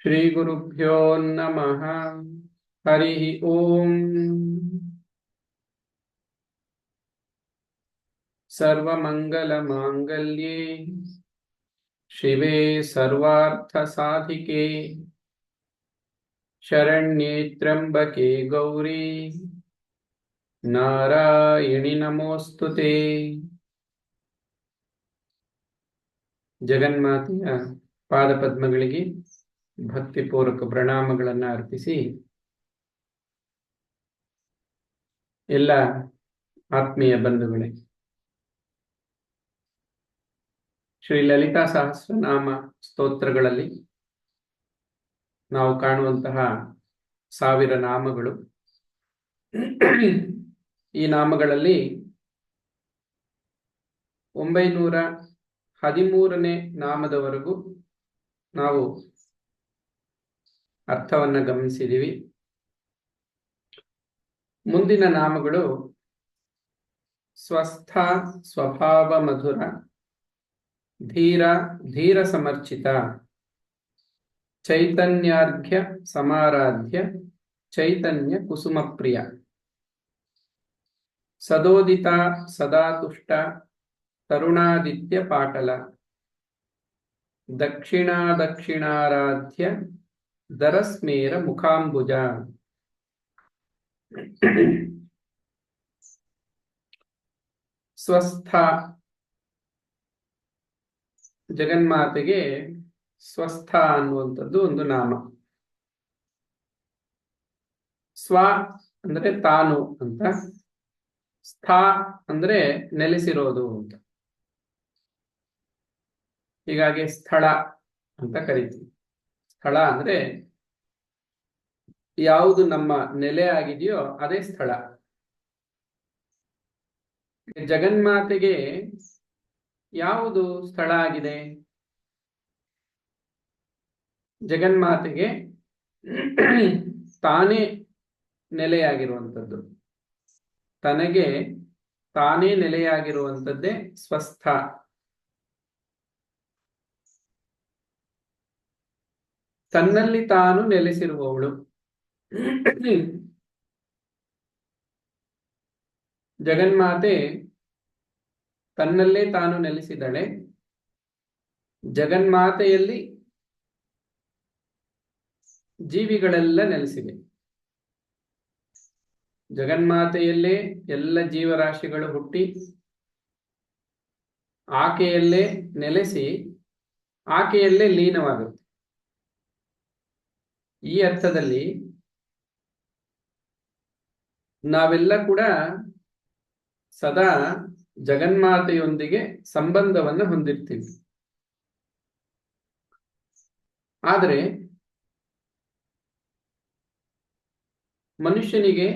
ಶ್ರೀ ಗುರುಭ್ಯೋ ನಮಃ. ಹರಿ ಓಂ. ಸರ್ವಮಂಗಲ ಮಾಂಗಲ್ಯೆ ಶಿವೆ ಸರ್ವಾರ್ಥ ಸಾಧಿಕೆ ಶರಣ್ಯೇ ತ್ರ್ಯಂಬಕೆ ಗೌರಿ ನಾರಾಯಣಿ ನಮೋಸ್ತುತೆ. ಜಗನ್ಮಾತೆಯ ಪಾದಪದ್ಮಗಳಿಗೆ ಭಕ್ತಿಪೂರ್ವಕ ಪ್ರಣಾಮಗಳನ್ನು ಅರ್ಪಿಸಿ, ಎಲ್ಲ ಆತ್ಮೀಯ ಬಂಧುಗಳೇ, ಶ್ರೀ ಲಲಿತಾ ಸಹಸ್ರನಾಮ ಸ್ತೋತ್ರಗಳಲ್ಲಿ ನಾವು ಕಾಣುವಂತಹ 1000 ನಾಮಗಳು. ಈ ನಾಮಗಳಲ್ಲಿ 913ನೇ ನಾಮದವರೆಗೂ ನಾವು ಅರ್ಥವನ್ನ ಗಮನಿಸಿದ್ದೀವಿ. ಮುಂದಿನ ನಾಮಗಳು ಸ್ವಸ್ಥ ಸ್ವಭಾವ ಮಧುರ, ಧೀರ ಧೀರ ಸಮರ್ಚಿತ, ಚೈತನ್ಯಾರ್ಘ್ಯ ಸಮಾರಾಧ್ಯ, ಚೈತನ್ಯ ಕುಸುಮ ಪ್ರಿಯ, ಸದೋದಿತ ಸದಾ ತುಷ್ಟ, ತರುಣಾದಿತ್ಯ ಪಾಟಲ, ದಕ್ಷಿಣಾರಾಧ್ಯ, ದರಸ್ಮೇರ ಮುಖಾಂಬುಜ. ಸ್ವಸ್ಥ, ಜಗನ್ಮಾತೆಗೆ ಸ್ವಸ್ಥ ಅನ್ನುವಂಥದ್ದು ಒಂದು ನಾಮ. ಸ್ವ ಅಂದ್ರೆ ತಾನು ಅಂತ, ಸ್ಥ ಅಂದ್ರೆ ನೆಲೆಸಿರೋದು ಅಂತ. ಹೀಗಾಗಿ ಸ್ಥಳ ಅಂತ ಕರಿತೀವಿ. ಸ್ಥಳ ಅಂದ್ರೆ ಯಾವುದು ನಮ್ಮ ನೆಲೆ ಆಗಿದೆಯೋ ಅದೇ ಸ್ಥಳ. ಜಗನ್ಮಾತೆಗೆ ಯಾವುದು ಸ್ಥಳ ಆಗಿದೆ? ಜಗನ್ಮಾತೆಗೆ ತಾನೇ ನೆಲೆಯಾಗಿರುವಂಥದ್ದು, ತನಗೆ ತಾನೇ ನೆಲೆಯಾಗಿರುವಂಥದ್ದೇ ಸ್ವಸ್ಥ. ತನ್ನಲ್ಲಿ ತಾನು ನೆಲೆಸಿರುವವಳು. ಜಗನ್ಮಾತೆ ತನ್ನಲ್ಲೇ ತಾನು ನೆಲೆಸಿದಳೆ. ಜಗನ್ಮಾತೆಯಲ್ಲಿ ಜೀವಿಗಳೆಲ್ಲ ನೆಲೆಸಿವೆ. ಜಗನ್ಮಾತೆಯಲ್ಲೇ ಎಲ್ಲ ಜೀವರಾಶಿಗಳು ಹುಟ್ಟಿ ಆಕೆಯಲ್ಲೇ ನೆಲೆಸಿ ಆಕೆಯಲ್ಲೇ ಲೀನವಾಗುತ್ತೆ. ಈ ಅರ್ಥದಲ್ಲಿ ನಾವೆಲ್ಲ ಕೂಡ ಸದಾ ಜಗನ್ಮಾತೆಯೊಂದಿಗೆ ಸಂಬಂಧವನ್ನು ಹೊಂದಿರ್ತೀವಿ. ಆದರೆ ಮನುಷ್ಯನಿಗೆ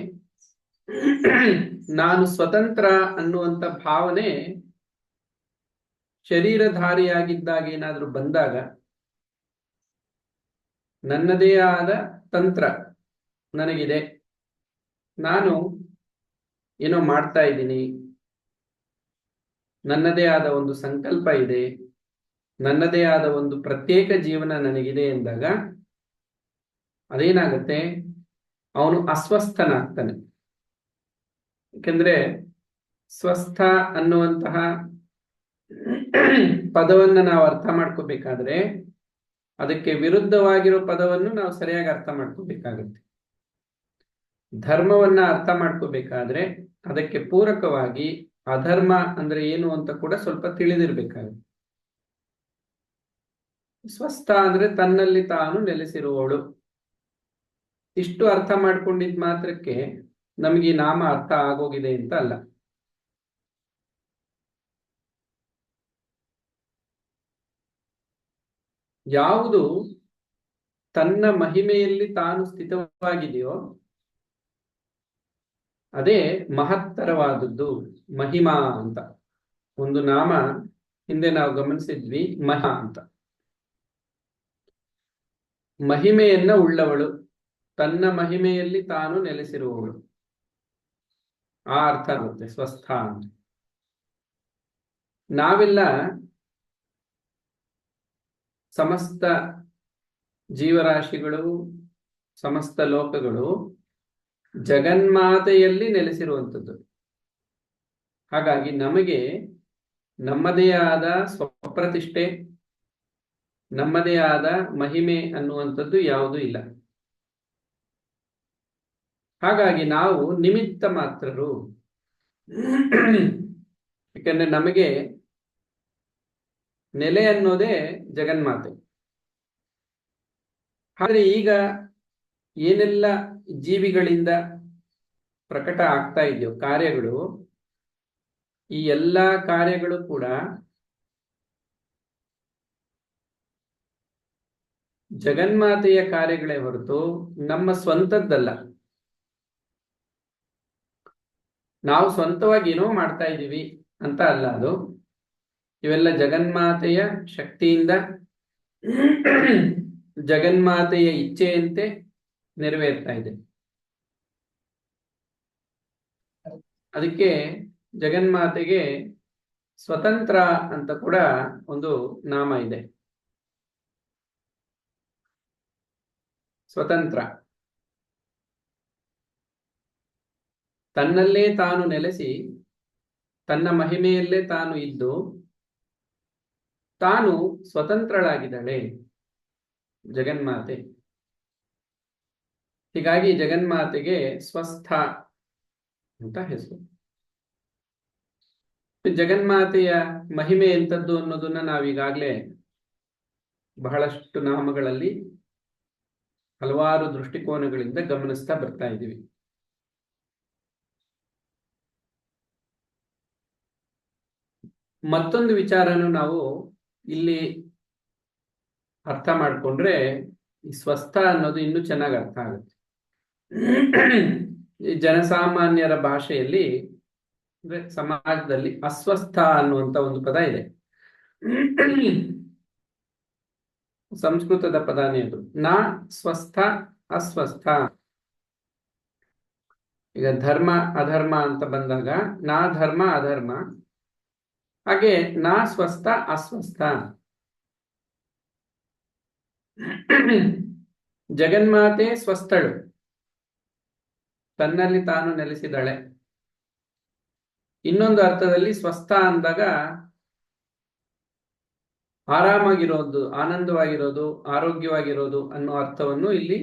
ನಾನು ಸ್ವತಂತ್ರ ಅನ್ನುವಂಥ ಭಾವನೆ ಶರೀರಧಾರಿಯಾಗಿದ್ದಾಗ ಏನಾದರೂ ಬಂದಾಗ, ನನ್ನದೇ ಆದ ತಂತ್ರ ನನಗಿದೆ, ನಾನು ಏನೋ ಮಾಡ್ತಾ ಇದ್ದೀನಿ, ನನ್ನದೇ ಆದ ಒಂದು ಸಂಕಲ್ಪ ಇದೆ, ನನ್ನದೇ ಆದ ಒಂದು ಪ್ರತ್ಯೇಕ ಜೀವನ ನನಗಿದೆ ಎಂದಾಗ ಅದೇನಾಗುತ್ತೆ? ಅವನು ಅಸ್ವಸ್ಥನಾಗ್ತಾನೆ. ಯಾಕೆಂದ್ರೆ ಸ್ವಸ್ಥ ಅನ್ನುವಂತಹ ಪದವನ್ನು ನಾವು ಅರ್ಥ ಮಾಡ್ಕೋಬೇಕಾದ್ರೆ ಅದಕ್ಕೆ ವಿರುದ್ಧವಾಗಿರೋ ಪದವನ್ನು ನಾವು ಸರಿಯಾಗಿ ಅರ್ಥ ಮಾಡ್ಕೋಬೇಕಾಗುತ್ತೆ. ಧರ್ಮವನ್ನ ಅರ್ಥ ಮಾಡ್ಕೋಬೇಕಾದ್ರೆ ಅದಕ್ಕೆ ಪೂರಕವಾಗಿ ಅಧರ್ಮ ಅಂದ್ರೆ ಏನು ಅಂತ ಕೂಡ ಸ್ವಲ್ಪ ತಿಳಿದಿರ್ಬೇಕಾಗುತ್ತೆ. ಸ್ವಸ್ಥ ಅಂದ್ರೆ ತನ್ನಲ್ಲಿ ತಾನು ನೆಲೆಸಿರುವವಳು. ಇಷ್ಟು ಅರ್ಥ ಮಾಡ್ಕೊಂಡಿದ್ ಮಾತ್ರಕ್ಕೆ ನಮಗೆ ಈ ನಾಮ ಅರ್ಥ ಆಗೋಗಿದೆ ಅಂತ ಅಲ್ಲ. ಯಾವುದು ತನ್ನ ಮಹಿಮೆಯಲ್ಲಿ ತಾನು ಸ್ಥಿತವಾಗಿದೆಯೋ ಅದೇ ಮಹತ್ತರವಾದದ್ದು, ಮಹಿಮಾ ಅಂತ. ಒಂದು ನಾಮ ಹಿಂದೆ ನಾವು ಗಮನಿಸಿದ್ವಿ, ಮಹಾ ಅಂತ. ಮಹಿಮೆಯನ್ನ ಉಳ್ಳವಳು, ತನ್ನ ಮಹಿಮೆಯಲ್ಲಿ ತಾನು ನೆಲೆಸಿರುವವಳು, ಆ ಅರ್ಥ ಆಗುತ್ತೆ ಸ್ವಸ್ಥ ಅಂತ. ನಾವೆಲ್ಲ ಸಮಸ್ತ ಜೀವರಾಶಿಗಳು, ಸಮಸ್ತ ಲೋಕಗಳು ಜಗನ್ಮಾತೆಯಲ್ಲಿ ನೆಲೆಸಿರುವಂಥದ್ದು. ಹಾಗಾಗಿ ನಮಗೆ ನಮ್ಮದೇ ಆದ ಸ್ವಪ್ರತಿಷ್ಠೆ, ನಮ್ಮದೇ ಆದ ಮಹಿಮೆ ಅನ್ನುವಂಥದ್ದು ಯಾವುದೂ ಇಲ್ಲ. ಹಾಗಾಗಿ ನಾವು ನಿಮಿತ್ತ ಮಾತ್ರರು. ಯಾಕಂದ್ರೆ ನಮಗೆ ನೆಲೆ ಅನ್ನೋದೇ ಜಗನ್ಮಾತೆ. ಆದ್ರೆ ಈಗ ಏನೆಲ್ಲ ಜೀವಿಗಳಿಂದ ಪ್ರಕಟ ಆಗ್ತಾ ಇದೆಯೋ ಕಾರ್ಯಗಳು, ಈ ಎಲ್ಲ ಕಾರ್ಯಗಳು ಕೂಡ ಜಗನ್ಮಾತೆಯ ಕಾರ್ಯಗಳೇ ಹೊರತು ನಮ್ಮ ಸ್ವಂತದ್ದಲ್ಲ. ನಾವು ಸ್ವಂತವಾಗಿ ಏನೋ ಮಾಡ್ತಾ ಇದ್ದೀವಿ ಅಂತ ಅಲ್ಲ ಅದು. ಇವೆಲ್ಲ ಜಗನ್ಮಾತೆಯ ಶಕ್ತಿಯಿಂದ, ಜಗನ್ಮಾತೆಯ ಇಚ್ಛೆಯಂತೆ ನೆರವೇರ್ತಾ ಇದೆ. ಅದಕ್ಕೆ ಜಗನ್ಮಾತೆಗೆ ಸ್ವತಂತ್ರ ಅಂತ ಕೂಡ ಒಂದು ನಾಮ ಇದೆ. ಸ್ವತಂತ್ರ, ತನ್ನಲ್ಲೇ ತಾನು ನೆಲೆಸಿ ತನ್ನ ಮಹಿಮೆಯಲ್ಲೇ ತಾನು ಇದ್ದು ತಾನು ಸ್ವತಂತ್ರಳಾಗಿದ್ದಾಳೆ ಜಗನ್ಮಾತೆ. ಹೀಗಾಗಿ ಜಗನ್ಮಾತೆಗೆ ಸ್ವಸ್ಥ ಅಂತ ಹೆಸರು. ಜಗನ್ಮಾತೆಯ ಮಹಿಮೆ ಎಂಥದ್ದು ಅನ್ನೋದನ್ನ ನಾವೀಗಾಗಲೇ ಬಹಳಷ್ಟು ನಾಮಗಳಲ್ಲಿ ಹಲವಾರು ದೃಷ್ಟಿಕೋನಗಳಿಂದ ಗಮನಿಸ್ತಾ ಬರ್ತಾ ಇದ್ದೀವಿ. ಮತ್ತೊಂದು ವಿಚಾರನು ನಾವು ಇಲ್ಲಿ ಅರ್ಥ ಮಾಡಿಕೊಂಡ್ರೆ ಈ ಸ್ವಸ್ಥ ಅನ್ನೋದು ಇನ್ನೂ ಚೆನ್ನಾಗಿ ಅರ್ಥ ಆಗುತ್ತೆ. ಈ ಜನಸಾಮಾನ್ಯರ ಭಾಷೆಯಲ್ಲಿ ಅಂದ್ರೆ ಸಮಾಜದಲ್ಲಿ ಅಸ್ವಸ್ಥ ಅನ್ನುವಂತ ಒಂದು ಪದ ಇದೆ. ಸಂಸ್ಕೃತದ ಪದನೇ ಅದು. ನಾ ಸ್ವಸ್ಥ, ಅಸ್ವಸ್ಥ. ಈಗ ಧರ್ಮ ಅಧರ್ಮ ಅಂತ ಬಂದಾಗ ನಾ ಧರ್ಮ ಅಧರ್ಮ, ಹಾಗೆ ನಾ ಸ್ವಸ್ಥ ಅಸ್ವಸ್ಥ. ಜಗನ್ಮಾತೆ ಸ್ವಸ್ಥಳು, ತನ್ನಲ್ಲಿ ತಾನು ನೆಲೆಸಿದಾಳೆ. ಇನ್ನೊಂದು ಅರ್ಥದಲ್ಲಿ ಸ್ವಸ್ಥ ಅಂದಾಗ ಆರಾಮಾಗಿರೋದು, ಆನಂದವಾಗಿರೋದು, ಆರೋಗ್ಯವಾಗಿರೋದು ಅನ್ನೋ ಅರ್ಥವನ್ನು ಇಲ್ಲಿ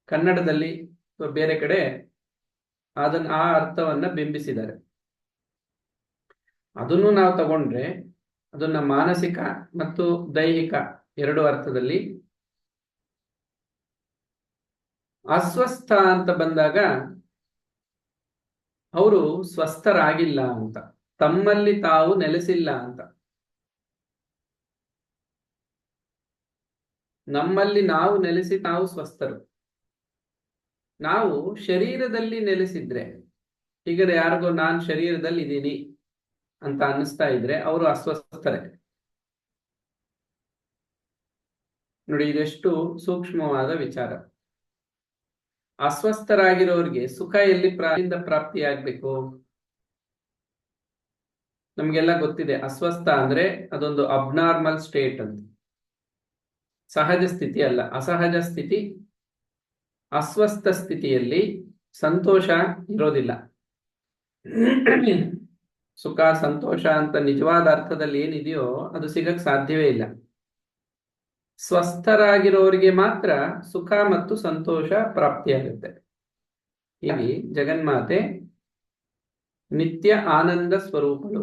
ಕನ್ನಡದಲ್ಲಿ ಬೇರೆ ಕಡೆ ಆ ಅರ್ಥವನ್ನ ಬಿಂಬಿಸಿದ್ದಾರೆ. ಅದನ್ನು ನಾವು ತಗೊಂಡ್ರೆ ಅದನ್ನ ಮಾನಸಿಕ ಮತ್ತು ದೈಹಿಕ ಎರಡು ಅರ್ಥದಲ್ಲಿ. ಅಸ್ವಸ್ಥ ಅಂತ ಬಂದಾಗ ಅವರು ಸ್ವಸ್ಥರಾಗಿಲ್ಲ ಅಂತ, ತಮ್ಮಲ್ಲಿ ತಾವು ನೆಲೆಸಿಲ್ಲ ಅಂತ. ನಮ್ಮಲ್ಲಿ ನಾವು ನೆಲೆಸಿ ನಾವು ಸ್ವಸ್ಥರು. ನಾವು ಶರೀರದಲ್ಲಿ ನೆಲೆಸಿದ್ರೆ, ಈಗ ಯಾರಿಗೋ ನಾನು ಶರೀರದಲ್ಲಿ ಇದ್ದೀನಿ ಅಂತ ಅನ್ನಿಸ್ತಾ ಇದ್ರೆ ಅವರು ಅಸ್ವಸ್ಥರೇ. ನೋಡಿ, ಇದೆಷ್ಟು ಸೂಕ್ಷ್ಮವಾದ ವಿಚಾರ. ಅಸ್ವಸ್ಥರಾಗಿರೋರಿಗೆ ಸುಖ ಎಲ್ಲಿ ಪ್ರಾಪ್ತಿಯಾಗಬೇಕು? ನಮ್ಗೆಲ್ಲ ಗೊತ್ತಿದೆ, ಅಸ್ವಸ್ಥ ಅಂದ್ರೆ ಅದೊಂದು ಅಬ್ನಾರ್ಮಲ್ ಸ್ಟೇಟ್ ಅಂತ, ಸಹಜ ಸ್ಥಿತಿ ಅಲ್ಲ, ಅಸಹಜ ಸ್ಥಿತಿ. ಅಸ್ವಸ್ಥ ಸ್ಥಿತಿಯಲ್ಲಿ ಸಂತೋಷ ಇರೋದಿಲ್ಲ. ಸುಖ ಸಂತೋಷ ಅಂತ ನಿಜವಾದ ಅರ್ಥದಲ್ಲಿ ಏನಿದೆಯೋ ಅದು ಸಿಗಕ್ ಸಾಧ್ಯವೇ ಇಲ್ಲ. ಸ್ವಸ್ಥರಾಗಿರೋರಿಗೆ ಮಾತ್ರ ಸುಖ ಮತ್ತು ಸಂತೋಷ ಪ್ರಾಪ್ತಿಯಾಗುತ್ತೆ. ಇಲ್ಲಿ ಜಗನ್ಮಾತೆ ನಿತ್ಯ ಆನಂದ ಸ್ವರೂಪಳು,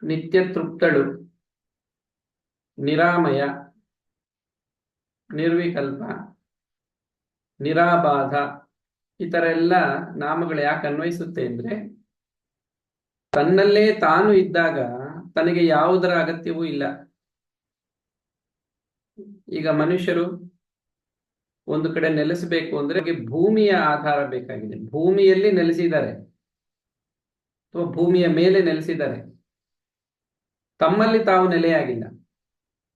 ನಿತ್ಯ ತೃಪ್ತಳು, ನಿರಾಮಯ, ನಿರ್ವಿಕಲ್ಪ, ನಿರಾಬಾಧ. ಈ ತರ ಎಲ್ಲ ನಾಮಗಳು ಯಾಕೆ ಅನ್ವಯಿಸುತ್ತೆ ಅಂದ್ರೆ, ತನ್ನಲ್ಲೇ ತಾನು ಇದ್ದಾಗ ತನಗೆ ಯಾವುದರ ಅಗತ್ಯವೂ ಇಲ್ಲ. ಈಗ ಮನುಷ್ಯರು ಒಂದು ಕಡೆ ನೆಲೆಸಬೇಕು ಅಂದ್ರೆ ಭೂಮಿಯ ಆಧಾರ ಬೇಕಾಗಿದೆ. ಭೂಮಿಯಲ್ಲಿ ನೆಲೆಸಿದ್ದಾರೆ ಅಥವಾ ಭೂಮಿಯ ಮೇಲೆ ನೆಲೆಸಿದ್ದಾರೆ, ತಮ್ಮಲ್ಲಿ ತಾವು ನೆಲೆಯಾಗಿಲ್ಲ.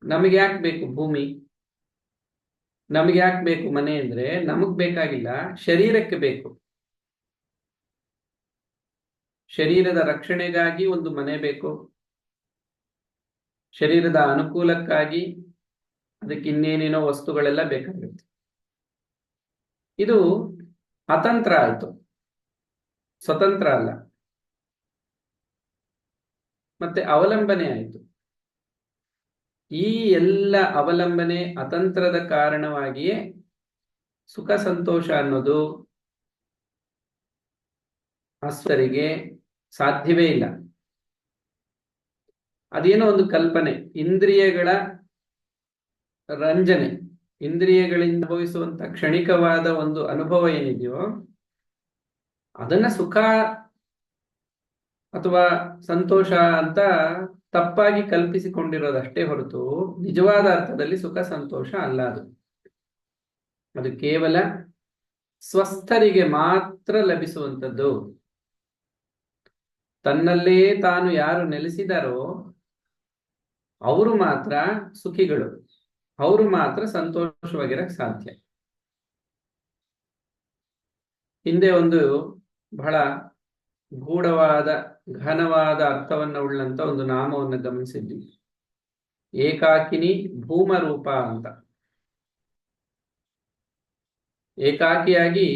ನಮಗೆ ಯಾಕೆ ಬೇಕು ಭೂಮಿ, ನಮಗೆ ಯಾಕೆ ಬೇಕು ಮನೆ ಅಂದ್ರೆ, ನಮಗ್ ಬೇಕಾಗಿಲ್ಲ, ಶರೀರಕ್ಕೆ ಬೇಕು. ಶರೀರದ ರಕ್ಷಣೆಗಾಗಿ ಒಂದು ಮನೆ ಬೇಕು, ಶರೀರದ ಅನುಕೂಲಕ್ಕಾಗಿ ಅದಕ್ಕೆ ಇನ್ನೇನೇನೋ ವಸ್ತುಗಳೆಲ್ಲ ಬೇಕಾಗುತ್ತೆ. ಇದು ಅತಂತ್ರ ಆಯ್ತು, ಸ್ವತಂತ್ರ ಅಲ್ಲ. ಮತ್ತೆ ಅವಲಂಬನೆ ಆಯಿತು. ಈ ಎಲ್ಲ ಅವಲಂಬನೆ ಅತಂತ್ರದ ಕಾರಣವಾಗಿಯೇ ಸುಖ ಸಂತೋಷ ಅನ್ನೋದು ಅಸ್ವರಿಗೆ ಸಾಧ್ಯವೇ ಇಲ್ಲ. ಅದೇನೋ ಒಂದು ಕಲ್ಪನೆ, ಇಂದ್ರಿಯಗಳ ರಂಜನೆ, ಇಂದ್ರಿಯಗಳಿಂದ ಅನುಭವಿಸುವಂತ ಕ್ಷಣಿಕವಾದ ಒಂದು ಅನುಭವ ಏನಿದೆಯೋ ಅದನ್ನ ಸುಖ ಅಥವಾ ಸಂತೋಷ ಅಂತ ತಪ್ಪಾಗಿ ಕಲ್ಪಿಸಿಕೊಂಡಿರೋದಷ್ಟೇ ಹೊರತು ನಿಜವಾದ ಅರ್ಥದಲ್ಲಿ ಸುಖ ಸಂತೋಷ ಅಲ್ಲ. ಅದು ಕೇವಲ ಸ್ವಸ್ಥರಿಗೆ ಮಾತ್ರ ಲಭಿಸುವಂಥದ್ದು. ತನ್ನಲ್ಲೇ ತಾನು ಯಾರು ನೆಲೆಸಿದಾರೋ ಅವರು ಮಾತ್ರ ಸುಖಿಗಳು, ಅವರು ಮಾತ್ರ ಸಂತೋಷವಾಗಿರಕ್ಕೆ ಸಾಧ್ಯ. ಹಿಂದೆ ಒಂದು ಬಹಳ ಗೂಢವಾದ ಘನವಾದ ಅರ್ಥವನ್ನ ಉಳ್ಳಂತ ಒಂದು ನಾಮವನ್ನು ಗಮನಿಸಿದ್ವಿ, ಏಕಾಕಿನಿ ಭೂಮರೂಪ ಅಂತ. ಏಕಾಕಿಯಾಗಿ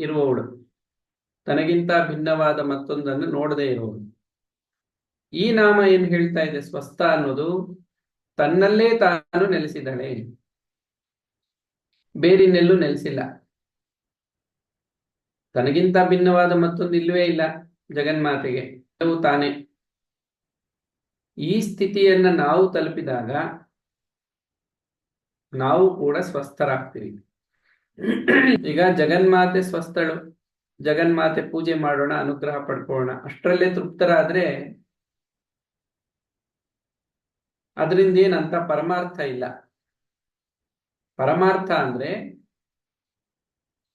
ಇರುವವಳು, ತನಗಿಂತ ಭಿನ್ನವಾದ ಮತ್ತೊಂದನ್ನು ನೋಡದೇ ಇರುವವಳು. ಈ ನಾಮ ಏನ್ ಹೇಳ್ತಾ ಇದೆ? ಸ್ವಸ್ಥ ಅನ್ನೋದು ತನ್ನಲ್ಲೇ ತಾನು ನೆಲೆಸಿದ್ದಾಳೆ, ಬೇರಿನೆಲ್ಲೂ ನೆಲೆಸಿಲ್ಲ. ತನಗಿಂತ ಭಿನ್ನವಾದ ಮತ್ತೊಂದು ಇಲ್ಲವೇ ಇಲ್ಲ ಜಗನ್ಮಾತೆಗೆ, ತಾನೇ. ಈ ಸ್ಥಿತಿಯನ್ನ ನಾವು ತಲುಪಿದಾಗ ನಾವು ಕೂಡ ಸ್ವಸ್ಥರಾಗ್ತೀವಿ. ಈಗ ಜಗನ್ಮಾತೆ ಸ್ವಸ್ಥಳು, ಜಗನ್ಮಾತೆ ಪೂಜೆ ಮಾಡೋಣ, ಅನುಗ್ರಹ ಪಡ್ಕೊಳ್ಳೋಣ, ಅಷ್ಟರಲ್ಲೇ ತೃಪ್ತರಾದ್ರೆ ಅದರಿಂದ ಏನಂತ ಪರಮಾರ್ಥ ಇಲ್ಲ. ಪರಮಾರ್ಥ ಅಂದ್ರೆ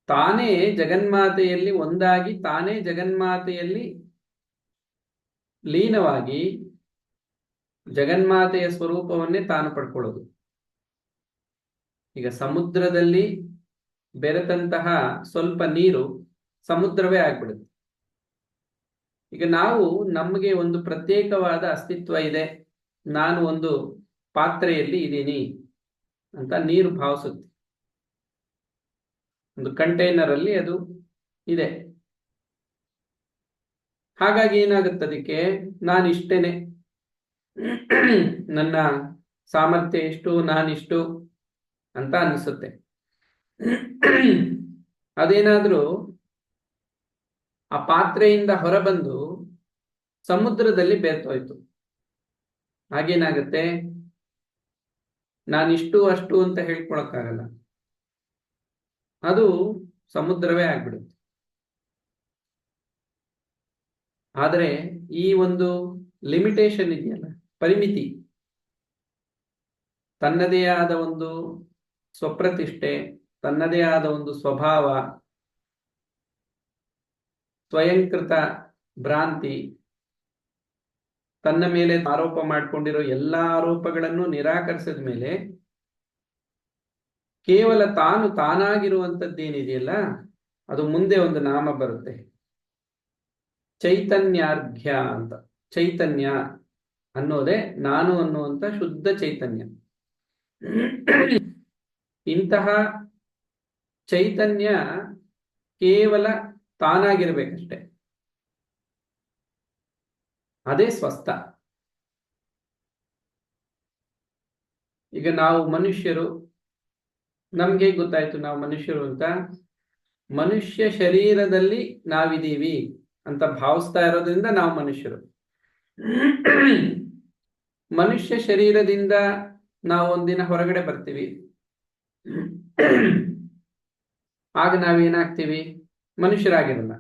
ತಾನೇ ಜಗನ್ಮಾತೆಯಲ್ಲಿ ಒಂದಾಗಿ, ತಾನೇ ಜಗನ್ಮಾತೆಯಲ್ಲಿ ಲೀನವಾಗಿ ಜಗನ್ಮಾತೆಯ ಸ್ವರೂಪವನ್ನೇ ತಾನು ಪಡ್ಕೊಳ್ಳೋದು. ಈಗ ಸಮುದ್ರದಲ್ಲಿ ಬೆರೆತಂತಹ ಸ್ವಲ್ಪ ನೀರು ಸಮುದ್ರವೇ ಆಗ್ಬಿಡುತ್ತೆ. ಈಗ ನಾವು ನಮಗೆ ಒಂದು ಪ್ರತ್ಯೇಕವಾದ ಅಸ್ತಿತ್ವ ಇದೆ, ನಾನು ಒಂದು ಪಾತ್ರೆಯಲ್ಲಿ ಇದ್ದೀನಿ ಅಂತ ನೀರು ಭಾವಿಸುತ್ತೆ. ಒಂದು ಕಂಟೈನರ್ ಅಲ್ಲಿ ಅದು ಇದೆ. ಹಾಗಾಗಿ ಏನಾಗುತ್ತೆ, ಅದಕ್ಕೆ ನಾನಿಷ್ಟೇನೆ, ನನ್ನ ಸಾಮರ್ಥ್ಯ ಇಷ್ಟು, ನಾನಿಷ್ಟು ಅಂತ ಅನಿಸುತ್ತೆ. ಅದೇನಾದ್ರೂ ಆ ಪಾತ್ರೆಯಿಂದ ಹೊರಬಂದು ಸಮುದ್ರದಲ್ಲಿ ಬೆರ್ತೋಯ್ತು, ಹಾಗೇನಾಗುತ್ತೆ, ನಾನಿಷ್ಟು ಅಷ್ಟು ಅಂತ ಹೇಳ್ಕೊಳಕ್ಕಾಗಲ್ಲ, ಅದು ಸಮುದ್ರವೇ ಆಗ್ಬಿಡುತ್ತೆ. ಆದರೆ ಈ ಒಂದು ಲಿಮಿಟೇಷನ್ ಇದೆಯಲ್ಲ, ಪರಿಮಿತಿ, ತನ್ನದೇ ಆದ ಒಂದು ಸ್ವಪ್ರತಿಷ್ಠೆ, ತನ್ನದೇ ಆದ ಒಂದು ಸ್ವಭಾವ, ಸ್ವಯಂಕೃತ ಭ್ರಾಂತಿ, ತನ್ನ ಮೇಲೆ ಆರೋಪ ಮಾಡಿಕೊಂಡಿರೋ ಎಲ್ಲಾ ಆರೋಪಗಳನ್ನು ನಿರಾಕರಿಸಿದ ಮೇಲೆ ಕೇವಲ ತಾನು ತಾನಾಗಿರುವಂಥದ್ದೇನಿದೆಯಲ್ಲ ಅದು ಮುಂದೆ ಒಂದು ನಾಮ ಬರುತ್ತೆ, ಚೈತನ್ಯಾರ್ಘ್ಯ ಅಂತ. ಚೈತನ್ಯ ಅನ್ನೋದೇ ನಾನು ಅನ್ನುವಂಥ ಶುದ್ಧ ಚೈತನ್ಯ. ಇಂತಹ ಚೈತನ್ಯ ಕೇವಲ ತಾನಾಗಿರ್ಬೇಕಷ್ಟೆ, ಅದೇ ಸ್ವಸ್ಥ. ಈಗ ನಾವು ಮನುಷ್ಯರು, ನಮ್ಗೆ ಗೊತ್ತಾಯ್ತು ನಾವು ಮನುಷ್ಯರು ಅಂತ, ಮನುಷ್ಯ ಶರೀರದಲ್ಲಿ ನಾವಿದ್ದೀವಿ ಅಂತ ಭಾವಿಸ್ತಾ ಇರೋದ್ರಿಂದ ನಾವು ಮನುಷ್ಯರು. ಮನುಷ್ಯ ಶರೀರದಿಂದ ನಾವು ಒಂದಿನ ಹೊರಗಡೆ ಬರ್ತೀವಿ, ಆಗ ನಾವೇನಾಗ್ತೀವಿ? ಮನುಷ್ಯರಾಗಿರಲ್ಲ.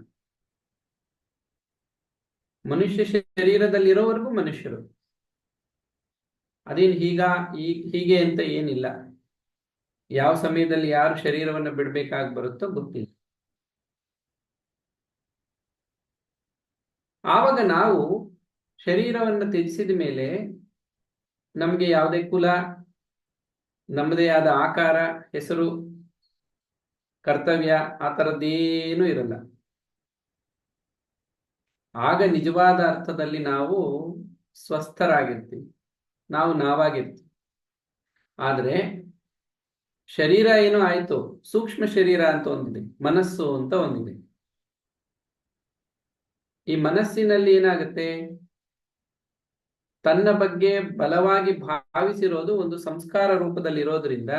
ಮನುಷ್ಯ ಶರೀರದಲ್ಲಿರೋವರೆಗೂ ಮನುಷ್ಯರು. ಅದೇನು ಹೀಗೆ ಅಂತ ಏನಿಲ್ಲ. ಯಾವ ಸಮಯದಲ್ಲಿ ಯಾರು ಶರೀರವನ್ನು ಬಿಡ್ಬೇಕಾಗಿ ಬರುತ್ತೋ ಗೊತ್ತಿಲ್ಲ. ಆವಾಗ ನಾವು ಶರೀರವನ್ನು ತ್ಯಜಿಸಿದ ಮೇಲೆ ನಮಗೆ ಯಾವುದೇ ಕುಲ, ನಮ್ಮದೇ ಆದ ಆಕಾರ, ಹೆಸರು, ಕರ್ತವ್ಯ ಆ ಥರದ್ದೇನೂ ಇರಲ್ಲ. ಆಗ ನಿಜವಾದ ಅರ್ಥದಲ್ಲಿ ನಾವು ಸ್ವಸ್ಥರಾಗಿರ್ತೀವಿ, ನಾವು ನಾವಾಗಿರ್ತೀವಿ. ಆದ್ರೆ ಶರೀರ ಏನೋ ಆಯ್ತು, ಸೂಕ್ಷ್ಮ ಶರೀರ ಅಂತ ಒಂದಿದೆ, ಮನಸ್ಸು ಅಂತ ಒಂದಿದೆ. ಈ ಮನಸ್ಸಿನಲ್ಲಿ ಏನಾಗುತ್ತೆ, ತನ್ನ ಬಗ್ಗೆ ಬಲವಾಗಿ ಭಾವಿಸಿರೋದು ಒಂದು ಸಂಸ್ಕಾರ ರೂಪದಲ್ಲಿ ಇರೋದ್ರಿಂದ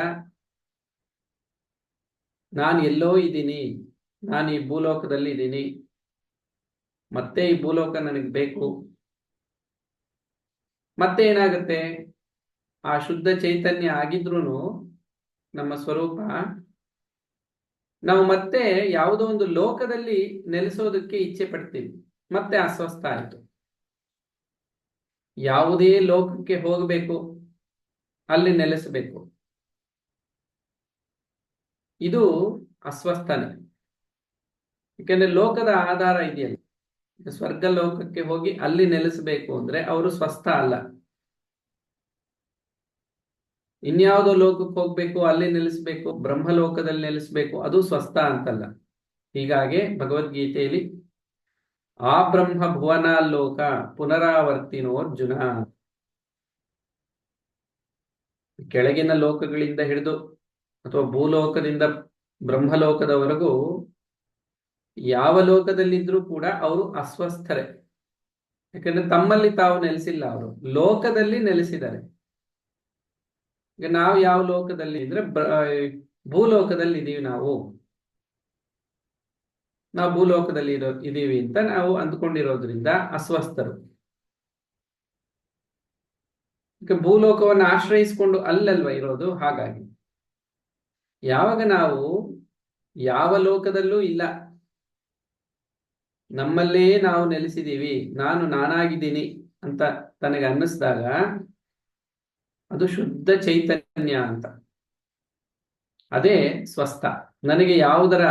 ನಾನು ಎಲ್ಲೋ ಇದ್ದೀನಿ, ನಾನು ಈ ಭೂಲೋಕದಲ್ಲಿ ಇದ್ದೀನಿ, ಮತ್ತೆ ಈ ಭೂಲೋಕ ನನಗೆ ಬೇಕು. ಮತ್ತೆ ಏನಾಗುತ್ತೆ, ಆ ಶುದ್ಧ ಚೈತನ್ಯ ಆಗಿದ್ರೂ ನಮ್ಮ ಸ್ವರೂಪ, ನಾವು ಮತ್ತೆ ಯಾವುದೋ ಒಂದು ಲೋಕದಲ್ಲಿ ನೆಲೆಸೋದಕ್ಕೆ ಇಚ್ಛೆ ಪಡ್ತೀವಿ. ಮತ್ತೆ ಅಸ್ವಸ್ಥ ಆಯ್ತು. ಯಾವುದೇ ಲೋಕಕ್ಕೆ ಹೋಗಬೇಕು, ಅಲ್ಲಿ ನೆಲೆಸಬೇಕು, ಇದು ಅಸ್ವಸ್ಥನೆ. ಯಾಕೆಂದ್ರೆ ಲೋಕದ ಆಧಾರ ಇದೆಯಲ್ಲ. ಸ್ವರ್ಗ ಲೋಕಕ್ಕೆ ಹೋಗಿ ಅಲ್ಲಿ ನೆಲೆಸಬೇಕು ಅಂದ್ರೆ ಅವರು ಸ್ವಸ್ಥ ಅಲ್ಲ. ಇನ್ಯಾವುದೋ ಲೋಕಕ್ಕೆ ಹೋಗ್ಬೇಕು, ಅಲ್ಲಿ ನೆಲೆಸಬೇಕು, ಬ್ರಹ್ಮಲೋಕದಲ್ಲಿ ನೆಲೆಸಬೇಕು, ಅದು ಸ್ವಸ್ಥ ಅಂತಲ್ಲ. ಹೀಗಾಗಿ ಭಗವದ್ಗೀತೆಯಲ್ಲಿ ಆ ಬ್ರಹ್ಮ ಭುವನಾಲೋಕ ಪುನರಾವರ್ತಿನೋ ಅರ್ಜುನ, ಕೆಳಗಿನ ಲೋಕಗಳಿಂದ ಹಿಡಿದು ಅಥವಾ ಭೂಲೋಕದಿಂದ ಬ್ರಹ್ಮಲೋಕದವರೆಗೂ ಯಾವ ಲೋಕದಲ್ಲಿದ್ರೂ ಕೂಡ ಅವರು ಅಸ್ವಸ್ಥರೇ. ಯಾಕಂದ್ರೆ ತಮ್ಮಲ್ಲಿ ತಾವು ನೆಲೆಸಿಲ್ಲ, ಅವರು ಲೋಕದಲ್ಲಿ ನೆಲೆಸಿದ್ದಾರೆ. ಈಗ ನಾವು ಯಾವ ಲೋಕದಲ್ಲಿ ಇದ್ರೆ ಭೂಲೋಕದಲ್ಲಿ ಇದೀವಿ. ನಾವು ಭೂಲೋಕದಲ್ಲಿ ಇದೀವಿ ಅಂತ ನಾವು ಅಂದ್ಕೊಂಡಿರೋದ್ರಿಂದ ಅಸ್ವಸ್ಥರು. ಭೂಲೋಕವನ್ನು ಆಶ್ರಯಿಸಿಕೊಂಡು ಅಲ್ಲಲ್ವ ಇರೋದು. ಹಾಗಾಗಿ ಯಾವಾಗ ನಾವು ಯಾವ ಲೋಕದಲ್ಲೂ ಇಲ್ಲ, ನಮ್ಮಲ್ಲೇ ನಾವು ನೆಲೆಸಿದೀವಿ, ನಾನಾಗಿದ್ದೀನಿ ಅಂತ ತನಗೆ ಅನ್ನಿಸ್ದಾಗ ಅದು ಶುದ್ಧ ಚೈತನ್ಯ ಅಂತ. ಅದೇ ಸ್ವಸ್ಥ. ನನಗೆ ಯಾವುದರ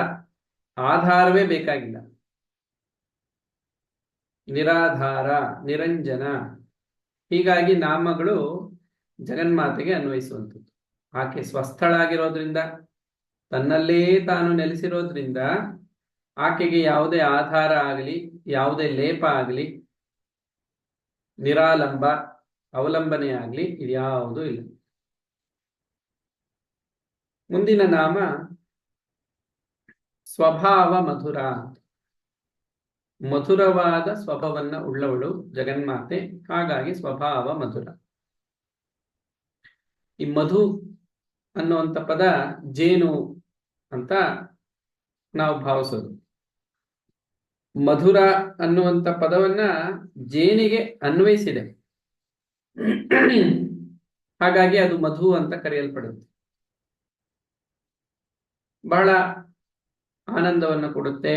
ಆಧಾರವೇ ಬೇಕಾಗಿಲ್ಲ. ನಿರಾಧಾರ, ನಿರಂಜನ, ಹೀಗಾಗಿ ನಾಮಗಳು ಜಗನ್ಮಾತೆಗೆ ಅನ್ವಯಿಸುವಂಥದ್ದು. ಆಕೆ ಸ್ವಸ್ಥಳಾಗಿರೋದ್ರಿಂದ, ತನ್ನಲ್ಲೇ ತಾನು ನೆಲೆಸಿರೋದ್ರಿಂದ ಆಕೆಗೆ ಯಾವುದೇ ಆಧಾರ ಆಗಲಿ, ಯಾವುದೇ ಲೇಪ ಆಗಲಿ, ನಿರಾಲಂಬ ಅವಲಂಬನೆ ಆಗಲಿ ಇದ್ಯಾವುದೂ ಇಲ್ಲ. ಮುಂದಿನ ನಾಮ ಸ್ವಭಾವ ಮಧುರ. ಮಧುರವಾದ ಸ್ವಭಾವವನ್ನ ಉಳ್ಳವಳು ಜಗನ್ಮಾತೆ, ಹಾಗಾಗಿ ಸ್ವಭಾವ ಮಧುರ. ಈ ಮಧು ಅನ್ನುವಂಥ ಪದ ಜೇನು ಅಂತ ನಾವು ಭಾವಿಸೋದು. ಮಧುರ ಅನ್ನುವಂಥ ಪದವನ್ನ ಜೇನಿಗೆ ಅನ್ವಯಿಸಿದೆ, ಹಾಗಾಗಿ ಅದು ಮಧು ಅಂತ ಕರೆಯಲ್ಪಡುತ್ತೆ. ಬಹಳ ಆನಂದವನ್ನು ಕೊಡುತ್ತೆ,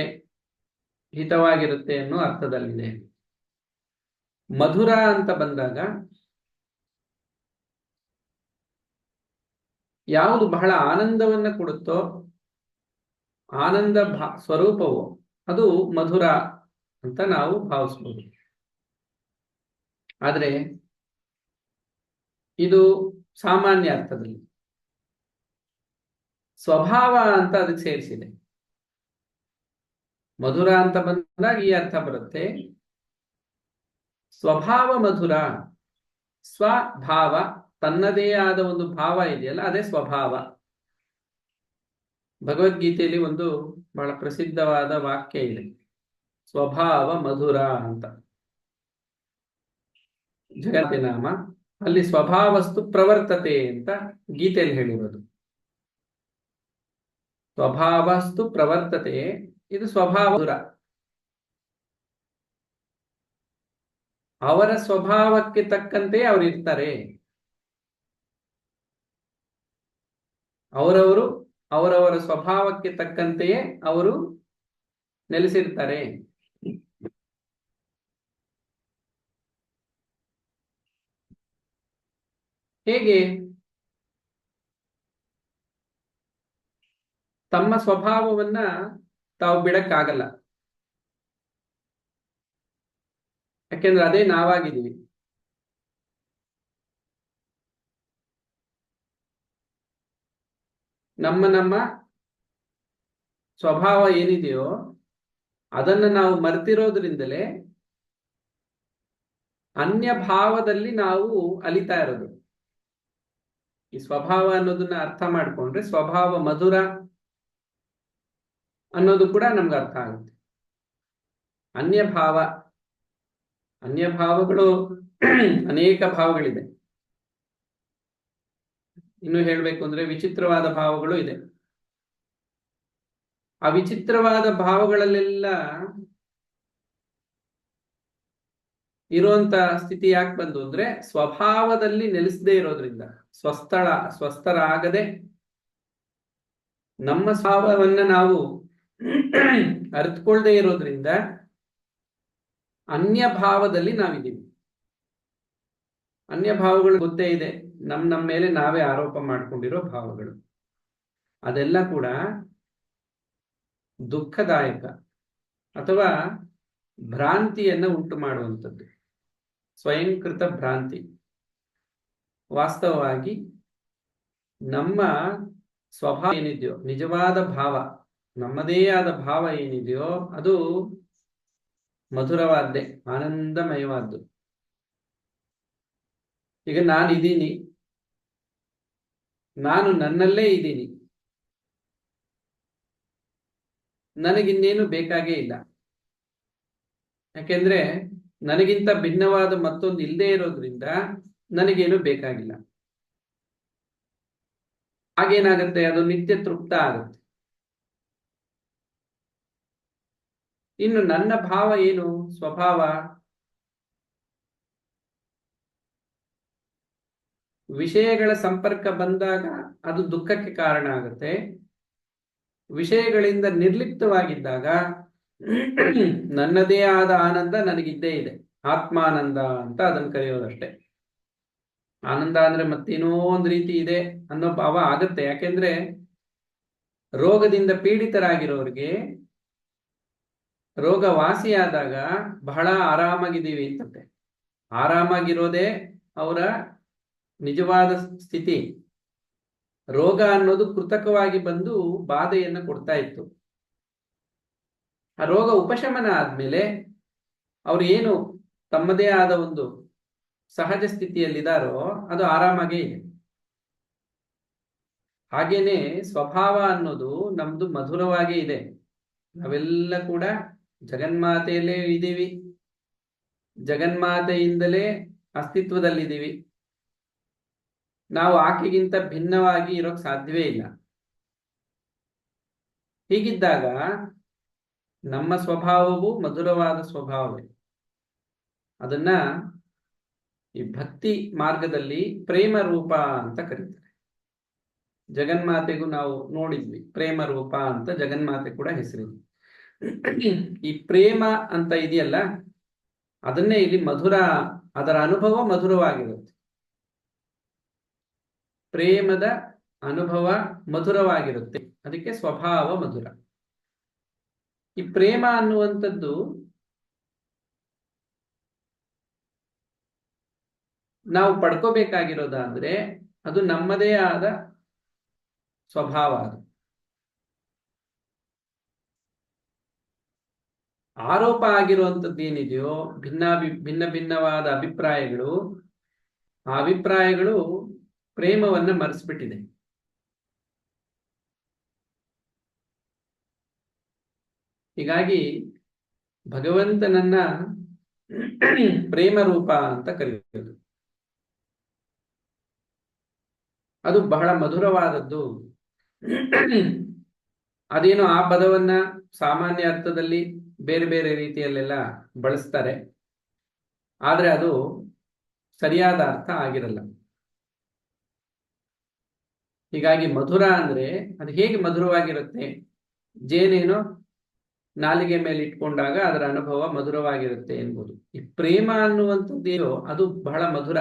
ಹಿತವಾಗಿರುತ್ತೆ ಅನ್ನೋ ಅರ್ಥದಲ್ಲಿದೆ. ಮಧುರ ಅಂತ ಬಂದಾಗ ಯಾವುದು ಬಹಳ ಆನಂದವನ್ನ ಕೊಡುತ್ತೋ, ಆನಂದ ಸ್ವರೂಪವೋ ಅದು ಮಧುರ ಅಂತ ನಾವು ಭಾವಿಸ್ಬೋದು. ಆದ್ರೆ ಇದು ಸಾಮಾನ್ಯ ಅರ್ಥದಲ್ಲಿ. ಸ್ವಭಾವ ಅಂತ ಅದಕ್ಕೆ ಸೇರಿಸಿದೆ. ಮಧುರ ಅಂತ ಬಂದಾಗ ಈ ಅರ್ಥ ಬರುತ್ತೆ. ಸ್ವಭಾವ ಮಧುರ, ಸ್ವಭಾವ, ತನ್ನದೇ ಆದ ಒಂದು ಭಾವ ಇದೆಯಲ್ಲ, ಅದೇ ಸ್ವಭಾವ. ಭಗವದ್ಗೀತೆಯಲ್ಲಿ ಒಂದು ಬಹಳ ಪ್ರಸಿದ್ಧವಾದ ವಾಕ್ಯ ಇದೆ, ಸ್ವಭಾವ ಮಧುರ ಅಂತ. ಜಗತ್ತಿನಾಮ ಅಲ್ಲಿ ಸ್ವಭಾವಸ್ತು ಪ್ರವರ್ತತೆ ಅಂತ ಗೀತೆಯಲ್ಲಿ ಹೇಳಿರೋದು. ಸ್ವಭಾವಸ್ತು ಪ್ರವರ್ತತೆ, ಇದು ಸ್ವಭಾವ ಮಧುರ. ಅವರ ಸ್ವಭಾವಕ್ಕೆ ತಕ್ಕಂತೆ ಅವರು ಇರ್ತಾರೆ. ಅವರವರ ಸ್ವಭಾವಕ್ಕೆ ತಕ್ಕಂತೆಯೇ ಅವರು ನೆಲೆಸಿರ್ತಾರೆ. ಹೇಗೆ? ತಮ್ಮ ಸ್ವಭಾವವನ್ನ ತಾವು ಬಿಡಕ್ಕಾಗಲ್ಲ. ಯಾಕೆಂದ್ರೆ ಅದೇ ನಾವಾಗಿದ್ದೀವಿ. ನಮ್ಮ ಸ್ವಭಾವ ಏನಿದೆಯೋ ಅದನ್ನು ನಾವು ಮರ್ತಿರೋದ್ರಿಂದಲೇ ಅನ್ಯ ಭಾವದಲ್ಲಿ ನಾವು ಅಲಿತಾ ಇರೋದು. ಈ ಸ್ವಭಾವ ಅನ್ನೋದನ್ನ ಅರ್ಥ ಮಾಡ್ಕೊಂಡ್ರೆ ಸ್ವಭಾವ ಮಧುರ ಅನ್ನೋದು ಕೂಡ ನಮ್ಗೆ ಅರ್ಥ ಆಗುತ್ತೆ. ಅನ್ಯಭಾವ, ಅನ್ಯಭಾವಗಳು ಅನೇಕ ಭಾವಗಳಿದೆ. ಇನ್ನು ಹೇಳ್ಬೇಕು ಅಂದ್ರೆ ವಿಚಿತ್ರವಾದ ಭಾವಗಳು ಇದೆ. ಆ ವಿಚಿತ್ರವಾದ ಭಾವಗಳಲ್ಲೆಲ್ಲ ಇರುವಂತ ಸ್ಥಿತಿ ಯಾಕೆ ಬಂದು ಅಂದ್ರೆ ಸ್ವಭಾವದಲ್ಲಿ ನೆಲೆಸದೇ ಇರೋದ್ರಿಂದ, ಸ್ವಸ್ಥರಾಗದೆ ನಮ್ಮ ಸ್ವಭಾವವನ್ನ ನಾವು ಅರಿತುಕೊಳ್ಳದೆ ಇರೋದ್ರಿಂದ ಅನ್ಯ ಭಾವದಲ್ಲಿ ನಾವಿದ್ದೀವಿ. ಅನ್ಯ ಭಾವಗಳು ಗೊತ್ತೇ ಇದೆ, ನಮ್ಮ ಮೇಲೆ ನಾವೇ ಆರೋಪ ಮಾಡ್ಕೊಂಡಿರೋ ಭಾವಗಳು. ಅದೆಲ್ಲ ಕೂಡ ದುಃಖದಾಯಕ ಅಥವಾ ಭ್ರಾಂತಿಯನ್ನ ಉಂಟು ಮಾಡುವಂಥದ್ದು, ಸ್ವಯಂಕೃತ ಭ್ರಾಂತಿ. ವಾಸ್ತವವಾಗಿ ನಮ್ಮ ಸ್ವಭಾವ ಏನಿದೆಯೋ, ನಿಜವಾದ ಭಾವ, ನಮ್ಮದೇ ಆದ ಭಾವ ಏನಿದೆಯೋ ಅದು ಮಧುರವಾದ್ದೇ, ಆನಂದಮಯವಾದ್ದು. ಈಗ ನಾನಿದ್ದೀನಿ, ನಾನು ನನ್ನಲ್ಲೇ ಇದ್ದೀನಿ, ನನಗಿನ್ನೇನು ಬೇಕಾಗೇ ಇಲ್ಲ. ಯಾಕೆಂದ್ರೆ ನನಗಿಂತ ಭಿನ್ನವಾದ ಮತ್ತೊಂದು ಇಲ್ಲದೆ ಇರೋದ್ರಿಂದ ನನಗೇನು ಬೇಕಾಗಿಲ್ಲ. ಹಾಗೇನಾಗುತ್ತೆ, ಅದು ನಿತ್ಯ ತೃಪ್ತ ಆಗುತ್ತೆ. ಇನ್ನು ನನ್ನ ಭಾವ ಏನು, ಸ್ವಭಾವ, ವಿಷಯಗಳ ಸಂಪರ್ಕ ಬಂದಾಗ ಅದು ದುಃಖಕ್ಕೆ ಕಾರಣ ಆಗುತ್ತೆ. ವಿಷಯಗಳಿಂದ ನಿರ್ಲಿಪ್ತವಾಗಿದ್ದಾಗ ನನ್ನದೇ ಆದ ಆನಂದ ನನಗಿದ್ದೇ ಇದೆ, ಆತ್ಮಾನಂದ ಅಂತ ಅದನ್ನು ಕರೆಯೋದಷ್ಟೇ. ಆನಂದ ಅಂದ್ರೆ ಮತ್ತೇನೋ ಒಂದು ರೀತಿ ಇದೆ ಅನ್ನೋ ಭಾವ ಆಗತ್ತೆ. ಯಾಕೆಂದ್ರೆ ರೋಗದಿಂದ ಪೀಡಿತರಾಗಿರೋರಿಗೆ ರೋಗ ವಾಸಿಯಾದಾಗ ಬಹಳ ಆರಾಮಾಗಿದ್ದೀವಿ ಅಂತಂತೆ. ಆರಾಮಾಗಿರೋದೇ ಅವರ ನಿಜವಾದ ಸ್ಥಿತಿ. ರೋಗ ಅನ್ನೋದು ಕೃತಕವಾಗಿ ಬಂದು ಬಾಧೆಯನ್ನ ಕೊಡ್ತಾ ಇತ್ತು. ಆ ರೋಗ ಉಪಶಮನ ಆದ್ಮೇಲೆ ಅವ್ರು ಏನು ತಮ್ಮದೇ ಆದ ಒಂದು ಸಹಜ ಸ್ಥಿತಿಯಲ್ಲಿದ್ದಾರೋ ಅದು ಆರಾಮಾಗೇ ಇದೆ. ಹಾಗೇನೆ ಸ್ವಭಾವ ಅನ್ನೋದು ನಮ್ದು ಮಧುರವಾಗೇ ಇದೆ. ನಾವೆಲ್ಲ ಕೂಡ ಜಗನ್ಮಾತೆಯಲ್ಲೇ ಇದ್ದೀವಿ, ಜಗನ್ಮಾತೆಯಿಂದಲೇ ಅಸ್ತಿತ್ವದಲ್ಲಿದ್ದೀವಿ. ನಾವು ಆಕೆಗಿಂತ ಭಿನ್ನವಾಗಿ ಇರೋಕ್ ಸಾಧ್ಯವೇ ಇಲ್ಲ. ಹೀಗಿದ್ದಾಗ ನಮ್ಮ ಸ್ವಭಾವವು ಮಧುರವಾದ ಸ್ವಭಾವವೇ. ಅದನ್ನ ಈ ಭಕ್ತಿ ಮಾರ್ಗದಲ್ಲಿ ಪ್ರೇಮ ರೂಪ ಅಂತ ಕರೀತಾರೆ. ಜಗನ್ಮಾತೆಗೂ ನಾವು ನೋಡಿದ್ವಿ, ಪ್ರೇಮ ರೂಪ ಅಂತ ಜಗನ್ಮಾತೆ ಕೂಡ ಹೆಸರಿದೆ. ಈ ಪ್ರೇಮ ಅಂತ ಇದೆಯಲ್ಲ, ಅದನ್ನೇ ಇಲ್ಲಿ ಮಧುರ, ಅದರ ಅನುಭವ ಮಧುರವಾಗಿರುತ್ತೆ. ಪ್ರೇಮದ ಅನುಭವ ಮಧುರವಾಗಿರುತ್ತೆ, ಅದಕ್ಕೆ ಸ್ವಭಾವ ಮಧುರ. ಈ ಪ್ರೇಮ ಅನ್ನುವಂಥದ್ದು ನಾವು ಪಡ್ಕೋಬೇಕಾಗಿರೋದಾದ್ರೆ ಅದು ನಮ್ಮದೇ ಆದ ಸ್ವಭಾವ. ಅದು ಆರೋಪ ಆಗಿರುವಂಥದ್ದು ಏನಿದೆಯೋ, ಭಿನ್ನ ಭಿನ್ನವಾದ ಅಭಿಪ್ರಾಯಗಳು, ಆ ಅಭಿಪ್ರಾಯಗಳು ಪ್ರೇಮವನ್ನ ಮರೆಸ್ಬಿಟ್ಟಿದೆ. ಹೀಗಾಗಿ ಭಗವಂತನನ್ನ ಪ್ರೇಮ ರೂಪ ಅಂತ ಕರೆಯುವುದು. ಅದು ಬಹಳ ಮಧುರವಾದದ್ದು. ಅದೇನೋ ಆ ಪದವನ್ನ ಸಾಮಾನ್ಯ ಅರ್ಥದಲ್ಲಿ ಬೇರೆ ಬೇರೆ ರೀತಿಯಲ್ಲೆಲ್ಲ ಬಳಸ್ತಾರೆ, ಆದ್ರೆ ಅದು ಸರಿಯಾದ ಅರ್ಥ ಆಗಿರಲ್ಲ. ಹೀಗಾಗಿ ಮಧುರ ಅಂದ್ರೆ ಅದು ಹೇಗೆ ಮಧುರವಾಗಿರುತ್ತೆ? ಜೇನೇನೋ ನಾಲಿಗೆ ಮೇಲೆ ಇಟ್ಕೊಂಡಾಗ ಅದರ ಅನುಭವ ಮಧುರವಾಗಿರುತ್ತೆ ಎನ್ಬೋದು. ಈ ಪ್ರೇಮ ಅನ್ನುವಂಥದ್ದೇನೋ ಅದು ಬಹಳ ಮಧುರ.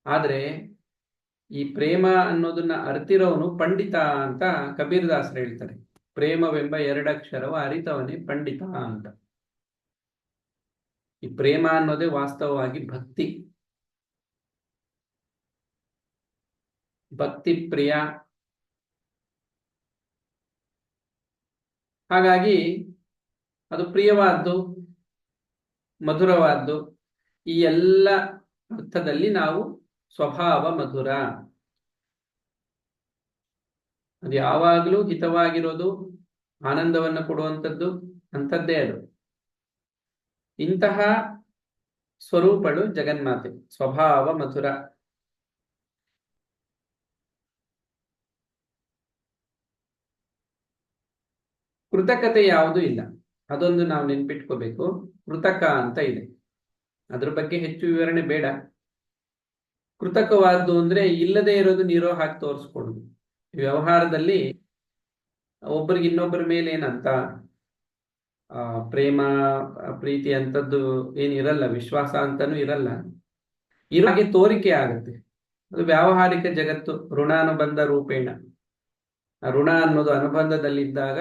ಆದ್ರೆ ಈ ಪ್ರೇಮ ಅನ್ನೋದನ್ನ ಅರಿತಿರೋನು ಪಂಡಿತ ಅಂತ ಕಬೀರದಾಸರು ಹೇಳ್ತಾರೆ. ಪ್ರೇಮವೆಂಬ ಎರಡಕ್ಷರವ ಅರಿತವನೇ ಪಂಡಿತ ಅಂತ. ಈ ಪ್ರೇಮ ಅನ್ನೋದೇ ವಾಸ್ತವವಾಗಿ ಭಕ್ತಿ. ಭಕ್ತಿ ಪ್ರಿಯ. ಹಾಗಾಗಿ ಅದು ಪ್ರಿಯವಾದ್ದು, ಮಧುರವಾದ್ದು. ಈ ಎಲ್ಲ ಅರ್ಥದಲ್ಲಿ ನಾವು ಸ್ವಭಾವ ಮಧುರ. ಅದು ಯಾವಾಗಲೂ ಹಿತವಾಗಿರೋದು, ಆನಂದವನ್ನು ಕೊಡುವಂಥದ್ದು ಅಂಥದ್ದೇ ಅದು. ಇಂತಹ ಸ್ವರೂಪಳು ಜಗನ್ಮಾತೆ, ಸ್ವಭಾವ ಮಧುರ. ಕೃತಕತೆ ಯಾವುದೂ ಇಲ್ಲ, ಅದೊಂದು ನಾವು ನೆನ್ಪಿಟ್ಕೋಬೇಕು. ಕೃತಕ ಅಂತ ಇದೆ, ಅದ್ರ ಬಗ್ಗೆ ಹೆಚ್ಚು ವಿವರಣೆ ಬೇಡ. ಕೃತಕವಾದ್ದು ಅಂದ್ರೆ ಇಲ್ಲದೆ ಇರೋದು ನೀರೋ ಹಾಕಿ ತೋರಿಸ್ಕೊಡುದು. ವ್ಯವಹಾರದಲ್ಲಿ ಒಬ್ಬರಿಗೆ ಇನ್ನೊಬ್ಬರ ಮೇಲೆ ಏನಂತ ಪ್ರೇಮ ಪ್ರೀತಿ ಅಂತದ್ದು ಏನಿರಲ್ಲ, ವಿಶ್ವಾಸ ಅಂತಾನೂ ಇರಲ್ಲ. ಇರೋ ಹಾಗೆ ತೋರಿಕೆ ಆಗುತ್ತೆ. ಅದು ವ್ಯಾವಹಾರಿಕ ಜಗತ್ತು, ಋಣಾನುಬಂಧ ರೂಪೇಣ. ಋಣ ಅನ್ನೋದು ಅನುಬಂಧದಲ್ಲಿದ್ದಾಗ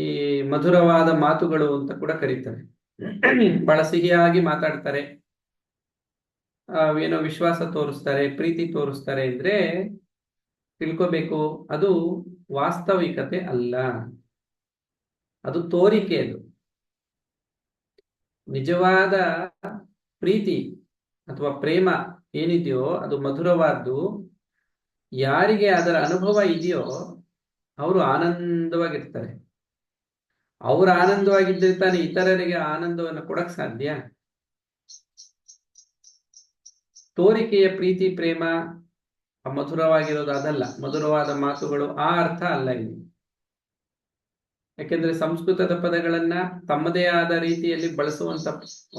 ಈ ಮಧುರವಾದ ಮಾತುಗಳು ಅಂತ ಕೂಡ ಕರೀತಾರೆ. ಬಹಳ ಸಿಹಿಯಾಗಿ ಮಾತಾಡ್ತಾರೆ, ಏನೋ ವಿಶ್ವಾಸ ತೋರಿಸ್ತಾರೆ, ಪ್ರೀತಿ ತೋರಿಸ್ತಾರೆ ಅಂದ್ರೆ ತಿಳ್ಕೋಬೇಕು, ಅದು ವಾಸ್ತವಿಕತೆ ಅಲ್ಲ, ಅದು ತೋರಿಕೆ. ಅದು ನಿಜವಾದ ಪ್ರೀತಿ ಅಥವಾ ಪ್ರೇಮ ಏನಿದೆಯೋ ಅದು ಮಧುರವಾದ್ದು. ಯಾರಿಗೆ ಅದರ ಅನುಭವ ಇದೆಯೋ ಅವರು ಆನಂದವಾಗಿರ್ತಾರೆ. ಅವರು ಆನಂದವಾಗಿದ್ದರೆ ತಾನೇ ಇತರರಿಗೆ ಆನಂದವನ್ನು ಕೊಡಕ್ ಸಾಧ್ಯ. ತೋರಿಕೆಯ ಪ್ರೀತಿ ಪ್ರೇಮ ಮಧುರವಾಗಿರೋದು ಅದಲ್ಲ, ಮಧುರವಾದ ಮಾತುಗಳು ಆ ಅರ್ಥ ಅಲ್ಲ ಇಲ್ಲಿ. ಯಾಕೆಂದ್ರೆ ಸಂಸ್ಕೃತದ ಪದಗಳನ್ನ ತಮ್ಮದೇ ಆದ ರೀತಿಯಲ್ಲಿ ಬಳಸುವಂತ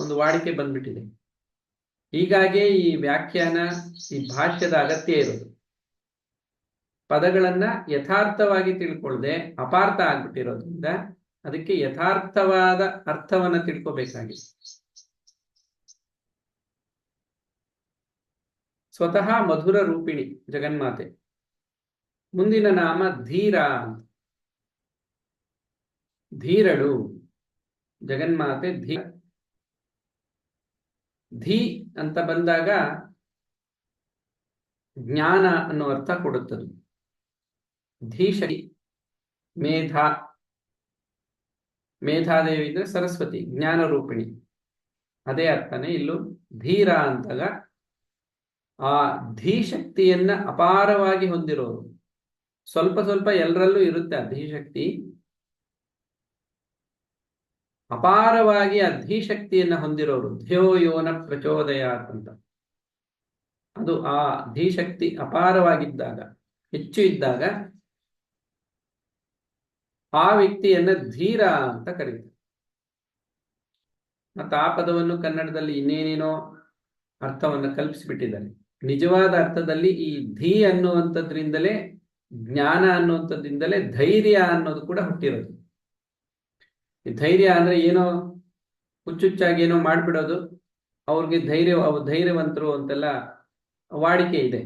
ಒಂದು ವಾಡಿಕೆ ಬಂದ್ಬಿಟ್ಟಿದೆ. ಹೀಗಾಗಿ ಈ ವ್ಯಾಖ್ಯಾನ, ಈ ಭಾಷ್ಯದ ಅಗತ್ಯ ಇರೋದು. ಪದಗಳನ್ನ ಯಥಾರ್ಥವಾಗಿ ತಿಳ್ಕೊಳ್ಳದೆ ಅಪಾರ್ಥ ಆಗ್ಬಿಟ್ಟಿರೋದ್ರಿಂದ ಅದಕ್ಕೆ ಯಥಾರ್ಥವಾದ ಅರ್ಥವನ್ನ ತಿಳ್ಕೋಬೇಕಾಗಿದೆ. ಸ್ವತಃ ಮಧುರ ರೂಪಿಣಿ ಜಗನ್ಮಾತೆ. ಮುಂದಿನ ನಾಮ ಧೀರ ಅಂತ. ಧೀರಳು ಜಗನ್ಮಾತೆ. ಧೀ ಅಂತ ಬಂದಾಗ ಜ್ಞಾನ ಅನ್ನೋ ಅರ್ಥ ಕೊಡುತ್ತದೆ. ಧೀಶಕ್ತಿ, ಮೇಧಾ, ಮೇಧಾದೇವಿ ಇದ್ರೆ ಸರಸ್ವತಿ, ಜ್ಞಾನ ರೂಪಿಣಿ. ಅದೇ ಅರ್ಥನೇ ಇಲ್ಲೂ ಧೀರ ಅಂತಾಗ ಆ ಧೀಶಕ್ತಿಯನ್ನ ಅಪಾರವಾಗಿ ಹೊಂದಿರೋರು. ಸ್ವಲ್ಪ ಸ್ವಲ್ಪ ಎಲ್ಲರಲ್ಲೂ ಇರುತ್ತೆ ಆ ಧೀಶಕ್ತಿ. ಅಪಾರವಾಗಿ ಆ ಧೀಶಕ್ತಿಯನ್ನ ಹೊಂದಿರೋರು ಧ್ಯೋ ಯೋನ ಪ್ರಚೋದಯಾತ್ ಅಂತ. ಅದು ಆ ಧೀಶಕ್ತಿ ಅಪಾರವಾಗಿದ್ದಾಗ, ಹೆಚ್ಚು ಇದ್ದಾಗ ಆ ವ್ಯಕ್ತಿಯನ್ನ ಧೀರ ಅಂತ ಕರೀತಾರೆ. ಮತ್ತು ಆ ಪದವನ್ನು ಕನ್ನಡದಲ್ಲಿ ಇನ್ನೇನೇನೋ ಅರ್ಥವನ್ನು ಕಲ್ಪಿಸಿಬಿಟ್ಟಿದ್ದಾರೆ. ನಿಜವಾದ ಅರ್ಥದಲ್ಲಿ ಈ ಧೀ ಅನ್ನುವಂಥದ್ರಿಂದಲೇ, ಜ್ಞಾನ ಅನ್ನುವಂಥದ್ದಿಂದಲೇ ಧೈರ್ಯ ಅನ್ನೋದು ಕೂಡ ಹುಟ್ಟಿರೋದು. ಈ ಧೈರ್ಯ ಅಂದ್ರೆ ಏನೋ ಹುಚ್ಚುಚ್ಚಾಗಿ ಏನೋ ಮಾಡ್ಬಿಡೋದು, ಅವ್ರಿಗೆ ಧೈರ್ಯವಂತರು ಅಂತೆಲ್ಲ ವಾಡಿಕೆ ಇದೆ.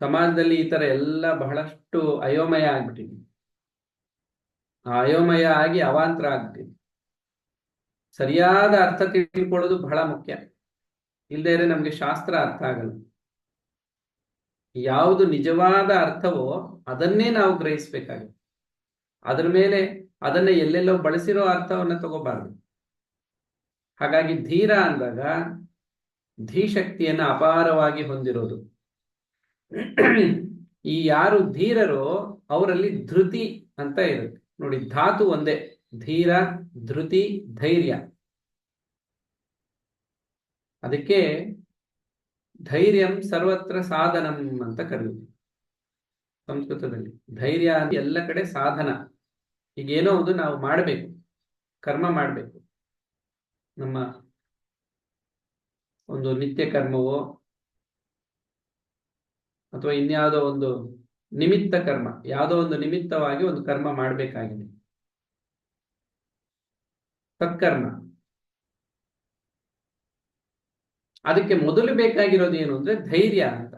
ಸಮಾಜದಲ್ಲಿ ಈ ತರ ಎಲ್ಲ ಬಹಳಷ್ಟು ಅಯೋಮಯ ಆಗ್ಬಿಟ್ಟಿದೆ. ಆ ಅಯೋಮಯ ಆಗಿ ಅವಾಂತರ ಆಗ್ಬಿಟ್ಟಿದೆ. ಸರಿಯಾದ ಅರ್ಥ ತಿಳ್ಕೊಳ್ಳೋದು ಬಹಳ ಮುಖ್ಯ. ಇಲ್ಲದೇ ಇದ್ರೆ ನಮ್ಗೆ ಶಾಸ್ತ್ರ ಅರ್ಥ ಆಗಲ್ಲ. ಯಾವುದು ನಿಜವಾದ ಅರ್ಥವೋ ಅದನ್ನೇ ನಾವು ಗ್ರಹಿಸ್ಬೇಕಾಗುತ್ತೆ. ಅದ್ರ ಮೇಲೆ ಅದನ್ನ ಎಲ್ಲೆಲ್ಲೋ ಬಳಸಿರೋ ಅರ್ಥವನ್ನ ತಗೋಬಾರ್ದು. ಹಾಗಾಗಿ ಧೀರ ಅಂದಾಗ ಧೀಶಕ್ತಿಯನ್ನ ಅಪಾರವಾಗಿ ಹೊಂದಿರೋದು. ಈ ಯಾರು ಧೀರರೋ ಅವರಲ್ಲಿ ಧೃತಿ ಅಂತ ಇರುತ್ತೆ ನೋಡಿ. ಧಾತು ಒಂದೇ, ಧೀರ, ಧೃತಿ, ಧೈರ್ಯ. ಅದಕ್ಕೆ ಧೈರ್ಯಂ ಸರ್ವತ್ರ ಸಾಧನಂ ಅಂತ ಕರೆಯುವುದು ಸಂಸ್ಕೃತದಲ್ಲಿ. ಧೈರ್ಯ ಅಂತ ಎಲ್ಲ ಕಡೆ ಸಾಧನ. ಈಗೇನೋ ಒಂದು ನಾವು ಮಾಡಬೇಕು, ಕರ್ಮ ಮಾಡಬೇಕು. ನಮ್ಮ ಒಂದು ನಿತ್ಯ ಕರ್ಮವೋ ಅಥವಾ ಇನ್ಯಾವುದೋ ಒಂದು ನಿಮಿತ್ತ ಕರ್ಮ, ಯಾವುದೋ ಒಂದು ನಿಮಿತ್ತವಾಗಿ ಒಂದು ಕರ್ಮ ಮಾಡಬೇಕಾಗಿದೆ, ಸತ್ಕರ್ಮ. ಅದಕ್ಕೆ ಮೊದಲು ಬೇಕಾಗಿರೋದು ಏನು ಅಂದ್ರೆ ಧೈರ್ಯ ಅಂತ.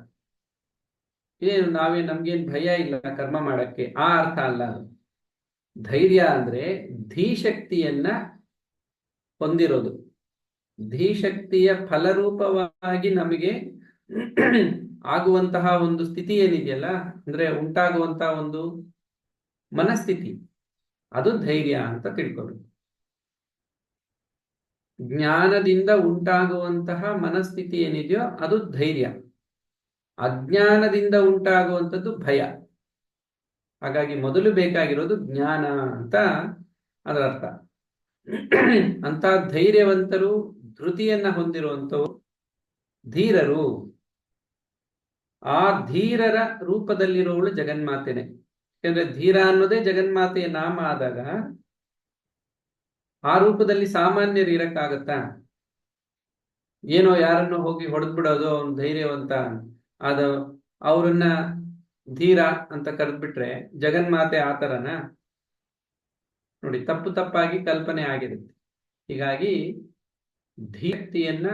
ಏನು ನಮ್ಗೇನ್ ಭಯ ಇಲ್ಲ ಕರ್ಮ ಮಾಡಕ್ಕೆ, ಆ ಅರ್ಥ ಅಲ್ಲ ಅದು. ಧೈರ್ಯ ಅಂದ್ರೆ ಧೀಶಕ್ತಿಯನ್ನ ಹೊಂದಿರೋದು. ಧೀಶಕ್ತಿಯ ಫಲರೂಪವಾಗಿ ನಮಗೆ ಆಗುವಂತಹ ಒಂದು ಸ್ಥಿತಿ ಏನಿದೆಯಲ್ಲ, ಅಂದ್ರೆ ಉಂಟಾಗುವಂತಹ ಒಂದು ಮನಸ್ಥಿತಿ, ಅದು ಧೈರ್ಯ ಅಂತ ತಿಳ್ಕೊಬೇಕು. ಜ್ಞಾನದಿಂದ ಉಂಟಾಗುವಂತಹ ಮನಸ್ಥಿತಿ ಏನಿದೆಯೋ ಅದು ಧೈರ್ಯ. ಅಜ್ಞಾನದಿಂದ ಉಂಟಾಗುವಂಥದ್ದು ಭಯ. ಹಾಗಾಗಿ ಮೊದಲು ಬೇಕಾಗಿರೋದು ಜ್ಞಾನ ಅಂತ ಅದರ ಅರ್ಥ. ಅಂತ ಧೈರ್ಯವಂತರು, ಧೃತಿಯನ್ನ ಹೊಂದಿರುವಂಥವು ಧೀರರು. ಆ ಧೀರರ ರೂಪದಲ್ಲಿರುವವಳು ಜಗನ್ಮಾತೆನೆ. ಯಾಕಂದ್ರೆ ಧೀರ ಅನ್ನೋದೇ ಜಗನ್ಮಾತೆಯ ನಾಮ ಆದಾಗ ಆ ರೂಪದಲ್ಲಿ ಸಾಮಾನ್ಯರು ಇರಕ್ಕಾಗತ್ತಾ? ಏನೋ ಯಾರನ್ನು ಹೋಗಿ ಹೊಡೆದ್ ಬಿಡೋದು ಅವನು ಧೈರ್ಯವಂತ ಅದು ಅವ್ರನ್ನ ಧೀರ ಅಂತ ಕರೆದ್ಬಿಟ್ರೆ ಜಗನ್ಮಾತೆ ಆತರನ? ನೋಡಿ, ತಪ್ಪು ತಪ್ಪಾಗಿ ಕಲ್ಪನೆ ಆಗಿರುತ್ತೆ. ಹೀಗಾಗಿ ಧೀರತೆಯನ್ನ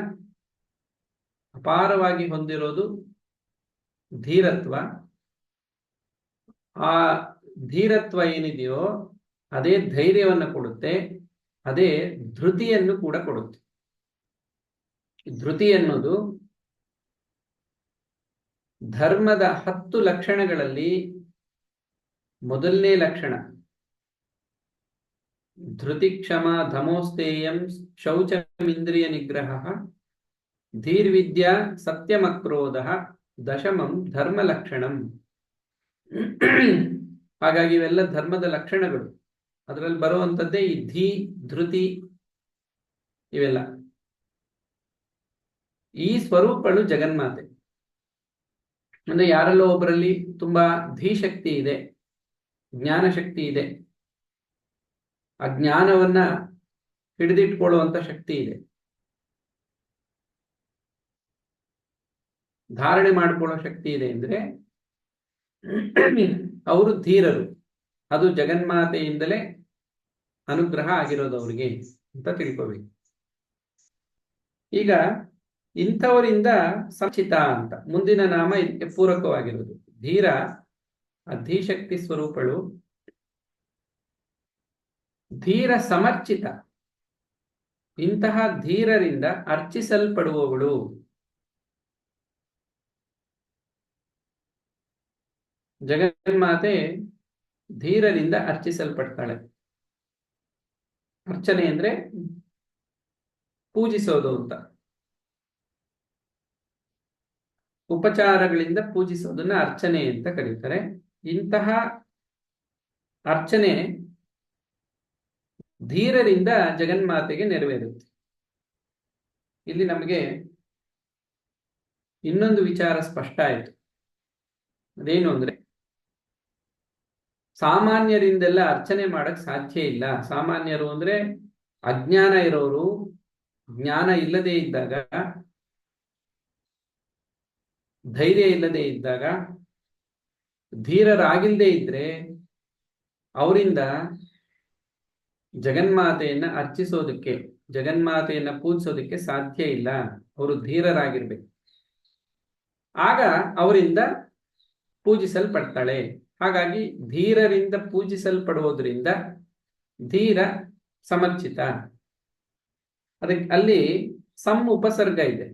ಅಪಾರವಾಗಿ ಹೊಂದಿರೋದು ಧೀರತ್ವ. ಆ ಧೀರತ್ವ ಏನಿದೆಯೋ ಅದೇ ಧೈರ್ಯವನ್ನು ಕೊಡುತ್ತೆ, ಅದೇ ಧೃತಿಯನ್ನು ಕೂಡ ಕೊಡುತ್ತೆ. ಧೃತಿ ಅನ್ನೋದು ಧರ್ಮದ 10 ಲಕ್ಷಣಗಳಲ್ಲಿ ಮೊದಲನೇ ಲಕ್ಷಣ. ಧೃತಿ ಕ್ಷಮ ಧಮೋಸ್ತೇಯಂ ಶೌಚಮಿಂದ್ರಿಯ ನಿಗ್ರಹ ಧೀರ್ವಿದ್ಯಾ ಸತ್ಯಮಕ್ರೋಧ ದಶಮಂ ಧರ್ಮ ಲಕ್ಷಣಂ. ಹಾಗಾಗಿ ಇವೆಲ್ಲ ಧರ್ಮದ ಲಕ್ಷಣಗಳು. ಅದರಲ್ಲಿ ಬರುವಂಥದ್ದೇ ಈ ಧೃತಿ ಇವೆಲ್ಲ. ಈ ಸ್ವರೂಪಗಳು ಜಗನ್ಮಾತೆ. ಅಂದ್ರೆ ಯಾರಲ್ಲೋ ಒಬ್ಬರಲ್ಲಿ ತುಂಬಾ ಧೀಶಕ್ತಿ ಇದೆ, ಜ್ಞಾನ ಶಕ್ತಿ ಇದೆ, ಆ ಜ್ಞಾನವನ್ನ ಹಿಡಿದಿಟ್ಕೊಳ್ಳುವಂತ ಶಕ್ತಿ ಇದೆ, ಧಾರಣೆ ಮಾಡಿಕೊಳ್ಳೋ ಶಕ್ತಿ ಇದೆ ಅಂದ್ರೆ ಅವರು ಧೀರರು. ಅದು ಜಗನ್ಮಾತೆಯಿಂದಲೇ ಅನುಗ್ರಹ ಆಗಿರೋದು ಅವರಿಗೆ ಅಂತ ತಿಳ್ಕೋಬೇಕು. ಈಗ ಇಂಥವರಿಂದ ಸಂಚಿತ ಅಂತ ಮುಂದಿನ ನಾಮ ಇದಕ್ಕೆ ಪೂರಕವಾಗಿರೋದು. ಧೀರ ಅಧೀಶಕ್ತಿ ಸ್ವರೂಪಳು, ಧೀರ ಸಮರ್ಚಿತ. ಇಂತಹ ಧೀರರಿಂದ ಅರ್ಚಿಸಲ್ಪಡುವವಳು. ಜಗನ್ಮಾತೆ ಧೀರರಿಂದ ಅರ್ಚಿಸಲ್ಪಡ್ತಾಳೆ. ಅರ್ಚನೆ ಅಂದ್ರೆ ಪೂಜಿಸೋದು ಅಂತ. ಉಪಚಾರಗಳಿಂದ ಪೂಜಿಸೋದನ್ನ ಅರ್ಚನೆ ಅಂತ ಕರೀತಾರೆ. ಇಂತಹ ಅರ್ಚನೆ ಧೀರರಿಂದ ಜಗನ್ಮಾತೆಗೆ ನೆರವೇರುತ್ತೆ. ಇಲ್ಲಿ ನಮಗೆ ಇನ್ನೊಂದು ವಿಚಾರ ಸ್ಪಷ್ಟ ಆಯಿತು. ಅದೇನು ಅಂದ್ರೆ, ಸಾಮಾನ್ಯರಿಂದೆಲ್ಲ ಅರ್ಚನೆ ಮಾಡಕ್ ಸಾಧ್ಯ ಇಲ್ಲ. ಸಾಮಾನ್ಯರು ಅಂದ್ರೆ ಅಜ್ಞಾನ ಇರೋರು, ಜ್ಞಾನ ಇಲ್ಲದೆ ಇದ್ದಾಗ, ಧೈರ್ಯ ಇಲ್ಲದೆ ಇದ್ದಾಗ, ಧೀರರಾಗಿಲ್ಲದೆ ಇದ್ರೆ ಅವರಿಂದ ಜಗನ್ಮಾತೆಯನ್ನ ಅರ್ಚಿಸೋದಕ್ಕೆ, ಜಗನ್ಮಾತೆಯನ್ನ ಪೂಜಿಸೋದಕ್ಕೆ ಸಾಧ್ಯ ಇಲ್ಲ. ಅವರು ಧೀರರಾಗಿರ್ಬೇಕು. ಆಗ ಅವರಿಂದ ಪೂಜಿಸಲ್ಪಡ್ತಾಳೆ. ಹಾಗಾಗಿ ಧೀರರಿಂದ ಪೂಜಿಸಲ್ಪಡುವುದರಿಂದ ಧೀರ ಸಮರ್ಚಿತ. ಅದಕ್ಕೆ ಅಲ್ಲಿ ಉಪಸರ್ಗ ಇದೆ.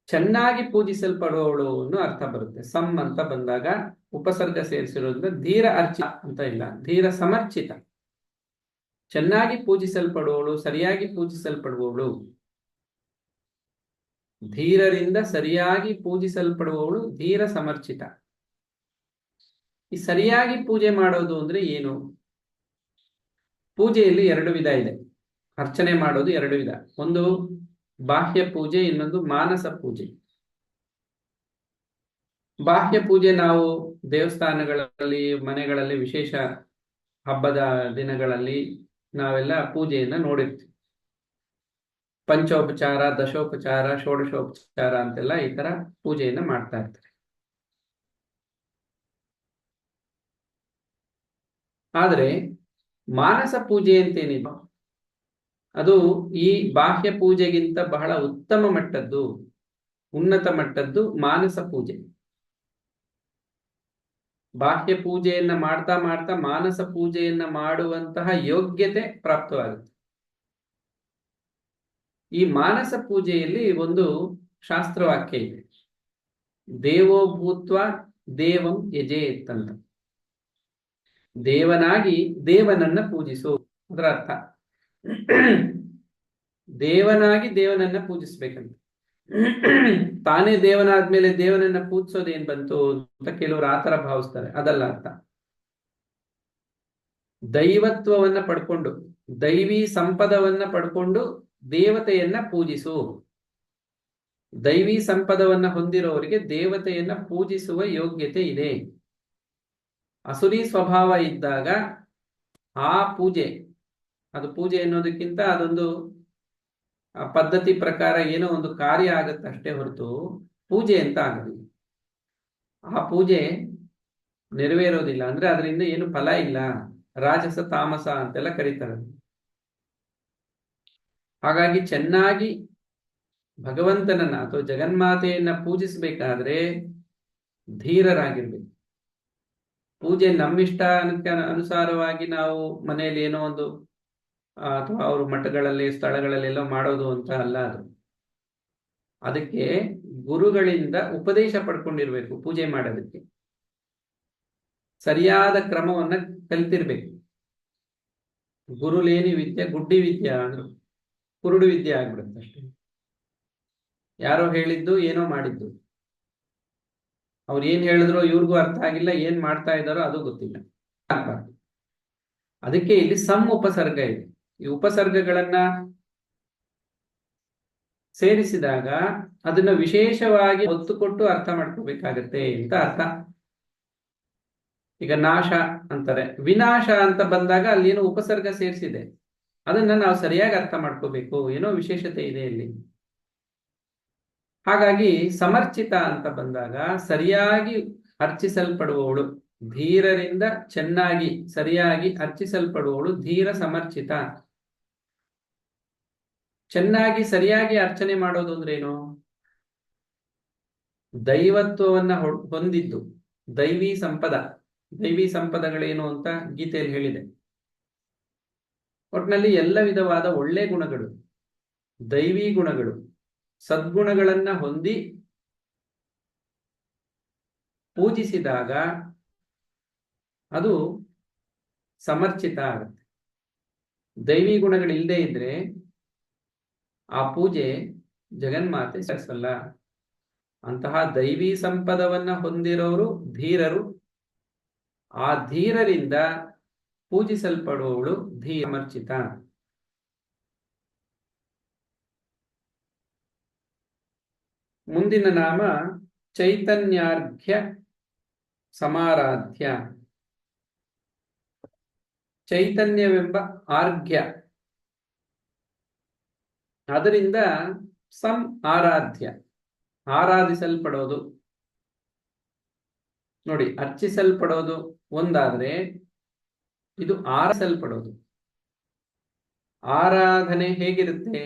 ಚೆನ್ನಾಗಿ ಪೂಜಿಸಲ್ಪಡುವವಳು ಅನ್ನೋ ಅರ್ಥ ಬರುತ್ತೆ. ಅಂತ ಬಂದಾಗ ಉಪಸರ್ಗ ಸೇರಿಸಿರೋದ್ರಿಂದ ಧೀರ ಅರ್ಚಿತ ಅಂತ ಇಲ್ಲ, ಧೀರ ಸಮರ್ಚಿತ. ಚೆನ್ನಾಗಿ ಪೂಜಿಸಲ್ಪಡುವವಳು, ಸರಿಯಾಗಿ ಪೂಜಿಸಲ್ಪಡುವವಳು. ಧೀರರಿಂದ ಸರಿಯಾಗಿ ಪೂಜಿಸಲ್ಪಡುವವಳು ಧೀರ ಸಮರ್ಚಿತ. ಈ ಸರಿಯಾಗಿ ಪೂಜೆ ಮಾಡೋದು ಅಂದ್ರೆ ಏನು? ಪೂಜೆಯಲ್ಲಿ 2 ವಿಧ ಇದೆ. ಅರ್ಚನೆ ಮಾಡೋದು 2 ವಿಧ. ಒಂದು ಬಾಹ್ಯ ಪೂಜೆ, ಇನ್ನೊಂದು ಮಾನಸ ಪೂಜೆ. ಬಾಹ್ಯ ಪೂಜೆ ನಾವು ದೇವಸ್ಥಾನಗಳಲ್ಲಿ, ಮನೆಗಳಲ್ಲಿ, ವಿಶೇಷ ಹಬ್ಬದ ದಿನಗಳಲ್ಲಿ ನಾವೆಲ್ಲ ಪೂಜೆಯನ್ನ ನೋಡಿರ್ತೀವಿ. ಪಂಚೋಪಚಾರ, ದಶೋಪಚಾರ, ಷೋಡಶೋಪಚಾರ ಅಂತೆಲ್ಲ ಈ ತರ ಪೂಜೆಯನ್ನ ಮಾಡ್ತಾ ಇರ್ತಾರೆ. ಆದರೆ ಮಾನಸ ಪೂಜೆ ಅಂತೇನಿದೆ, ಅದು ಈ ಬಾಹ್ಯ ಪೂಜೆಗಿಂತ ಬಹಳ ಉತ್ತಮ ಮಟ್ಟದ್ದು, ಉನ್ನತ ಮಟ್ಟದ್ದು ಮಾನಸ ಪೂಜೆ. ಬಾಹ್ಯ ಪೂಜೆಯನ್ನ ಮಾಡ್ತಾ ಮಾಡ್ತಾ ಮಾನಸ ಪೂಜೆಯನ್ನ ಮಾಡುವಂತಹ ಯೋಗ್ಯತೆ ಪ್ರಾಪ್ತವಾಗುತ್ತೆ. ಈ ಮಾನಸ ಪೂಜೆಯಲ್ಲಿ ಒಂದು ಶಾಸ್ತ್ರವಾಕ್ಯ ಇದೆ, ದೇವೋ ಭೂತ್ವ ದೇವಂ ಯಜೇತ್ ಅಂತ. ದೇವನಾಗಿ ದೇವನನ್ನ ಪೂಜಿಸು. ಅದರ ಅರ್ಥ ದೇವನಾಗಿ ದೇವನನ್ನ ಪೂಜಿಸ್ಬೇಕಂತ. ತಾನೇ ದೇವನಾದ್ಮೇಲೆ ದೇವನನ್ನ ಪೂಜಿಸೋದು ಏನ್ ಬಂತು ಅಂತ ಕೆಲವರು ಆತರ ಭಾವಿಸ್ತಾರೆ. ಅದಲ್ಲ ಅರ್ಥ. ದೈವತ್ವವನ್ನ ಪಡ್ಕೊಂಡು, ದೈವಿ ಸಂಪದವನ್ನ ಪಡ್ಕೊಂಡು ದೇವತೆಯನ್ನ ಪೂಜಿಸು. ದೈವಿ ಸಂಪದವನ್ನ ಹೊಂದಿರೋರಿಗೆ ದೇವತೆಯನ್ನ ಪೂಜಿಸುವ ಯೋಗ್ಯತೆ ಇದೆ. ಅಸುರಿ ಸ್ವಭಾವ ಇದ್ದಾಗ ಆ ಪೂಜೆ, ಅದು ಪೂಜೆ ಅನ್ನೋದಕ್ಕಿಂತ ಅದೊಂದು ಪದ್ಧತಿ ಪ್ರಕಾರ ಏನೋ ಒಂದು ಕಾರ್ಯ ಆಗತ್ತೆ ಅಷ್ಟೇ ಹೊರತು ಪೂಜೆ ಅಂತ ಆಗೋದಿಲ್ಲ. ಆ ಪೂಜೆ ನೆರವೇರೋದಿಲ್ಲ. ಅಂದ್ರೆ ಅದರಿಂದ ಏನು ಫಲ ಇಲ್ಲ. ರಾಜಸ ತಾಮಸ ಅಂತೆಲ್ಲ ಕರೀತಾರೆ. ಹಾಗಾಗಿ ಚೆನ್ನಾಗಿ ಭಗವಂತನನ್ನ ಅಥವಾ ಜಗನ್ಮಾತೆಯನ್ನ ಪೂಜಿಸಬೇಕಾದ್ರೆ ಧೀರರಾಗಿರ್ಬೇಕು. ಪೂಜೆ ನಮ್ಮಿಷ್ಟ ಅನುಸಾರವಾಗಿ ನಾವು ಮನೆಯಲ್ಲಿ ಏನೋ ಒಂದು ಅಥವಾ ಅವ್ರ ಮಠಗಳಲ್ಲಿ ಸ್ಥಳಗಳಲ್ಲೆಲ್ಲೋ ಮಾಡೋದು ಅಂತ ಅಲ್ಲ ಅದು. ಅದಕ್ಕೆ ಗುರುಗಳಿಂದ ಉಪದೇಶ ಪಡ್ಕೊಂಡಿರ್ಬೇಕು. ಪೂಜೆ ಮಾಡೋದಕ್ಕೆ ಸರಿಯಾದ ಕ್ರಮವನ್ನ ಕಲ್ತಿರ್ಬೇಕು. ಗುರುಲೇನಿ ವಿದ್ಯೆ ಗುಡ್ಡಿ ವಿದ್ಯೆ ಅಂದ್ರು ಕುರುಡು ವಿದ್ಯೆ ಆಗ್ಬಿಡುತ್ತೆ ಅಷ್ಟೇ. ಯಾರೋ ಹೇಳಿದ್ದು ಏನೋ ಮಾಡಿದ್ದು, ಅವ್ರು ಏನ್ ಹೇಳಿದ್ರು ಇವ್ರಿಗೂ ಅರ್ಥ ಆಗಿಲ್ಲ, ಏನ್ ಮಾಡ್ತಾ ಇದ್ದಾರೋ ಅದು ಗೊತ್ತಿಲ್ಲ. ಅದಕ್ಕೆ ಇಲ್ಲಿ ಉಪಸರ್ಗ ಇದೆ. ಈ ಉಪಸರ್ಗಗಳನ್ನ ಸೇರಿಸಿದಾಗ ಅದನ್ನ ವಿಶೇಷವಾಗಿ ಒತ್ತು ಕೊಟ್ಟು ಅರ್ಥ ಮಾಡ್ಕೋಬೇಕಾಗತ್ತೆ ಅಂತ ಅರ್ಥ. ಈಗ ನಾಶ ಅಂತಾರೆ, ವಿನಾಶ ಅಂತ ಬಂದಾಗ ಅಲ್ಲಿ ಏನೋ ಉಪಸರ್ಗ ಸೇರಿಸಿದೆ, ಅದನ್ನ ನಾವು ಸರಿಯಾಗಿ ಅರ್ಥ ಮಾಡ್ಕೋಬೇಕು. ಏನೋ ವಿಶೇಷತೆ ಇದೆ ಇಲ್ಲಿ. ಹಾಗಾಗಿ ಸಮರ್ಚಿತ ಅಂತ ಬಂದಾಗ ಸರಿಯಾಗಿ ಅರ್ಚಿಸಲ್ಪಡುವವಳು, ಧೀರರಿಂದ ಚೆನ್ನಾಗಿ ಸರಿಯಾಗಿ ಅರ್ಚಿಸಲ್ಪಡುವವಳು ಧೀರ ಸಮರ್ಚಿತ. ಚೆನ್ನಾಗಿ ಸರಿಯಾಗಿ ಅರ್ಚನೆ ಮಾಡೋದು ಅಂದ್ರೆ ಏನು? ದೈವತ್ವವನ್ನ ಹೊಂದಿದ್ದು, ದೈವಿ ಸಂಪದ. ದೈವಿ ಸಂಪದಗಳೇನು ಅಂತ ಗೀತೆಯಲ್ಲಿ ಹೇಳಿದೆ. ಒಟ್ಟಿನಲ್ಲಿ ಎಲ್ಲ ವಿಧವಾದ ಒಳ್ಳೆ ಗುಣಗಳು, ದೈವಿ ಗುಣಗಳು, ಸದ್ಗುಣಗಳನ್ನ ಹೊಂದಿ ಪೂಜಿಸಿದಾಗ ಅದು ಸಮರ್ಚಿತ ಆಗುತ್ತೆ. ದೈವಿ ಗುಣಗಳಿಲ್ಲದೆ ಇದ್ರೆ ಆ ಪೂಜೆ ಜಗನ್ಮಾತೆ ಸರಿಸಲ್ಲ. ಅಂತಹ ದೈವಿ ಸಂಪದವನ್ನ ಹೊಂದಿರೋರು ಧೀರರು. ಆ ಧೀರರಿಂದ ಪೂಜಿಸಲ್ಪಡುವವಳು ಸಮರ್ಚಿತ. ಮುಂದಿನ ನಾಮ ಚೈತನ್ಯಾರ್ಘ್ಯ ಸಮಾರಾಧ್ಯ. ಚೈತನ್ಯವೆಂಬ ಆರ್ಘ್ಯ, ಅದರಿಂದ ಆರಾಧ್ಯ, ಆರಾಧಿಸಲ್ಪಡೋದು. ನೋಡಿ, ಅರ್ಚಿಸಲ್ಪಡೋದು ಒಂದಾದ್ರೆ ಇದು ಆರಿಸಲ್ಪಡೋದು. ಆರಾಧನೆ ಹೇಗಿರುತ್ತೆ?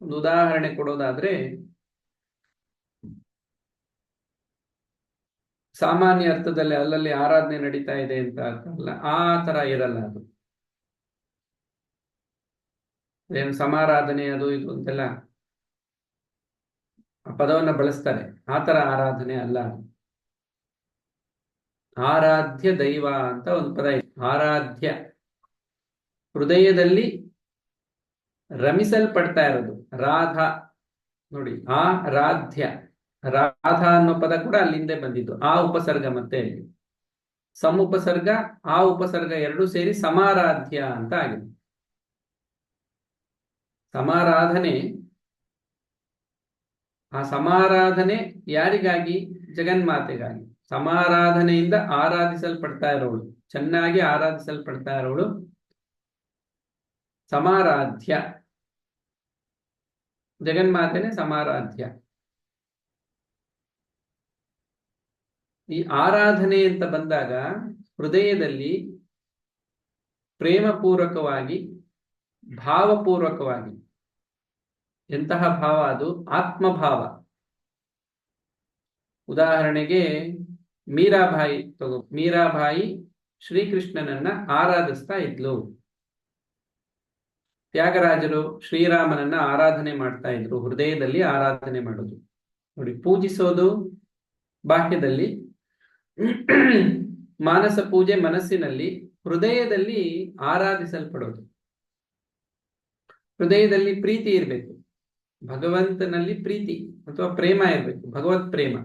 ಒಂದು ಉದಾಹರಣೆ ಕೊಡೋದಾದ್ರೆ, ಸಾಮಾನ್ಯ ಅರ್ಥದಲ್ಲಿ ಅಲ್ಲಲ್ಲಿ ಆರಾಧನೆ ನಡೀತಾ ಇದೆ ಅಂತ ಅಲ್ಲ, ಆ ತರ ಇರಲ್ಲ ಅದು. ಏನು ಸಮಾರಾಧನೆ ಅದು ಇದು ಅಂತೆಲ್ಲ ಆ ಪದವನ್ನ ಬಳಸ್ತಾರೆ. ಆ ತರ ಆರಾಧನೆ ಅಲ್ಲ ಅದು. ಆರಾಧ್ಯ ದೈವ ಅಂತ ಒಂದು ಪದ ಇದೆ. ಆರಾಧ್ಯ, ಹೃದಯದಲ್ಲಿ ರಮಿಸಲ್ಪಡ್ತಾ ಇರೋದು. ರಾಧಾ ನೋಡಿ, ಆ ರಾಧ್ಯ, ರಾಧಾ ಅನ್ನೋ ಪದ ಕೂಡ ಅಲ್ಲಿಂದ ಬಂದಿದ್ದು. ಆ ಉಪಸರ್ಗ ಮತ್ತೆ ಉಪಸರ್ಗ, ಆ ಉಪಸರ್ಗ ಎರಡೂ ಸೇರಿ ಸಮಾರಾಧ್ಯ ಅಂತ ಆಗಿದೆ. ಸಮಾರಾಧನೆ, ಆ ಸಮಾರಾಧನೆ ಯಾರಿಗಾಗಿ? ಜಗನ್ಮಾತೆಗಾಗಿ. ಸಮಾರಾಧನೆಯಿಂದ ಆರಾಧಿಸಲ್ಪಡ್ತಾ ಇರೋಳು, ಚೆನ್ನಾಗಿ ಆರಾಧಿಸಲ್ಪಡ್ತಾ ಇರೋಳು ಸಮಾರಾಧ್ಯ. ಜಗನ್ಮಾತೆನೇ ಸಮಾರಾಧ್ಯ. ಈ ಆರಾಧನೆ ಅಂತ ಬಂದಾಗ ಹೃದಯದಲ್ಲಿ ಪ್ರೇಮಪೂರ್ವಕವಾಗಿ, ಭಾವಪೂರ್ವಕವಾಗಿ, ಎಂತಹ ಭಾವ ಅದು? ಆತ್ಮಭಾವ. ಉದಾಹರಣೆಗೆ ಮೀರಾಬಾಯಿ ತಗೋ. ಮೀರಾಬಾಯಿ ಶ್ರೀಕೃಷ್ಣನನ್ನ ಆರಾಧಿಸ್ತಾ ಇದ್ಲು. ತ್ಯಾಗರಾಜರು ಶ್ರೀರಾಮನನ್ನ ಆರಾಧನೆ ಮಾಡ್ತಾ ಇದ್ರು. ಹೃದಯದಲ್ಲಿ ಆರಾಧನೆ ಮಾಡೋದು. ನೋಡಿ, ಪೂಜಿಸೋದು ಬಾಹ್ಯದಲ್ಲಿ, ಮಾನಸ ಪೂಜೆ ಮನಸ್ಸಿನಲ್ಲಿ, ಹೃದಯದಲ್ಲಿ ಆರಾಧಿಸಲ್ಪಡೋದು. ಹೃದಯದಲ್ಲಿ ಪ್ರೀತಿ ಇರಬೇಕು, ಭಗವಂತನಲ್ಲಿ ಪ್ರೀತಿ ಅಥವಾ ಪ್ರೇಮ ಇರಬೇಕು, ಭಗವತ್ ಪ್ರೇಮ.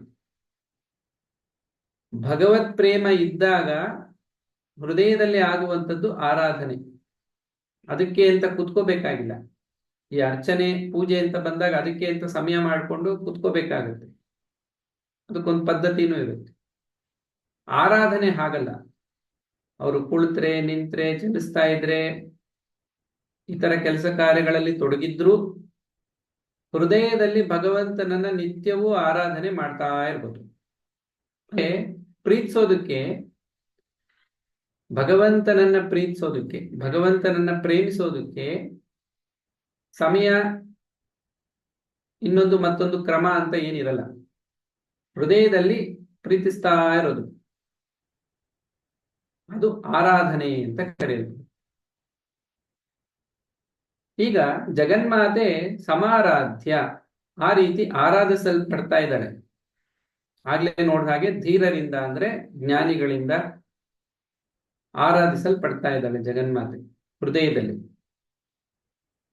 ಭಗವತ್ ಪ್ರೇಮ ಇದ್ದಾಗ ಹೃದಯದಲ್ಲಿ ಆಗುವಂಥದ್ದು ಆರಾಧನೆ. ಅದಕ್ಕೆ ಅಂತ ಕುತ್ಕೋಬೇಕಾಗಿಲ್ಲ. ಈ ಅರ್ಚನೆ ಪೂಜೆ ಅಂತ ಬಂದಾಗ ಅದಕ್ಕೆ ಅಂತ ಸಮಯ ಮಾಡಿಕೊಂಡು ಕುತ್ಕೋಬೇಕಾಗುತ್ತೆ, ಅದಕ್ಕೊಂದು ಪದ್ಧತಿನೂ ಇರುತ್ತೆ. ಆರಾಧನೆ ಹಾಗಲ್ಲ. ಅವರು ಕುಳಿತ್ರೆ, ನಿಂತ್ರೆ, ಚಲಿಸ್ತಾ ಇದ್ರೆ, ಇತರ ಕೆಲಸ ಕಾರ್ಯಗಳಲ್ಲಿ ತೊಡಗಿದ್ರು ಹೃದಯದಲ್ಲಿ ಭಗವಂತನನ್ನ ನಿತ್ಯವೂ ಆರಾಧನೆ ಮಾಡ್ತಾ ಇರ್ಬೋದು. ಪ್ರೀತಿಸೋದಕ್ಕೆ, ಭಗವಂತನನ್ನ ಪ್ರೀತಿಸೋದಕ್ಕೆ, ಭಗವಂತನನ್ನ ಪ್ರೇಮಿಸೋದಕ್ಕೆ ಸಮಯ, ಇನ್ನೊಂದು ಮತ್ತೊಂದು ಕ್ರಮ ಅಂತ ಏನಿರಲ್ಲ. ಹೃದಯದಲ್ಲಿ ಪ್ರೀತಿಸ್ತಾ ಇರೋದು, ಅದು ಆರಾಧನೆ ಅಂತ ಕರೆಯೋದು. ಈಗ ಜಗನ್ಮಾತೆ ಸಮಾರಾಧ್ಯ, ಆ ರೀತಿ ಆರಾಧಿಸಲ್ಪಡ್ತಾ ಇದ್ದಾಳೆ. ಆಗ್ಲೇ ನೋಡಿದ ಹಾಗೆ ಧೀರರಿಂದ ಅಂದ್ರೆ ಜ್ಞಾನಿಗಳಿಂದ ಆರಾಧಿಸಲ್ಪಡ್ತಾ ಇದ್ದಾಳೆ ಜಗನ್ಮಾತೆ ಹೃದಯದಲ್ಲಿ.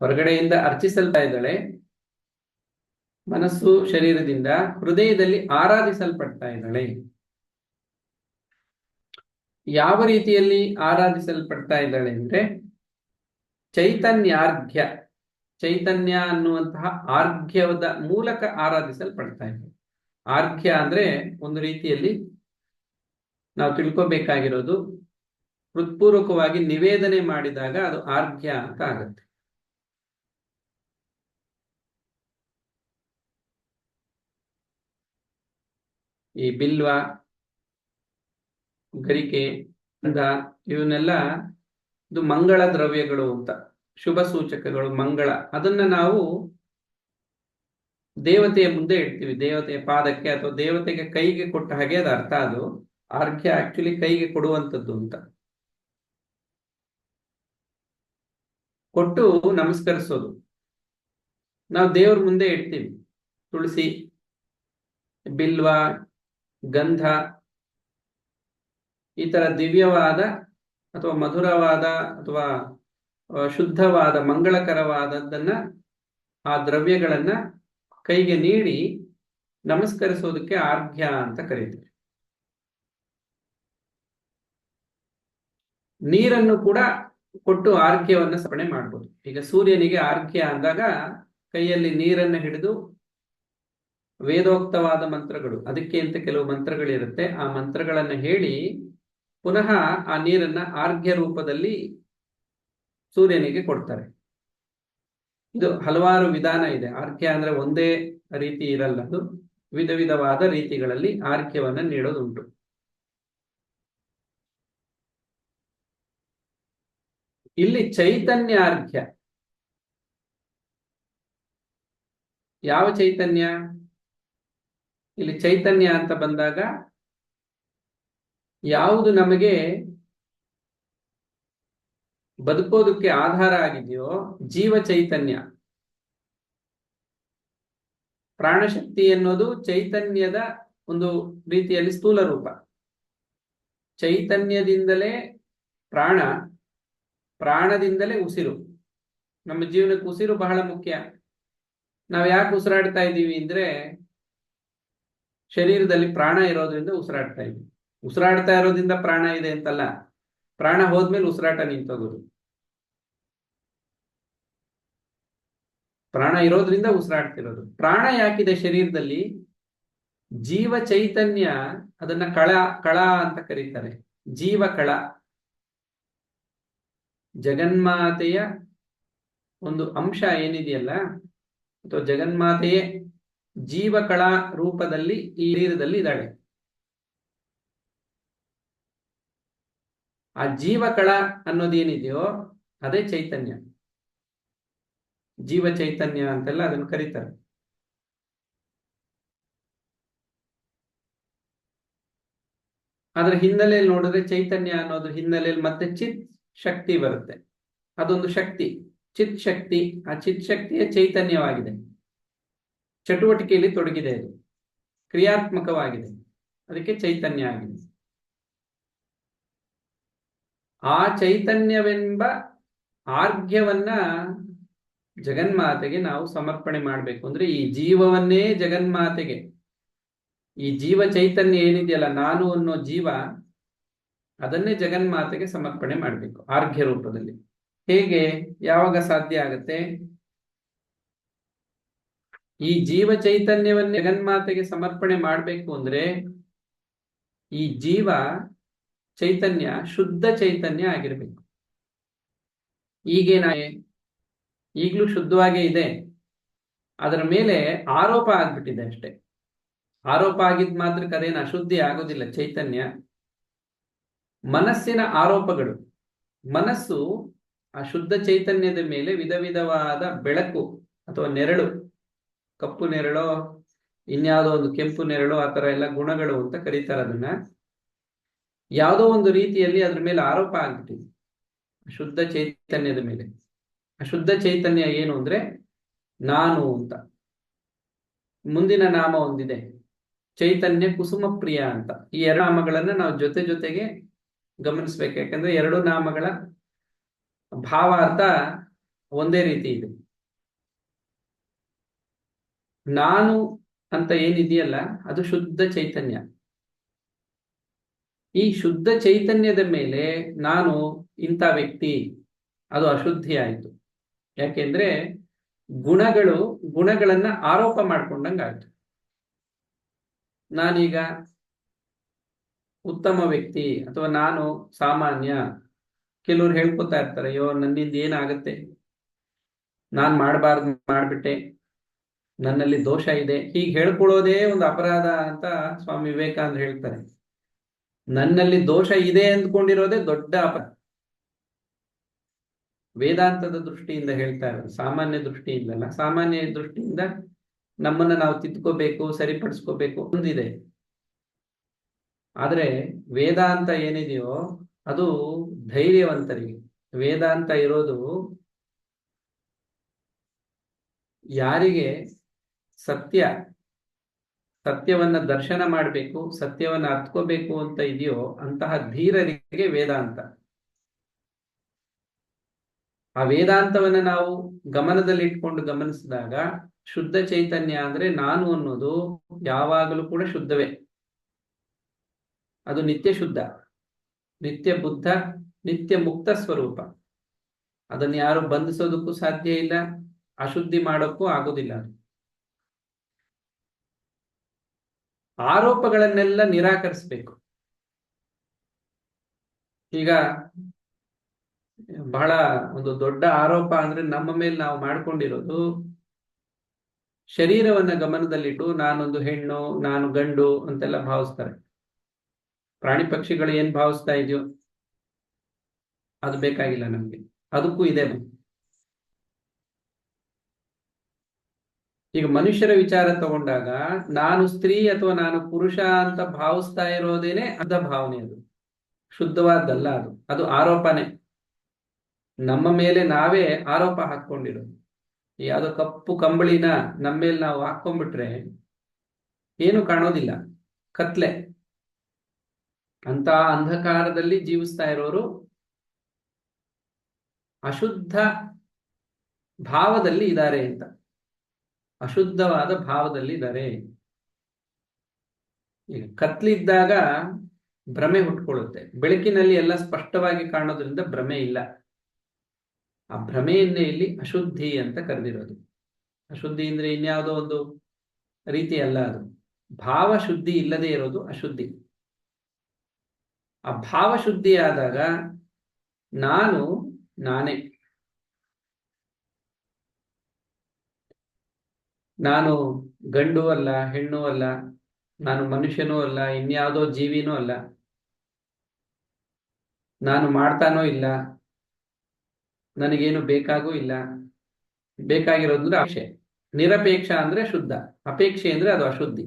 ಹೊರಗಡೆಯಿಂದ ಅರ್ಚಿಸಲ್ತಾ ಇದ್ದಾಳೆ, ಮನಸ್ಸು ಶರೀರದಿಂದ ಹೃದಯದಲ್ಲಿ ಆರಾಧಿಸಲ್ಪಡ್ತಾ ಇದ್ದಾಳೆ. ಯಾವ ರೀತಿಯಲ್ಲಿ ಆರಾಧಿಸಲ್ಪಡ್ತಾ ಇದ್ದಾಳೆ ಅಂದ್ರೆ ಚೈತನ್ಯಾರ್ಘ್ಯ, ಚೈತನ್ಯ ಅನ್ನುವಂತಹ ಆರ್ಘ್ಯದ ಮೂಲಕ ಆರಾಧಿಸಲ್ಪಡ್ತಾ ಇದ್ದಾಳೆ. ಆರ್ಘ್ಯ ಅಂದ್ರೆ ಒಂದು ರೀತಿಯಲ್ಲಿ ನಾವು ತಿಳ್ಕೋಬೇಕಾಗಿರೋದು, ಹೃತ್ಪೂರ್ವಕವಾಗಿ ನಿವೇದನೆ ಮಾಡಿದಾಗ ಅದು ಆರ್ಘ್ಯ ಅಂತ ಆಗುತ್ತೆ. ಈ ಬಿಲ್ವ, ಗರಿಕೆ, ಗಂಧ ಇವನ್ನೆಲ್ಲ ಇದು ಮಂಗಳ ದ್ರವ್ಯಗಳು ಅಂತ, ಶುಭ ಸೂಚಕಗಳು, ಮಂಗಳ. ಅದನ್ನ ನಾವು ದೇವತೆಯ ಮುಂದೆ ಇಡ್ತೀವಿ, ದೇವತೆಯ ಪಾದಕ್ಕೆ ಅಥವಾ ದೇವತೆಗೆ ಕೈಗೆ ಕೊಟ್ಟ ಹಾಗೆ ಅದು ಅರ್ಥ. ಅದು ಆರ್ಘ್ಯ ಆಕ್ಚುಲಿ ಕೈಗೆ ಕೊಡುವಂಥದ್ದು ಅಂತ. ಕೊಟ್ಟು ನಮಸ್ಕರಿಸೋದು. ನಾವು ದೇವ್ರ ಮುಂದೆ ಇಡ್ತೀವಿ ತುಳಸಿ, ಬಿಲ್ವ, ಗಂಧ, ಈ ತರ ದಿವ್ಯವಾದ ಅಥವಾ ಮಧುರವಾದ ಅಥವಾ ಶುದ್ಧವಾದ ಮಂಗಳಕರವಾದದ್ದನ್ನ, ಆ ದ್ರವ್ಯಗಳನ್ನ ಕೈಗೆ ನೀಡಿ ನಮಸ್ಕರಿಸೋದಕ್ಕೆ ಆರ್ಘ್ಯ ಅಂತ ಕರೀತೀವಿ. ನೀರನ್ನು ಕೂಡ ಕೊಟ್ಟು ಆರ್ಘ್ಯವನ್ನ ಸಮರ್ಪಣೆ ಮಾಡ್ಬೋದು. ಈಗ ಸೂರ್ಯನಿಗೆ ಆರ್ಘ್ಯ ಅಂದಾಗ ಕೈಯಲ್ಲಿ ನೀರನ್ನು ಹಿಡಿದು ವೇದೋಕ್ತವಾದ ಮಂತ್ರಗಳು, ಅದಕ್ಕೆ ಅಂತ ಕೆಲವು ಮಂತ್ರಗಳಿರುತ್ತೆ, ಆ ಮಂತ್ರಗಳನ್ನು ಹೇಳಿ ಪುನಃ ಆ ನೀರನ್ನ ಆರ್ಘ್ಯ ರೂಪದಲ್ಲಿ ಸೂರ್ಯನಿಗೆ ಕೊಡ್ತಾರೆ. ಇದು ಹಲವಾರು ವಿಧಾನ ಇದೆ. ಆರ್ಘ್ಯ ಅಂದ್ರೆ ಒಂದೇ ರೀತಿ ಇರಲ್ಲ, ಅದು ವಿಧ ವಿಧವಾದ ರೀತಿಗಳಲ್ಲಿ ಆರ್ಘ್ಯವನ್ನ ನೀಡೋದುಂಟು. ಇಲ್ಲಿ ಚೈತನ್ಯಾರ್ಘ್ಯ, ಯಾವ ಚೈತನ್ಯ? ಇಲ್ಲಿ ಚೈತನ್ಯ ಅಂತ ಬಂದಾಗ ಯಾವುದು ನಮಗೆ ಬದುಕೋದಕ್ಕೆ ಆಧಾರ ಆಗಿದೆಯೋ, ಜೀವ ಚೈತನ್ಯ. ಪ್ರಾಣಶಕ್ತಿ ಎನ್ನುವುದು ಚೈತನ್ಯದ ಒಂದು ರೀತಿಯಲ್ಲಿ ಸ್ಥೂಲ ರೂಪ. ಚೈತನ್ಯದಿಂದಲೇ ಪ್ರಾಣ, ಪ್ರಾಣದಿಂದಲೇ ಉಸಿರು. ನಮ್ಮ ಜೀವನಕ್ಕೆ ಉಸಿರು ಬಹಳ ಮುಖ್ಯ. ನಾವು ಯಾಕೆ ಉಸಿರಾಡ್ತಾ ಇದ್ದೀವಿ ಅಂದ್ರೆ ಶರೀರದಲ್ಲಿ ಪ್ರಾಣ ಇರೋದ್ರಿಂದ ಉಸಿರಾಡ್ತಾ ಇದ್ದೀವಿ. ಉಸಿರಾಡ್ತಾ ಇರೋದ್ರಿಂದ ಪ್ರಾಣ ಇದೆ ಅಂತಲ್ಲ, ಪ್ರಾಣ ಹೋದ್ಮೇಲೆ ಉಸಿರಾಟ ನಿಂತೋಗೋದು. ಪ್ರಾಣ ಇರೋದ್ರಿಂದ ಉಸಿರಾಡ್ತಿರೋದು. ಪ್ರಾಣ ಯಾಕಿದೆ ಶರೀರದಲ್ಲಿ? ಜೀವ ಚೈತನ್ಯ, ಅದನ್ನ ಕಳ ಅಂತ ಕರೀತಾರೆ, ಜೀವ ಕಳ. ಜಗನ್ಮಾತೆಯ ಒಂದು ಅಂಶ ಏನಿದೆಯಲ್ಲ, ಅಥವಾ ಜಗನ್ಮಾತೆಯೇ ಜೀವಕಳ ರೂಪದಲ್ಲಿ ಈ ಶರೀರದಲ್ಲಿ ಇದ್ದಾಳೆ. ಆ ಜೀವಕಳ ಅನ್ನೋದೇನಿದೆಯೋ ಅದೇ ಚೈತನ್ಯ, ಜೀವ ಚೈತನ್ಯ ಅಂತೆಲ್ಲ ಅದನ್ನು ಕರೀತಾರೆ. ಅದರ ಹಿನ್ನೆಲೆಯಲ್ಲಿ ನೋಡಿದ್ರೆ ಚೈತನ್ಯ ಅನ್ನೋದ್ರ ಹಿನ್ನೆಲೆಯಲ್ಲಿ ಮತ್ತೆ ಚಿತ್ ಶಕ್ತಿ ಬರುತ್ತೆ. ಅದೊಂದು ಶಕ್ತಿ, ಚಿತ್ ಶಕ್ತಿ. ಆ ಚಿತ್ ಶಕ್ತಿಯ ಚೈತನ್ಯವಾಗಿದೆ, ಚಟುವಟಿಕೆಯಲ್ಲಿ ತೊಡಗಿದೆ, ಅದು ಕ್ರಿಯಾತ್ಮಕವಾಗಿದೆ, ಅದಕ್ಕೆ ಚೈತನ್ಯ ಆಗಿದೆ. ಆ ಚೈತನ್ಯವೆಂಬ ಆರ್ಘ್ಯವನ್ನ ಜಗನ್ಮಾತೆಗೆ ನಾವು ಸಮರ್ಪಣೆ ಮಾಡಬೇಕು. ಅಂದ್ರೆ ಈ ಜೀವವನ್ನೇ ಜಗನ್ಮಾತೆಗೆ, ಈ ಜೀವ ಚೈತನ್ಯ ಏನಿದೆಯಲ್ಲ, ನಾನು ಅನ್ನೋ ಜೀವ, ಅದನ್ನೇ ಜಗನ್ಮಾತೆಗೆ ಸಮರ್ಪಣೆ ಮಾಡಬೇಕು ಆರ್ಘ್ಯ ರೂಪದಲ್ಲಿ. ಹೇಗೆ, ಯಾವಾಗ ಸಾಧ್ಯ ಆಗತ್ತೆ? ಈ ಜೀವ ಚೈತನ್ಯವನ್ನೇ ಜಗನ್ಮಾತೆಗೆ ಸಮರ್ಪಣೆ ಮಾಡಬೇಕು ಅಂದ್ರೆ ಈ ಜೀವ ಚೈತನ್ಯ ಶುದ್ಧ ಚೈತನ್ಯ ಆಗಿರ್ಬೇಕು. ಈಗೇನ, ಈಗಲೂ ಶುದ್ಧವಾಗೇ ಇದೆ, ಅದರ ಮೇಲೆ ಆರೋಪ ಆಗ್ಬಿಟ್ಟಿದೆ ಅಷ್ಟೇ. ಆರೋಪ ಆಗಿದ್ ಮಾತ್ರಕ್ಕೆ ಅದೇನು ಅಶುದ್ಧಿ ಆಗೋದಿಲ್ಲ ಚೈತನ್ಯ. ಮನಸ್ಸಿನ ಆರೋಪಗಳು, ಮನಸ್ಸು ಆ ಶುದ್ಧ ಚೈತನ್ಯದ ಮೇಲೆ ವಿಧ ವಿಧವಾದ ಬೆಳಕು ಅಥವಾ ನೆರಳು, ಕಪ್ಪು ನೆರಳು, ಇನ್ಯಾವುದೋ ಒಂದು ಕೆಂಪು ನೆರಳು, ಆ ತರ ಎಲ್ಲ ಗುಣಗಳು ಅಂತ ಕರೀತಾರೆ ಅದನ್ನ. ಯಾವುದೋ ಒಂದು ರೀತಿಯಲ್ಲಿ ಅದ್ರ ಮೇಲೆ ಆರೋಪ ಆಗ್ಬಿಟ್ಟಿದೆ ಶುದ್ಧ ಚೈತನ್ಯದ ಮೇಲೆ. ಅಶುದ್ಧ ಚೈತನ್ಯ ಏನು ಅಂದ್ರೆ ನಾನು ಅಂತ. ಮುಂದಿನ ನಾಮ ಒಂದಿದೆ, ಚೈತನ್ಯ ಕುಸುಮ ಪ್ರಿಯ ಅಂತ. ಈ ಎರಡು ನಾಮಗಳನ್ನ ನಾವು ಜೊತೆ ಜೊತೆಗೆ ಗಮನಿಸ್ಬೇಕು. ಯಾಕಂದ್ರೆ ಎರಡು ನಾಮಗಳ ಭಾವಾರ್ಥ ಒಂದೇ ರೀತಿ ಇದೆ. ನಾನು ಅಂತ ಏನಿದೆಯಲ್ಲ ಅದು ಶುದ್ಧ ಚೈತನ್ಯ. ಈ ಶುದ್ಧ ಚೈತನ್ಯದ ಮೇಲೆ ನಾನು ಇಂಥ ವ್ಯಕ್ತಿ, ಅದು ಅಶುದ್ಧಿ ಆಯಿತು. ಯಾಕೆಂದ್ರೆ ಗುಣಗಳನ್ನ ಆರೋಪ ಮಾಡ್ಕೊಂಡಂಗಾಯ್ತು. ನಾನೀಗ ಉತ್ತಮ ವ್ಯಕ್ತಿ ಅಥವಾ ನಾನು ಸಾಮಾನ್ಯ. ಕೆಲವ್ರು ಹೇಳ್ಕೊತಾ ಇರ್ತಾರೆ, ಅಯ್ಯೋ ನನ್ನಿಂದ ಏನಾಗತ್ತೆ, ನಾನ್ ಮಾಡಬಾರ್ದು ಮಾಡ್ಬಿಟ್ಟೆ, ನನ್ನಲ್ಲಿ ದೋಷ ಇದೆ. ಹೀಗೆ ಹೇಳ್ಕೊಳ್ಳೋದೇ ಒಂದು ಅಪರಾಧ ಅಂತ ಸ್ವಾಮಿ ವಿವೇಕಾನಂದ ಹೇಳ್ತಾರೆ. ನನ್ನಲ್ಲಿ ದೋಷ ಇದೆ ಅಂದ್ಕೊಂಡಿರೋದೇ ದೊಡ್ಡ ಅಪರಾಧ. ವೇದಾಂತದ ದೃಷ್ಟಿಯಿಂದ ಹೇಳ್ತಾ ಇರೋದು, ಸಾಮಾನ್ಯ ದೃಷ್ಟಿಯಿಂದಲ್ಲ. ಸಾಮಾನ್ಯ ದೃಷ್ಟಿಯಿಂದ ನಮ್ಮನ್ನ ನಾವು ತಿದ್ಕೋಬೇಕು, ಸರಿಪಡಿಸ್ಕೋಬೇಕು ಒಂದಿದೆ. ಆದ್ರೆ ವೇದಾಂತ ಏನಿದೆಯೋ ಅದು ಧೈರ್ಯವಂತರಿಗೆ. ವೇದಾಂತ ಇರೋದು ಯಾರಿಗೆ ಸತ್ಯವನ್ನ ದರ್ಶನ ಮಾಡಬೇಕು, ಸತ್ಯವನ್ನ ಅರ್ಥಕೋಬೇಕು ಅಂತ ಇದೆಯೋ ಅಂತಹ ಧೀರರಿಗೆ ವೇದಾಂತ. ಆ ವೇದಾಂತವನ್ನ ನಾವು ಗಮನದಲ್ಲಿ ಇಟ್ಕೊಂಡು ಗಮನಿಸಿದಾಗ ಶುದ್ಧ ಚೈತನ್ಯ ಅಂದ್ರೆ ನಾನು ಅನ್ನೋದು ಯಾವಾಗಲೂ ಕೂಡ ಶುದ್ಧವೇ. ಅದು ನಿತ್ಯ ಶುದ್ಧ, ನಿತ್ಯ ಬುದ್ಧ, ನಿತ್ಯ ಮುಕ್ತ ಸ್ವರೂಪ. ಅದನ್ನು ಯಾರು ಬಂಧಿಸೋದಕ್ಕೂ ಸಾಧ್ಯ ಇಲ್ಲ, ಅಶುದ್ಧಿ ಮಾಡೋಕ್ಕೂ ಆಗೋದಿಲ್ಲ. ಆರೋಪಗಳನ್ನೆಲ್ಲ ನಿರಾಕರಿಸಬೇಕು. ಈಗ ಬಹಳ ಒಂದು ದೊಡ್ಡ ಆರೋಪ ಅಂದ್ರೆ ನಮ್ಮ ಮೇಲೆ ನಾವು ಮಾಡ್ಕೊಂಡಿರೋದು, ಶರೀರವನ್ನ ಗಮನದಲ್ಲಿಟ್ಟು ನಾನೊಂದು ಹೆಣ್ಣು, ನಾನು ಗಂಡು ಅಂತೆಲ್ಲ ಭಾವಿಸ್ತಾರೆ. ಪ್ರಾಣಿ ಪಕ್ಷಿಗಳು ಏನ್ ಭಾವಿಸ್ತಾ ಇದೆಯೋ ಅದು ಬೇಕಾಗಿಲ್ಲ ನಮ್ಗೆ, ಅದಕ್ಕೂ ಇದೆ. ಈಗ ಮನುಷ್ಯರ ವಿಚಾರ ತಗೊಂಡಾಗ ನಾನು ಸ್ತ್ರೀ ಅಥವಾ ನಾನು ಪುರುಷ ಅಂತ ಭಾವಿಸ್ತಾ ಇರೋದೇನೆ ಅರ್ಧ ಭಾವನೆ. ಅದು ಶುದ್ಧವಾದ್ದಲ್ಲ, ಅದು ಆರೋಪನೆ. ನಮ್ಮ ಮೇಲೆ ನಾವೇ ಆರೋಪ ಹಾಕೊಂಡಿರೋದು. ಯಾವುದೋ ಕಪ್ಪು ಕಂಬಳಿನ ನಮ್ಮ ಮೇಲೆ ನಾವು ಹಾಕೊಂಡ್ಬಿಟ್ರೆ ಏನು ಕಾಣೋದಿಲ್ಲ, ಕತ್ಲೆ. ಅಂತ ಅಂಧಕಾರದಲ್ಲಿ ಜೀವಿಸ್ತಾ ಇರೋರು ಅಶುದ್ಧ ಭಾವದಲ್ಲಿ ಇದ್ದಾರೆ ಅಂತ, ಅಶುದ್ಧವಾದ ಭಾವದಲ್ಲಿ ಇದ್ದಾರೆ. ಈಗ ಕತ್ಲಿದ್ದಾಗ ಭ್ರಮೆ ಹುಟ್ಕೊಳ್ಳುತ್ತೆ, ಬೆಳಕಿನಲ್ಲಿ ಎಲ್ಲ ಸ್ಪಷ್ಟವಾಗಿ ಕಾಣೋದ್ರಿಂದ ಭ್ರಮೆ ಇಲ್ಲ. ಆ ಭ್ರಮೆಯನ್ನೇ ಇಲ್ಲಿ ಅಶುದ್ಧಿ ಅಂತ ಕರೆದಿರೋದು. ಅಶುದ್ಧಿ ಅಂದ್ರೆ ಇನ್ಯಾವುದೋ ಒಂದು ರೀತಿ ಅಲ್ಲ, ಅದು ಭಾವ ಶುದ್ಧಿ ಇಲ್ಲದೆ ಇರೋದು ಅಶುದ್ಧಿ. ಆ ಭಾವ ಶುದ್ಧಿ ಆದಾಗ ನಾನು ನಾನೇ, ನಾನು ಗಂಡು ಅಲ್ಲ, ಹೆಣ್ಣು ಅಲ್ಲ, ನಾನು ಮನುಷ್ಯನೂ ಅಲ್ಲ, ಇನ್ಯಾವುದೋ ಜೀವಿನೂ ಅಲ್ಲ, ನಾನು ಮಾಡ್ತಾನೋ ಇಲ್ಲ, ನನಗೇನು ಬೇಕಾಗೂ ಇಲ್ಲ. ಬೇಕಾಗಿರೋದ್ರೆ ಅಪೇಕ್ಷೆ. ನಿರಪೇಕ್ಷ ಅಂದ್ರೆ ಶುದ್ಧ, ಅಪೇಕ್ಷೆ ಅಂದ್ರೆ ಅದು ಅಶುದ್ಧಿ.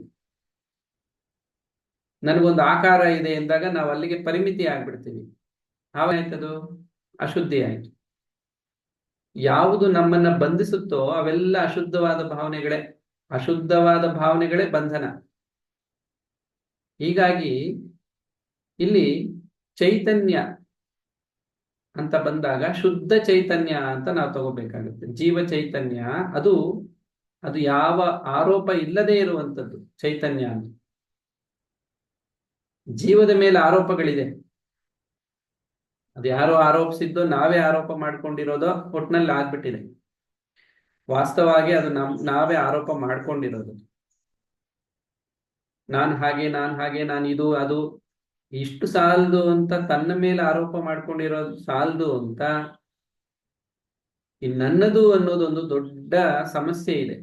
ನನಗೊಂದು ಆಕಾರ ಇದೆ ಎಂದಾಗ ನಾವು ಅಲ್ಲಿಗೆ ಪರಿಮಿತಿ ಆಗ್ಬಿಡ್ತೀವಿ, ಆವಾಯ್ತದು ಅಶುದ್ಧಿ ಆಯ್ತು. ಯಾವುದು ನಮ್ಮನ್ನ ಬಂಧಿಸುತ್ತೋ ಅವೆಲ್ಲ ಅಶುದ್ಧವಾದ ಭಾವನೆಗಳೇ. ಅಶುದ್ಧವಾದ ಭಾವನೆಗಳೇ ಬಂಧನ. ಹೀಗಾಗಿ ಇಲ್ಲಿ ಚೈತನ್ಯ ಅಂತ ಬಂದಾಗ ಶುದ್ಧ ಚೈತನ್ಯ ಅಂತ ನಾವು ತಗೋಬೇಕಾಗುತ್ತೆ. ಜೀವ ಚೈತನ್ಯ ಅದು ಅದು ಯಾವ ಆರೋಪ ಇಲ್ಲದೆ ಇರುವಂಥದ್ದು ಚೈತನ್ಯ ಅಂತ. ಜೀವದ ಮೇಲೆ ಆರೋಪಗಳಿದೆ, ಅದು ಯಾರೋ ಆರೋಪಿಸಿದ್ದು ನಾವೇ ಆರೋಪ ಮಾಡ್ಕೊಂಡಿರೋದೋ ಒಟ್ನಲ್ಲಿ ಆಗ್ಬಿಟ್ಟಿದೆ. ವಾಸ್ತವವಾಗಿ ಅದು ನಾವೇ ಆರೋಪ ಮಾಡ್ಕೊಂಡಿರೋದು. ನಾನು ಹಾಗೆ, ನಾನು ಇದು ಅದು ಇಷ್ಟು ಸಾಲದು ಅಂತ ತನ್ನ ಮೇಲೆ ಆರೋಪ ಮಾಡ್ಕೊಂಡಿರೋದು ಸಾಲದು ಅಂತ ನನ್ನದು ಅನ್ನೋದೊಂದು ದೊಡ್ಡ ಸಮಸ್ಯೆ ಇದೆ.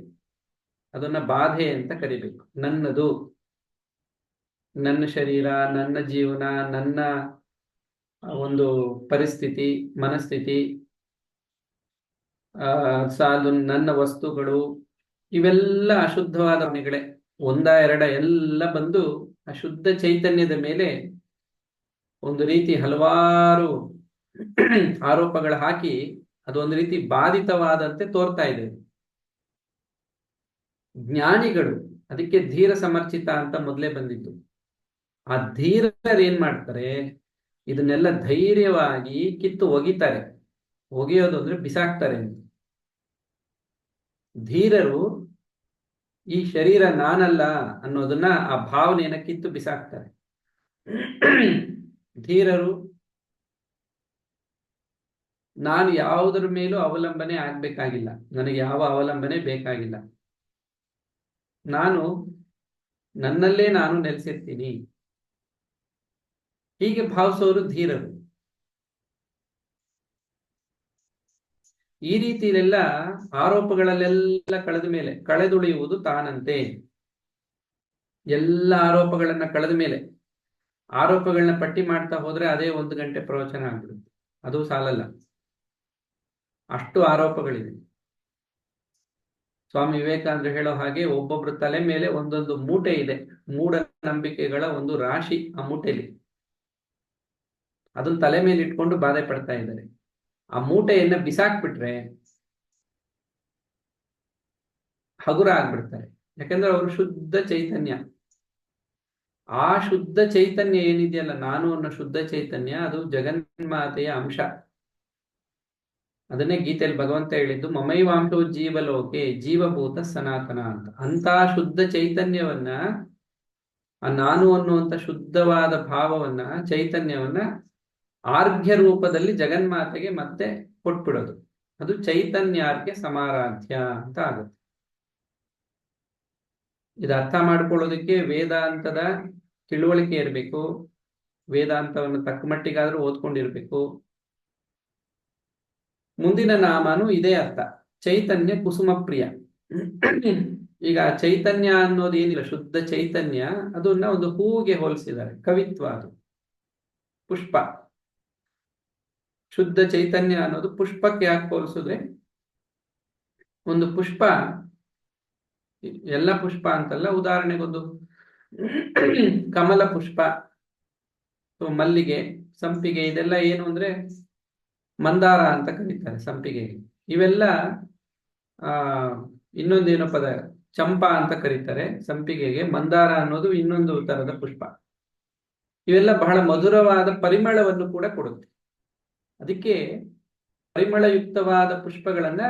ಅದನ್ನ ಬಾಧೆ ಅಂತ ಕರಿಬೇಕು. ನನ್ನದು, ನನ್ನ ಶರೀರ, ನನ್ನ ಜೀವನ, ನನ್ನ ಒಂದು ಪರಿಸ್ಥಿತಿ, ಮನಸ್ಥಿತಿ, ಸಾಲು ನನ್ನ ವಸ್ತುಗಳು, ಇವೆಲ್ಲ ಅಶುದ್ಧವಾದ ಭಾವನೆಗಳೇ. ಒಂದ ಎರಡ ಎಲ್ಲ ಬಂದು ಅಶುದ್ಧ ಚೈತನ್ಯದ ಮೇಲೆ ಒಂದು ರೀತಿ ಹಲವಾರು ಆರೋಪಗಳು ಹಾಕಿ ಅದೊಂದು ರೀತಿ ಬಾಧಿತವಾದಂತೆ ತೋರ್ತಾ ಇದೆ. ಜ್ಞಾನಿಗಳು, ಅದಕ್ಕೆ ಧೀರ ಸಮರ್ಚಿತ ಅಂತ ಮೊದಲೇ ಬಂದಿತ್ತು. ಆ ಧೀರರು ಏನ್ ಮಾಡ್ತಾರೆ, ಇದನ್ನೆಲ್ಲ ಧೈರ್ಯವಾಗಿ ಕಿತ್ತು ಒಗಿತಾರೆ. ಒಗೆಯೋದು ಅಂದ್ರೆ ಬಿಸಾಕ್ತಾರೆ. ಧೀರರು ಈ ಶರೀರ ನಾನಲ್ಲ ಅನ್ನೋದನ್ನ, ಆ ಭಾವನೆಯನ್ನ ಕಿತ್ತು ಬಿಸಾಕ್ತಾರೆ. ಧೀರರು ನಾನು ಯಾವುದರ ಮೇಲೂ ಅವಲಂಬನೆ ಆಗ್ಬೇಕಾಗಿಲ್ಲ, ನನಗೆ ಯಾವ ಅವಲಂಬನೆ ಬೇಕಾಗಿಲ್ಲ, ನಾನು ನನ್ನಲ್ಲೇ ನಾನು ನೆಲೆಸಿರ್ತೀನಿ, ಹೀಗೆ ಭಾವಿಸೋರು ಧೀರರು. ಈ ರೀತಿಯಲ್ಲೆಲ್ಲ ಆರೋಪಗಳಲ್ಲೆಲ್ಲ ಕಳೆದ ಮೇಲೆ ಕಳೆದುಳಿಯುವುದು ತಾನಂತೆ. ಎಲ್ಲ ಆರೋಪಗಳನ್ನ ಕಳೆದ ಮೇಲೆ ಆರೋಪಗಳನ್ನ ಪಟ್ಟಿ ಮಾಡ್ತಾ ಹೋದ್ರೆ ಅದೇ 1 ಗಂಟೆ ಪ್ರವಚನ ಆಗ್ಬಿಡುತ್ತೆ. ಅದು ಸಾಲಲ್ಲ, ಅಷ್ಟು ಆರೋಪಗಳಿದೆ. ಸ್ವಾಮಿ ವಿವೇಕಾನಂದರು ಹೇಳೋ ಹಾಗೆ ಒಬ್ಬೊಬ್ರು ತಲೆ ಮೇಲೆ ಒಂದೊಂದು ಮೂಟೆ ಇದೆ, ಮೂಢನಂಬಿಕೆಗಳ ಒಂದು ರಾಶಿ ಆ ಮೂಟೆಯಲ್ಲಿ. ಅದನ್ನ ತಲೆ ಮೇಲೆ ಇಟ್ಕೊಂಡು ಬಾಧೆ ಪಡ್ತಾ ಇದ್ದಾರೆ. ಆ ಮೂಟೆಯನ್ನ ಬಿಸಾಕ್ಬಿಟ್ರೆ ಹಗುರ ಆಗ್ಬಿಡ್ತಾರೆ. ಯಾಕಂದ್ರೆ ಅವರು ಶುದ್ಧ ಚೈತನ್ಯ. ಆ ಶುದ್ಧ ಚೈತನ್ಯ ಏನಿದೆಯಲ್ಲ, ನಾನು ಅನ್ನೋ ಶುದ್ಧ ಚೈತನ್ಯ, ಅದು ಜಗನ್ಮಾತೆಯ ಅಂಶ. ಅದನ್ನೇ ಗೀತೆಯಲ್ಲಿ ಭಗವಂತ ಹೇಳಿದ್ದು ಮಮೈವಾಂಶೋ ಜೀವಲೋಕೆ ಜೀವಭೂತ ಸನಾತನ ಅಂತ ಶುದ್ಧ ಚೈತನ್ಯವನ್ನ, ಆ ನಾನು ಅನ್ನುವಂಥ ಶುದ್ಧವಾದ ಭಾವವನ್ನ, ಚೈತನ್ಯವನ್ನ ಆರ್ಘ್ಯ ರೂಪದಲ್ಲಿ ಜಗನ್ಮಾತೆಗೆ ಮತ್ತೆ ಕೊಟ್ಬಿಡೋದು. ಅದು ಚೈತನ್ಯಾರ್ಘ್ಯ ಸಮಾರಾಧ್ಯ ಅಂತ ಆಗುತ್ತೆ. ಇದು ಅರ್ಥ ಮಾಡ್ಕೊಳ್ಳೋದಕ್ಕೆ ವೇದಾಂತದ ತಿಳುವಳಿಕೆ ಇರಬೇಕು. ವೇದಾಂತವನ್ನು ತಕ್ಕ ಮಟ್ಟಿಗಾದ್ರೂ ಓದ್ಕೊಂಡಿರ್ಬೇಕು. ಮುಂದಿನ ನಾಮನು ಇದೇ ಅರ್ಥ, ಚೈತನ್ಯ ಕುಸುಮ ಪ್ರಿಯ. ಈಗ ಚೈತನ್ಯ ಅನ್ನೋದು ಏನಿಲ್ಲ, ಶುದ್ಧ ಚೈತನ್ಯ, ಅದನ್ನ ಒಂದು ಹೂವಿಗೆ ಹೋಲಿಸಿದ್ದಾರೆ. ಕವಿತ್ವ, ಅದು ಪುಷ್ಪ. ಶುದ್ಧ ಚೈತನ್ಯ ಅನ್ನೋದು ಪುಷ್ಪಕ್ಕೆ ಯಾಕೆ ಹೋಲಿಸಿದ್ರೆ, ಒಂದು ಪುಷ್ಪ, ಎಲ್ಲ ಪುಷ್ಪ ಅಂತಲ್ಲ, ಉದಾಹರಣೆಗೊಂದು ಕಮಲ ಪುಷ್ಪ, ಮಲ್ಲಿಗೆ, ಸಂಪಿಗೆ, ಇದೆಲ್ಲ ಏನು ಅಂದ್ರೆ ಮಂದಾರ ಅಂತ ಕರೀತಾರೆ ಸಂಪಿಗೆಗೆ. ಇವೆಲ್ಲ ಇನ್ನೊಂದೇನೋ ಪದ, ಚಂಪಾ ಅಂತ ಕರೀತಾರೆ ಸಂಪಿಗೆಗೆ. ಮಂದಾರ ಅನ್ನೋದು ಇನ್ನೊಂದು ತರದ ಪುಷ್ಪ. ಇವೆಲ್ಲ ಬಹಳ ಮಧುರವಾದ ಪರಿಮಳವನ್ನು ಕೂಡ ಕೊಡುತ್ತೆ. ಅದಕ್ಕೆ ಪರಿಮಳಯುಕ್ತವಾದ ಪುಷ್ಪಗಳನ್ನ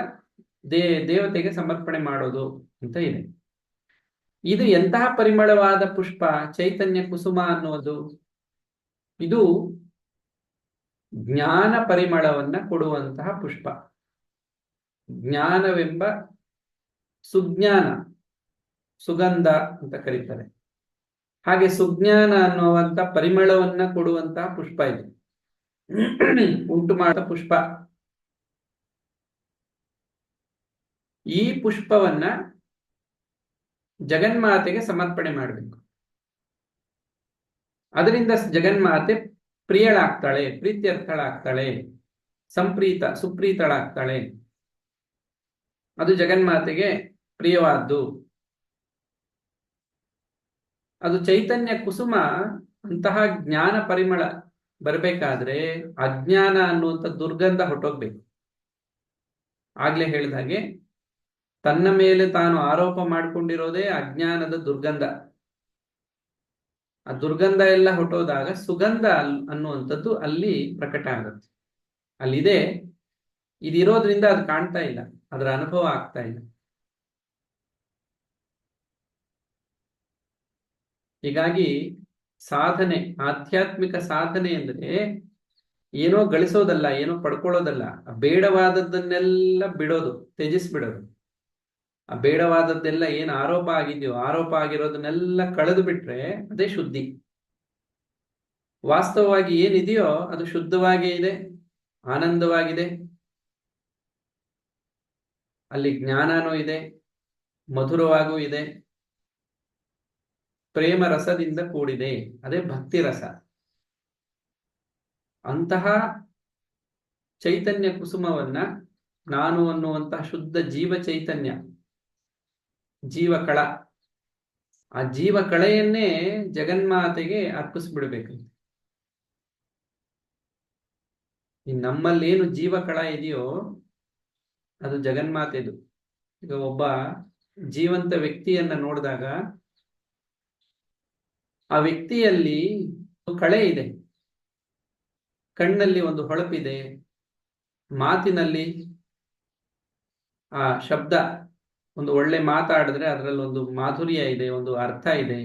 ದೇವತೆಗೆ ಸಮರ್ಪಣೆ ಮಾಡೋದು ಅಂತ ಇದೆ. ಇದು ಎಂತಹ ಪರಿಮಳವಾದ ಪುಷ್ಪ, ಚೈತನ್ಯ ಕುಸುಮ ಅನ್ನೋದು. ಇದು ಜ್ಞಾನ ಪರಿಮಳವನ್ನ ಕೊಡುವಂತಹ ಪುಷ್ಪ. ಜ್ಞಾನವೆಂಬ ಸುಜ್ಞಾನ, ಸುಗಂಧ ಅಂತ ಕರೀತಾರೆ. ಹಾಗೆ ಸುಜ್ಞಾನ ಅನ್ನುವಂತ ಪರಿಮಳವನ್ನ ಕೊಡುವಂತಹ ಪುಷ್ಪ ಇದು, ಉಂಟು ಮಾಡುವ ಪುಷ್ಪ. ಈ ಪುಷ್ಪವನ್ನ ಜಗನ್ಮಾತೆಗೆ ಸಮರ್ಪಣೆ ಮಾಡಬೇಕು. ಅದರಿಂದ ಜಗನ್ಮಾತೆ ಪ್ರಿಯಳಾಗ್ತಾಳೆ, ಪ್ರೀತ್ಯರ್ಥಳಾಗ್ತಾಳೆ, ಸುಪ್ರೀತಳಾಗ್ತಾಳೆ. ಅದು ಜಗನ್ಮಾತೆಗೆ ಪ್ರಿಯವಾದ್ದು. ಅದು ಚೈತನ್ಯ ಕುಸುಮ. ಅಂತಹ ಜ್ಞಾನ ಪರಿಮಳ ಬರಬೇಕಾದ್ರೆ ಅಜ್ಞಾನ ಅನ್ನುವಂಥ ದುರ್ಗಂಧ ಹೊಟ್ಟೋಗ್ಬೇಕು. ಆಗ್ಲೇ ಹೇಳಿದ ಹಾಗೆ ತನ್ನ ಮೇಲೆ ತಾನು ಆರೋಪ ಮಾಡಿಕೊಂಡಿರೋದೇ ಅಜ್ಞಾನದ ದುರ್ಗಂಧ. ಆ ದುರ್ಗಂಧ ಎಲ್ಲ ಹೊಟ್ಟೋದಾಗ ಸುಗಂಧ ಅನ್ನುವಂಥದ್ದು ಅಲ್ಲಿ ಪ್ರಕಟ ಆಗುತ್ತೆ. ಅಲ್ಲಿದೆ, ಇದಿರೋದ್ರಿಂದ ಅದು ಕಾಣ್ತಾ ಇಲ್ಲ, ಅದರ ಅನುಭವ ಆಗ್ತಾ ಇಲ್ಲ. ಹೀಗಾಗಿ ಸಾಧನೆ, ಆಧ್ಯಾತ್ಮಿಕ ಸಾಧನೆ ಅಂದ್ರೆ ಏನೋ ಗಳಿಸೋದಲ್ಲ, ಏನೋ ಪಡ್ಕೊಳ್ಳೋದಲ್ಲ, ಬೇಡವಾದದ್ದನ್ನೆಲ್ಲ ಬಿಡೋದು, ತ್ಯಜಿಸ್ಬಿಡೋದು. ಆ ಬೇಡವಾದದ್ದೆಲ್ಲ ಏನು ಆರೋಪ ಆಗಿದೆಯೋ, ಆರೋಪ ಆಗಿರೋದನ್ನೆಲ್ಲ ಕಳೆದು ಬಿಟ್ರೆ ಅದೇ ಶುದ್ಧಿ. ವಾಸ್ತವವಾಗಿ ಏನಿದೆಯೋ ಅದು ಶುದ್ಧವಾಗೇ ಇದೆ, ಆನಂದವಾಗಿದೆ. ಅಲ್ಲಿ ಜ್ಞಾನನೂ ಇದೆ, ಮಧುರವಾಗೂ ಇದೆ, ಪ್ರೇಮ ರಸದಿಂದ ಕೂಡಿದೆ, ಅದೇ ಭಕ್ತಿ ರಸ. ಅಂತಹ ಚೈತನ್ಯ ಕುಸುಮವನ್ನ, ನಾನು ಅನ್ನುವಂತಹ ಶುದ್ಧ ಜೀವ ಚೈತನ್ಯ, ಜೀವಕಳ, ಆ ಜೀವಕಳೆಯನ್ನೇ ಜಗನ್ಮಾತೆಗೆ ಅರ್ಪಿಸ್ಬಿಡ್ಬೇಕು. ನಮ್ಮಲ್ಲೇನು ಜೀವಕಳ ಇದೆಯೋ ಅದು ಜಗನ್ಮಾತೆದು. ಈಗ ಒಬ್ಬ ಜೀವಂತ ವ್ಯಕ್ತಿಯನ್ನ ನೋಡಿದಾಗ ಆ ವ್ಯಕ್ತಿಯಲ್ಲಿ ಕಳೆ ಇದೆ, ಕಣ್ಣಲ್ಲಿ ಒಂದು ಹೊಳಪಿದೆ, ಮಾತಿನಲ್ಲಿ ಆ ಶಬ್ದ, ಒಂದು ಒಳ್ಳೆ ಮಾತಾಡಿದ್ರೆ ಅದರಲ್ಲಿ ಒಂದು ಮಾಧುರ್ಯ ಇದೆ, ಒಂದು ಅರ್ಥ ಇದೆ.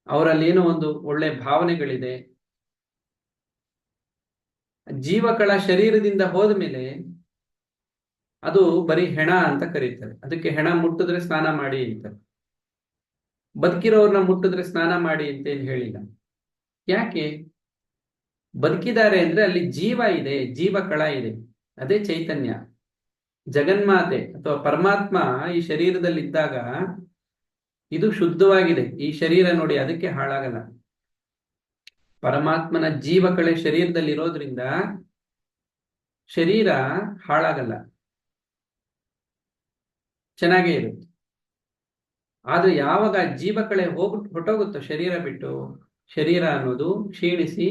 ಅವರಲ್ಲಿ ಏನೋ ಒಂದು ಒಳ್ಳೆ ಭಾವನೆಗಳಿದೆ. ಜೀವಕಳ ಶರೀರದಿಂದ ಹೋದ ಮೇಲೆ ಅದು ಬರೀ ಹೆಣ ಅಂತ ಕರೀತಾರೆ. ಅದಕ್ಕೆ ಹೆಣ ಮುಟ್ಟಿದ್ರೆ ಸ್ನಾನ ಮಾಡಿ ಅಂತ. ಬದುಕಿರೋರ್ನ ಮುಟ್ಟಿದ್ರೆ ಸ್ನಾನ ಮಾಡಿ ಅಂತೇನು ಹೇಳಿಲ್ಲ. ಯಾಕೆ? ಬದುಕಿದ್ದಾರೆ ಅಂದ್ರೆ ಅಲ್ಲಿ ಜೀವ ಇದೆ, ಜೀವಕಳ ಇದೆ, ಅದೇ ಚೈತನ್ಯ. ಜಗನ್ಮಾತೆ ಅಥವಾ ಪರಮಾತ್ಮ ಈ ಶರೀರದಲ್ಲಿದ್ದಾಗ ಇದು ಶುದ್ಧವಾಗಿದೆ. ಈ ಶರೀರ ನೋಡಿ ಅದಕ್ಕೆ ಹಾಳಾಗಲ್ಲ. ಪರಮಾತ್ಮನ ಜೀವಕಳೆ ಶರೀರದಲ್ಲಿ ಇರೋದ್ರಿಂದ ಶರೀರ ಹಾಳಾಗಲ್ಲ, ಚೆನ್ನಾಗೇ ಇರುತ್ತೆ. ಆದ್ರೆ ಯಾವಾಗ ಜೀವಕಳೆ ಹೊಟ್ಟೋಗುತ್ತೋ ಶರೀರ ಬಿಟ್ಟು, ಶರೀರ ಅನ್ನೋದು ಕ್ಷೀಣಿಸಿ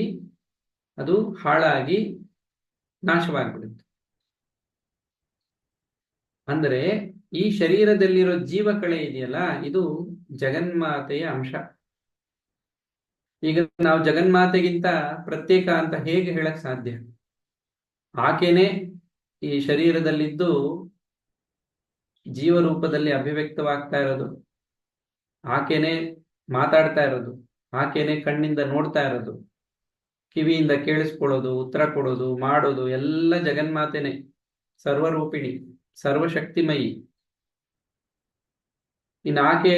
ಅದು ಹಾಳಾಗಿ ನಾಶವಾಗಿಬಿಡುತ್ತೆ. ಅಂದರೆ ಈ ಶರೀರದಲ್ಲಿರೋ ಜೀವಕಳೆ ಇದೆಯಲ್ಲ, ಇದು ಜಗನ್ಮಾತೆಯ ಅಂಶ. ಈಗ ನಾವು ಜಗನ್ಮಾತೆಗಿಂತ ಪ್ರತ್ಯೇಕ ಅಂತ ಹೇಗೆ ಹೇಳಕ್ ಸಾಧ್ಯ? ಆಕೆನೆ ಈ ಶರೀರದಲ್ಲಿದ್ದು ಜೀವರೂಪದಲ್ಲಿ ಅಭಿವ್ಯಕ್ತವಾಗ್ತಾ ಇರೋದು, ಆಕೆನೆ ಮಾತಾಡ್ತಾ ಇರೋದು, ಆಕೆನೆ ಕಣ್ಣಿಂದ ನೋಡ್ತಾ ಇರೋದು, ಕಿವಿಯಿಂದ ಕೇಳಿಸ್ಕೊಳ್ಳೋದು, ಉತ್ತರ ಕೊಡೋದು, ಮಾಡೋದು ಎಲ್ಲ ಜಗನ್ಮಾತೆನೆ. ಸರ್ವರೂಪಿಣಿ, ಸರ್ವಶಕ್ತಿಮಯಿ. ಇನ್ನು ಆಕೆ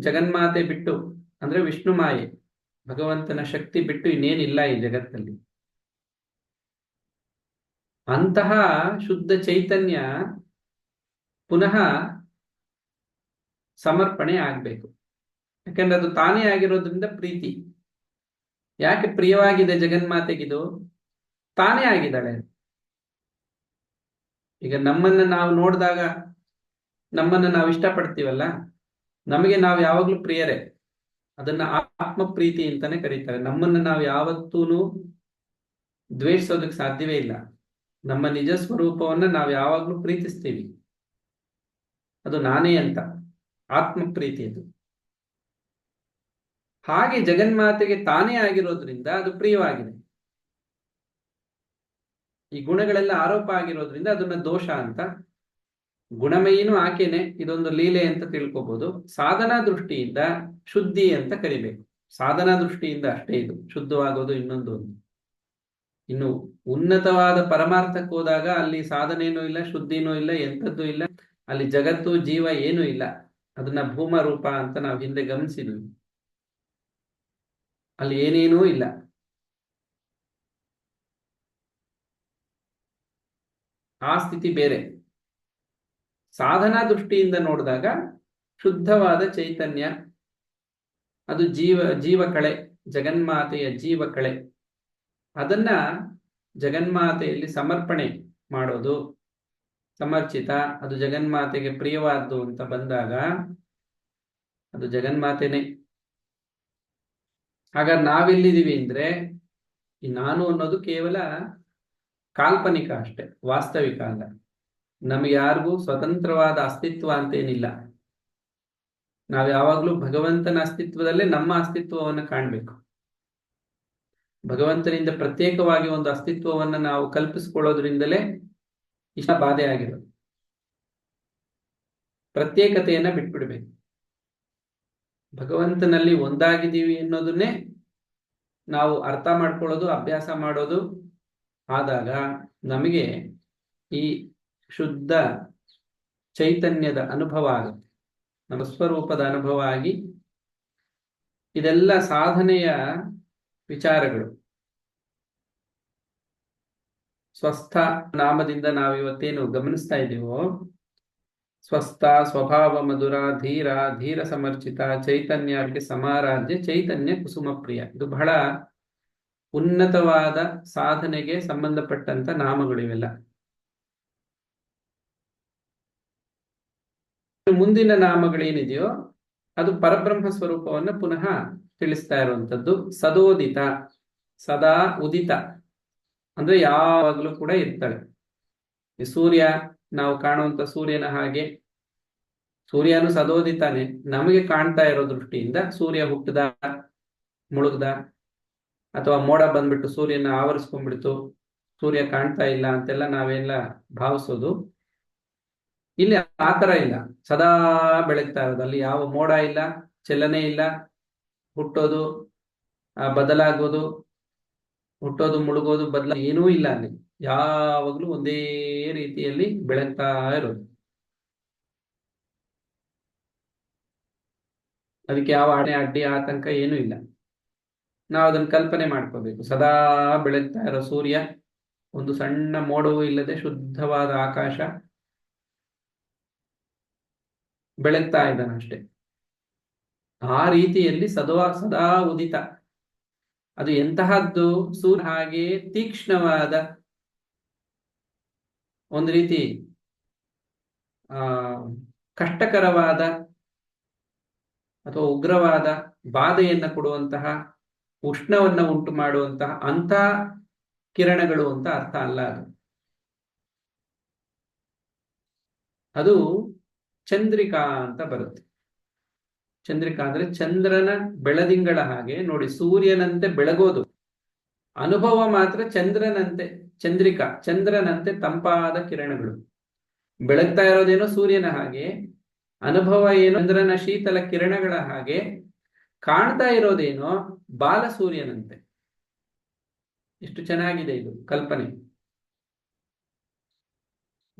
ಜಗನ್ಮಾತೆ ಬಿಟ್ಟು ಅಂದ್ರೆ ವಿಷ್ಣು ಮಾಯೆ, ಭಗವಂತನ ಶಕ್ತಿ ಬಿಟ್ಟು ಇನ್ನೇನಿಲ್ಲ ಈ ಜಗತ್ತಲ್ಲಿ. ಅಂತಹ ಶುದ್ಧ ಚೈತನ್ಯ ಪುನಃ ಸಮರ್ಪಣೆ ಆಗ್ಬೇಕು. ಯಾಕಂದ್ರೆ ಅದು ತಾನೇ ಆಗಿರೋದ್ರಿಂದ ಪ್ರೀತಿ. ಯಾಕೆ ಪ್ರಿಯವಾಗಿದೆ ಜಗನ್ಮಾತೆಗಿದು? ತಾನೇ ಆಗಿದ್ದಾಳೆ. ಈಗ ನಮ್ಮನ್ನ ನಾವು ನೋಡಿದಾಗ ನಮ್ಮನ್ನ ನಾವು ಇಷ್ಟಪಡ್ತೀವಲ್ಲ, ನಮಗೆ ನಾವು ಯಾವಾಗ್ಲೂ ಪ್ರಿಯರೇ. ಅದನ್ನ ಆತ್ಮ ಪ್ರೀತಿ ಅಂತಾನೆ ಕರೀತಾರೆ. ನಮ್ಮನ್ನ ನಾವು ಯಾವತ್ತೂ ದ್ವೇಷಿಸೋದಕ್ಕೆ ಸಾಧ್ಯವೇ ಇಲ್ಲ. ನಮ್ಮ ನಿಜ ಸ್ವರೂಪವನ್ನ ನಾವು ಯಾವಾಗ್ಲೂ ಪ್ರೀತಿಸ್ತೀವಿ. ಅದು ನಾನೇ ಅಂತ, ಆತ್ಮ ಪ್ರೀತಿ ಅದು. ಹಾಗೆ ಜಗನ್ಮಾತೆಗೆ ತಾನೇ ಆಗಿರೋದ್ರಿಂದ ಅದು ಪ್ರಿಯವಾಗಿದೆ. ಈ ಗುಣಗಳೆಲ್ಲ ಆರೋಪ ಆಗಿರೋದ್ರಿಂದ ಅದನ್ನ ದೋಷ ಅಂತ. ಗುಣಮಯಿನೂ ಆಕೆನೆ, ಇದೊಂದು ಲೀಲೆ ಅಂತ ತಿಳ್ಕೊಬಹುದು. ಸಾಧನಾ ದೃಷ್ಟಿಯಿಂದ ಶುದ್ಧಿ ಅಂತ ಕರಿಬೇಕು. ಸಾಧನಾ ದೃಷ್ಟಿಯಿಂದ ಅಷ್ಟೇ ಇದು ಶುದ್ಧವಾಗೋದು. ಇನ್ನೊಂದು, ಇನ್ನು ಉನ್ನತವಾದ ಪರಮಾರ್ಥಕ್ಕೆ ಹೋದಾಗ ಅಲ್ಲಿ ಸಾಧನೆನೂ ಇಲ್ಲ, ಶುದ್ಧಿನೂ ಇಲ್ಲ, ಎಂಥದ್ದು ಇಲ್ಲ. ಅಲ್ಲಿ ಜಗತ್ತು ಜೀವ ಏನೂ ಇಲ್ಲ. ಅದನ್ನ ಭೂಮ ರೂಪ ಅಂತ ನಾವು ಹಿಂದೆ ಗಮನಿಸಿದ್ವಿ. ಅಲ್ಲಿ ಏನೇನೂ ಇಲ್ಲ. ಆ ಸ್ಥಿತಿ ಬೇರೆ. ಸಾಧನಾ ದೃಷ್ಟಿಯಿಂದ ನೋಡಿದಾಗ ಶುದ್ಧವಾದ ಚೈತನ್ಯ, ಅದು ಜೀವಕಳೆ, ಜಗನ್ಮಾತೆಯ ಜೀವಕಳೆ. ಅದನ್ನ ಜಗನ್ಮಾತೆಯಲ್ಲಿ ಸಮರ್ಪಣೆ ಮಾಡೋದು, ಸಮರ್ಚಿತ, ಅದು ಜಗನ್ಮಾತೆಗೆ ಪ್ರಿಯವಾದ್ದು ಅಂತ ಬಂದಾಗ ಅದು ಜಗನ್ಮಾತೆನೆ. ಹಾಗಾದ್ರೆ ನಾವೆಲ್ಲಿದ್ದೀವಿ ಅಂದ್ರೆ, ಈ ನಾನು ಅನ್ನೋದು ಕೇವಲ ಕಾಲ್ಪನಿಕ ಅಷ್ಟೆ, ವಾಸ್ತವಿಕ ಅಲ್ಲ. ನಮಗೆ ಯಾರಿಗೂ ಸ್ವತಂತ್ರವಾದ ಅಸ್ತಿತ್ವ ಅಂತೇನಿಲ್ಲ. ನಾವು ಯಾವಾಗ್ಲೂ ಭಗವಂತನ ಅಸ್ತಿತ್ವದಲ್ಲೇ ನಮ್ಮ ಅಸ್ತಿತ್ವವನ್ನು ಕಾಣಬೇಕು. ಭಗವಂತನಿಂದ ಪ್ರತ್ಯೇಕವಾಗಿ ಒಂದು ಅಸ್ತಿತ್ವವನ್ನು ನಾವು ಕಲ್ಪಿಸಿಕೊಳ್ಳೋದ್ರಿಂದಲೇ ಇಷ್ಟ ಬಾಧೆ ಆಗಿರೋದು. ಪ್ರತ್ಯೇಕತೆಯನ್ನ ಬಿಟ್ಬಿಡ್ಬೇಕು. ಭಗವಂತನಲ್ಲಿ ಒಂದಾಗಿದ್ದೀವಿ ಅನ್ನೋದನ್ನೇ ನಾವು ಅರ್ಥ ಮಾಡ್ಕೊಳ್ಳೋದು, ಅಭ್ಯಾಸ ಮಾಡೋದು ಆದಾಗ ನಮಗೆ ಈ ಶುದ್ಧ ಚೈತನ್ಯದ ಅನುಭವ ಆಗುತ್ತೆ, ನಮ್ಮ ಸ್ವರೂಪದ ಅನುಭವ ಆಗಿ ಇದೆಲ್ಲ ಸಾಧನೆಯ ವಿಚಾರಗಳು. ಸ್ವಸ್ಥ ನಾಮದಿಂದ ನಾವು ಇವತ್ತೇನು ಗಮನಿಸ್ತಾ ಇದ್ದೀವೋ, ಸ್ವಸ್ಥ, ಸ್ವಭಾವ ಮಧುರ, ಧೀರ, ಧೀರ ಸಮರ್ಚಿತ, ಚೈತನ್ಯಕ್ಕೆ ಸಮಾರಾಧ್ಯ, ಚೈತನ್ಯ ಕುಸುಮ ಪ್ರಿಯ, ಇದು ಬಹಳ ಉನ್ನತವಾದ ಸಾಧನೆಗೆ ಸಂಬಂಧಪಟ್ಟಂತ ನಾಮಗಳಿವೆಲ್ಲ. ಮುಂದಿನ ನಾಮಗಳೇನಿದೆಯೋ ಅದು ಪರಬ್ರಹ್ಮ ಸ್ವರೂಪವನ್ನು ಪುನಃ ತಿಳಿಸ್ತಾ ಇರುವಂತದ್ದು. ಸದೋದಿತ, ಸದಾ ಉದಿತ ಅಂದ್ರೆ ಯಾವಾಗಲೂ ಕೂಡ ಇರ್ತಾಳೆ. ಈ ಸೂರ್ಯ, ನಾವು ಕಾಣುವಂತ ಸೂರ್ಯನ ಹಾಗೆ ಸೂರ್ಯನು ಸದೋದಿತಾನೆ. ನಮಗೆ ಕಾಣ್ತಾ ಇರೋ ದೃಷ್ಟಿಯಿಂದ ಸೂರ್ಯ ಹುಟ್ಟದ, ಮುಳುಗ್ದ, ಅಥವಾ ಮೋಡ ಬಂದ್ಬಿಟ್ಟು ಸೂರ್ಯನ ಆವರಿಸ್ಕೊಂಡ್ಬಿಡ್ತು, ಸೂರ್ಯ ಕಾಣ್ತಾ ಇಲ್ಲ ಅಂತೆಲ್ಲ ನಾವೆಲ್ಲ ಭಾವಿಸೋದು. ಇಲ್ಲಿ ಆತರ ಇಲ್ಲ, ಸದಾ ಬೆಳಗ್ತಾ ಇರೋದು. ಅಲ್ಲಿ ಯಾವ ಮೋಡ ಇಲ್ಲ, ಚಲನೆ ಇಲ್ಲ, ಹುಟ್ಟೋದು ಬದಲಾಗೋದು, ಹುಟ್ಟೋದು ಮುಳುಗೋದು ಏನೂ ಇಲ್ಲ. ಅಲ್ಲಿ ಯಾವಾಗ್ಲೂ ಒಂದೇ ರೀತಿಯಲ್ಲಿ ಬೆಳಗ್ತಾ ಇರೋದು. ಅದಕ್ಕೆ ಯಾವ ಅಡ್ಡಿ ಆತಂಕ ಏನೂ ಇಲ್ಲ. ನಾವು ಅದನ್ನ ಕಲ್ಪನೆ ಮಾಡ್ಕೋಬೇಕು. ಸದಾ ಬೆಳಗ್ತಾ ಇರೋ ಸೂರ್ಯ, ಒಂದು ಸಣ್ಣ ಮೋಡವೂ ಇಲ್ಲದೆ ಶುದ್ಧವಾದ ಆಕಾಶ, ಬೆಳಗ್ತಾ ಇದ್ದಾನಷ್ಟೆ. ಆ ರೀತಿಯಲ್ಲಿ ಸದಾ ಉದಿತ. ಅದು ಎಂತಹದ್ದು? ಸೂರ್ಯ ಹಾಗೆ ತೀಕ್ಷ್ಣವಾದ, ಒಂದು ರೀತಿ ಕಷ್ಟಕರವಾದ ಅಥವಾ ಉಗ್ರವಾದ ಬಾಧೆಯನ್ನ ಕೊಡುವಂತಹ, ಉಷ್ಣವನ್ನ ಉಂಟು ಮಾಡುವಂತಹ ಅಂತ ಕಿರಣಗಳು ಅಂತ ಅರ್ಥ ಅಲ್ಲ. ಅದು ಚಂದ್ರಿಕಾ ಅಂತ ಬರುತ್ತೆ. ಚಂದ್ರಿಕಾ ಅಂದ್ರೆ ಚಂದ್ರನ ಬೆಳದಿಂಗಳ ಹಾಗೆ ನೋಡಿ, ಸೂರ್ಯನಂತೆ ಬೆಳಗೋದು, ಅನುಭವ ಮಾತ್ರ ಚಂದ್ರನಂತೆ. ಚಂದ್ರಿಕಾ, ಚಂದ್ರನಂತೆ ತಂಪಾದ ಕಿರಣಗಳು. ಬೆಳಗ್ತಾ ಇರೋದೇನೋ ಸೂರ್ಯನ ಹಾಗೆ, ಅನುಭವ ಏನೋ ಚಂದ್ರನ ಶೀತಲ ಕಿರಣಗಳ ಹಾಗೆ, ಕಾಣ್ತಾ ಇರೋದೇನೋ ಬಾಲ ಸೂರ್ಯನಂತೆ. ಎಷ್ಟು ಚೆನ್ನಾಗಿದೆ ಇದು ಕಲ್ಪನೆ.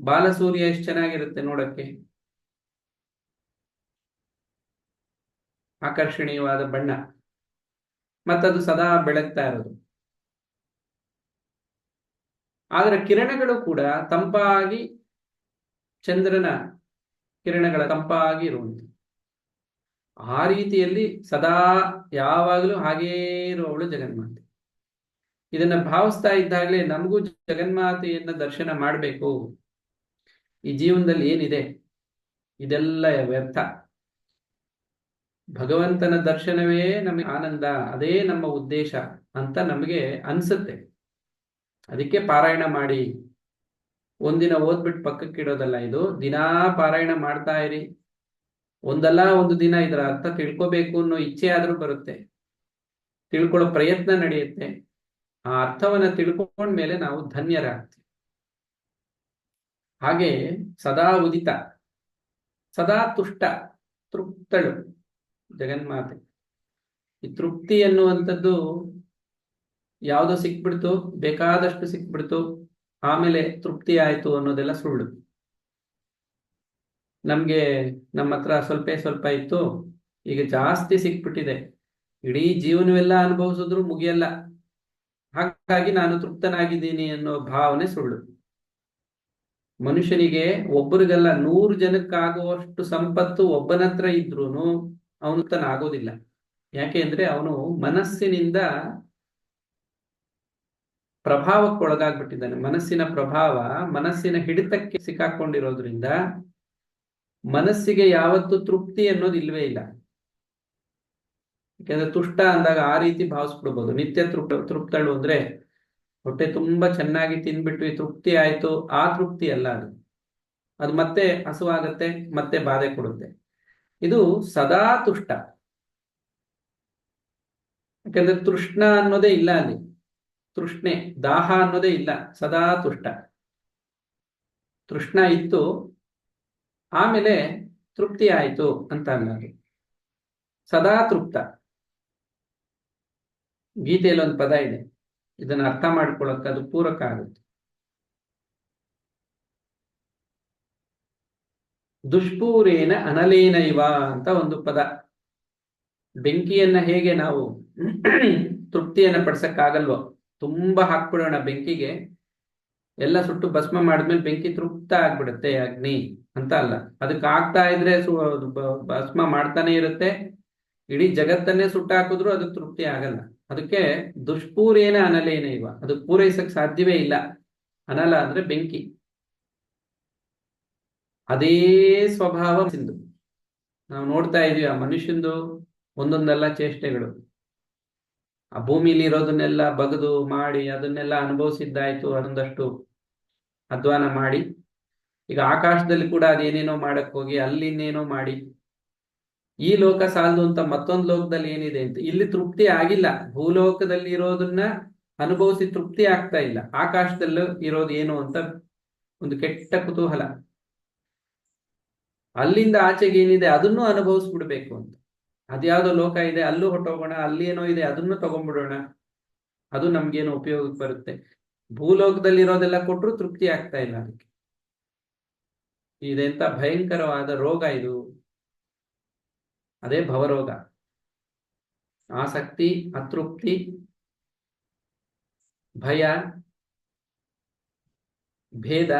ಬಾಲ ಸೂರ್ಯ ಎಷ್ಟು ಚೆನ್ನಾಗಿರುತ್ತೆ ನೋಡಕ್ಕೆ, ಆಕರ್ಷಣೀಯವಾದ ಬಣ್ಣ, ಮತ್ತದು ಸದಾ ಬೆಳಗ್ತಾ ಇರೋದು. ಆದ್ರೆ ಕಿರಣಗಳು ಕೂಡ ತಂಪಾಗಿ, ಚಂದ್ರನ ಕಿರಣಗಳ ತಂಪಾಗಿ ಇರುವಂತೆ. ಆ ರೀತಿಯಲ್ಲಿ ಸದಾ ಯಾವಾಗಲೂ ಹಾಗೇ ಇರುವವಳು ಜಗನ್ಮಾತೆ. ಇದನ್ನ ಭಾವಿಸ್ತಾ ಇದ್ದಾಗಲೇ ನಮಗೂ ಜಗನ್ಮಾತೆಯನ್ನ ದರ್ಶನ ಮಾಡಬೇಕು. ಈ ಜೀವನದಲ್ಲಿ ಏನಿದೆ ಇದೆಲ್ಲ ವ್ಯರ್ಥ. ಭಗವಂತನ ದರ್ಶನವೇ ನಮಗೆ ಆನಂದ, ಅದೇ ನಮ್ಮ ಉದ್ದೇಶ ಅಂತ ನಮಗೆ ಅನ್ಸುತ್ತೆ. ಅದಕ್ಕೆ ಪಾರಾಯಣ ಮಾಡಿ. ಒಂದಿನ ಓದ್ಬಿಟ್ಟು ಪಕ್ಕಕ್ಕಿಡೋದಲ್ಲ ಇದು, ದಿನಾ ಪಾರಾಯಣ ಮಾಡ್ತಾ ಇರಿ. ಒಂದಲ್ಲ ಒಂದು ದಿನ ಇದರ ಅರ್ಥ ತಿಳ್ಕೋಬೇಕು ಅನ್ನೋ ಇಚ್ಛೆ ಆದ್ರೂ ಬರುತ್ತೆ, ತಿಳ್ಕೊಳ್ಳೋ ಪ್ರಯತ್ನ ನಡೆಯುತ್ತೆ. ಆ ಅರ್ಥವನ್ನ ತಿಳ್ಕೊಂಡ್ಮೇಲೆ ನಾವು ಧನ್ಯರಾಗ್ತೀವಿ. ಹಾಗೆ ಸದಾ ಉದಿತ, ಸದಾ ತುಷ್ಟ, ತೃಪ್ತಳು ಜಗನ್ಮಾತೆ. ಈ ತೃಪ್ತಿ ಅನ್ನುವಂಥದ್ದು ಯಾವುದೋ ಸಿಕ್ಬಿಡ್ತು, ಬೇಕಾದಷ್ಟು ಸಿಕ್ಬಿಡ್ತು, ಆಮೇಲೆ ತೃಪ್ತಿ ಆಯ್ತು ಅನ್ನೋದೆಲ್ಲ ಸುಳ್ಳು. ನಮ್ಗೆ ನಮ್ಮ ಹತ್ರ ಸ್ವಲ್ಪ ಇತ್ತು, ಈಗ ಜಾಸ್ತಿ ಸಿಕ್ಬಿಟ್ಟಿದೆ, ಇಡೀ ಜೀವನವೆಲ್ಲ ಅನುಭವಿಸಿದ್ರು ಮುಗಿಯಲ್ಲ, ಹಾಗಾಗಿ ನಾನು ತೃಪ್ತನಾಗಿದ್ದೀನಿ ಅನ್ನೋ ಭಾವನೆ ಸುಳ್ಳು. ಮನುಷ್ಯನಿಗೆ ಒಬ್ಬರಿಗೆಲ್ಲ 100 ಜನಕ್ಕಾಗುವಷ್ಟು ಸಂಪತ್ತು ಒಬ್ಬನತ್ರ ಇದ್ರೂನು ಅವನು ತನಾಗೋದಿಲ್ಲ. ಯಾಕೆ ಅಂದ್ರೆ ಅವನು ಮನಸ್ಸಿನಿಂದ ಪ್ರಭಾವಕ್ಕೊಳಗಾಗ್ಬಿಟ್ಟಿದ್ದಾನೆ. ಮನಸ್ಸಿನ ಪ್ರಭಾವ, ಮನಸ್ಸಿನ ಹಿಡಿತಕ್ಕೆ ಸಿಕ್ಕಾಕೊಂಡಿರೋದ್ರಿಂದ ಮನಸ್ಸಿಗೆ ಯಾವತ್ತೂ ತೃಪ್ತಿ ಅನ್ನೋದು ಇಲ್ವೇ ಇಲ್ಲ. ಯಾಕಂದ್ರೆ ತುಷ್ಟ ಅಂದಾಗ ಆ ರೀತಿ ಭಾವಿಸ್ಬಿಡ್ಬೋದು. ನಿತ್ಯ ತೃಪ್ತಳು ಅಂದ್ರೆ ಹೊಟ್ಟೆ ತುಂಬಾ ಚೆನ್ನಾಗಿ ತಿನ್ಬಿಟ್ವಿ, ತೃಪ್ತಿ ಆಯ್ತು, ಆ ತೃಪ್ತಿ ಅಲ್ಲ ಅದು. ಅದು ಮತ್ತೆ ಹಸುವಾಗತ್ತೆ, ಮತ್ತೆ ಬಾಧೆ ಕೊಡುತ್ತೆ. ಇದು ಸದಾ ತುಷ್ಟ. ಯಾಕಂದ್ರೆ ತೃಷ್ಣ ಅನ್ನೋದೇ ಇಲ್ಲ ಅಲ್ಲಿ. ತೃಷ್ಣೆ, ದಾಹ ಅನ್ನೋದೇ ಇಲ್ಲ, ಸದಾ ತುಷ್ಟ. ತೃಷ್ಣ ಇತ್ತು, ಆಮೇಲೆ ತೃಪ್ತಿ ಆಯಿತು ಅಂತ ಅನ್ನೋದು. ಸದಾ ತೃಪ್ತ. ಗೀತೆಯಲ್ಲಿ ಒಂದು ಪದ ಇದೆ, ಇದನ್ನು ಅರ್ಥ ಮಾಡ್ಕೊಳ್ಳೋಕೆ ಅದು ಪೂರಕ ಆಗುತ್ತೆ. ದುಷ್ಪೂರೇನ ಅನಲೇನ ಇವ ಅಂತ ಒಂದು ಪದ. ಬೆಂಕಿಯನ್ನ ಹೇಗೆ ನಾವು ತೃಪ್ತಿಯನ್ನ ಪಡಿಸಕ್ಕಾಗಲ್ವೋ, ತುಂಬಾ ಹಾಕ್ಬಿಡೋಣ ಬೆಂಕಿಗೆ, ಎಲ್ಲ ಸುಟ್ಟು ಭಸ್ಮ ಮಾಡಿದ್ಮೇಲೆ ಬೆಂಕಿ ತೃಪ್ತ ಆಗ್ಬಿಡುತ್ತೆ, ಅಗ್ನಿ ಅಂತ ಅಲ್ಲ. ಅದಕ್ಕೆ ಆಗ್ತಾ ಇದ್ರೆ ಭಸ್ಮ ಮಾಡ್ತಾನೆ ಇರುತ್ತೆ, ಇಡೀ ಜಗತ್ತನ್ನೇ ಸುಟ್ಟಾಕಿದ್ರು ಅದು ತೃಪ್ತಿ ಆಗಲ್ಲ. ಅದಕ್ಕೆ ದುಷ್ಪೂರೇನ ಅನಲೇನ ಇವ, ಅದು ಪೂರೈಸಕ್ ಸಾಧ್ಯವೇ ಇಲ್ಲ. ಅನಲ ಅಂದ್ರೆ ಬೆಂಕಿ, ಅದೇ ಸ್ವಭಾವ ಸಿಂಧು. ನಾವು ನೋಡ್ತಾ ಇದೀವಿ ಆ ಮನುಷ್ಯಂದು ಒಂದೊಂದೆಲ್ಲ ಚೇಷ್ಟೆಗಳು. ಆ ಭೂಮಿಲಿ ಇರೋದನ್ನೆಲ್ಲ ಬಗದು ಮಾಡಿ ಅದನ್ನೆಲ್ಲ ಅನುಭವಿಸಿದ್ದಾಯ್ತು, ಅದೊಂದಷ್ಟು ಅಧ್ವಾನ ಮಾಡಿ, ಈಗ ಆಕಾಶದಲ್ಲಿ ಕೂಡ ಅದೇನೇನೋ ಮಾಡಕ್ ಹೋಗಿ ಅಲ್ಲಿ ಇನ್ನೇನೋ ಮಾಡಿ, ಈ ಲೋಕ ಸಾಲದು ಅಂತ ಮತ್ತೊಂದು ಲೋಕದಲ್ಲಿ ಏನಿದೆ ಅಂತ. ಇಲ್ಲಿ ತೃಪ್ತಿ ಆಗಿಲ್ಲ, ಭೂಲೋಕದಲ್ಲಿ ಇರೋದನ್ನ ಅನುಭವಿಸಿ ತೃಪ್ತಿ ಆಗ್ತಾ ಇಲ್ಲ, ಆಕಾಶದಲ್ಲೂ ಇರೋದು ಏನು ಅಂತ ಒಂದು ಕೆಟ್ಟ ಕುತೂಹಲ. ಅಲ್ಲಿಂದ ಆಚೆಗೆ ಏನಿದೆ ಅದನ್ನು ಅನುಭವಿಸ್ಬಿಡ್ಬೇಕು ಅಂತ. ಅದ್ಯಾವುದೋ ಲೋಕ ಇದೆ, ಅಲ್ಲೂ ಹೊಟ್ಟೋಗೋಣ, ಅಲ್ಲಿ ಏನೋ ಇದೆ ಅದನ್ನು ತಗೊಂಡ್ಬಿಡೋಣ, ಅದು ನಮ್ಗೇನು ಉಪಯೋಗಕ್ಕೆ ಬರುತ್ತೆ. ಭೂಲೋಕದಲ್ಲಿ ಇರೋದೆಲ್ಲ ಕೊಟ್ಟರು ತೃಪ್ತಿ ಆಗ್ತಾ ಇಲ್ಲ. ಅದಕ್ಕೆ ಇದೆಂತ ಭಯಂಕರವಾದ ರೋಗ ಇದು, ಅದೇ ಭವರೋಗ. ಆಸಕ್ತಿ, ಅತೃಪ್ತಿ, ಭಯ, ಭೇದ,